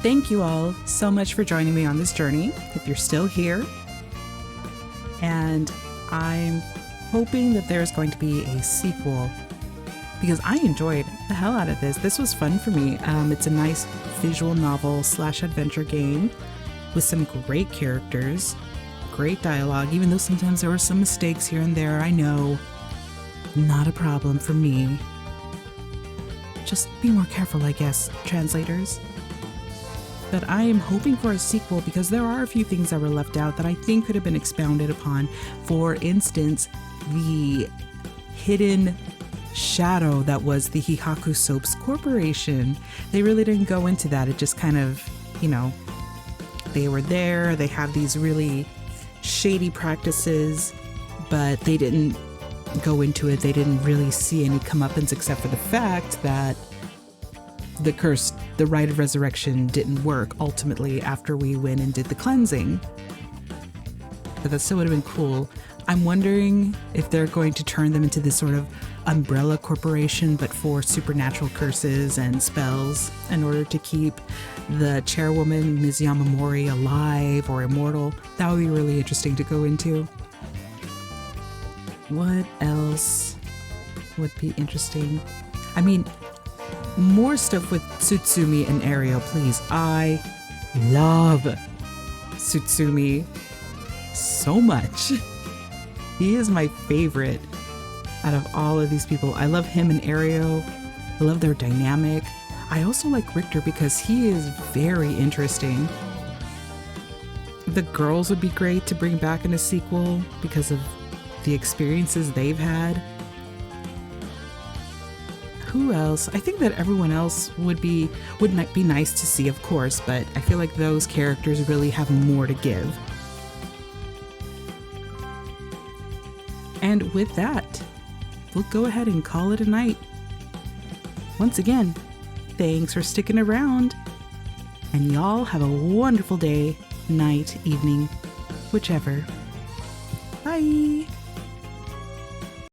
S1: Thank you all so much for joining me on this journey, if you're still here. And I'm hoping that there's going to be a sequel, because I enjoyed the hell out of this. This was fun for me. It's a nice visual novel / adventure game with some great characters, great dialogue, even though sometimes there were some mistakes here and there. I know, not a problem for me. Just be more careful, I guess, translators. But I am hoping for a sequel because there are a few things that were left out that I think could have been expounded upon. For instance, the hidden shadow that was the Hihaku Soaps Corporation. They really didn't go into that. It just kind of, they were there. They have these really shady practices, but they didn't go into it. They didn't really see any comeuppance except for the fact that the rite of resurrection didn't work ultimately after we went and did the cleansing. But that still would have been cool. I'm wondering if they're going to turn them into this sort of umbrella corporation, but for supernatural curses and spells in order to keep the chairwoman, Ms. Yamamori, alive or immortal. That would be really interesting to go into. What else would be interesting? I mean, more stuff with Tsutsumi and Ariel, please. I love Tsutsumi so much. He is my favorite out of all of these people. I love him and Ariel. I love their dynamic. I also like Richter because he is very interesting. The girls would be great to bring back in a sequel because of the experiences they've had. Who else? I think that everyone else would be nice to see, of course, but I feel like those characters really have more to give. And with that, we'll go ahead and call it a night. Once again, thanks for sticking around, and y'all have a wonderful day, night, evening, whichever. Bye!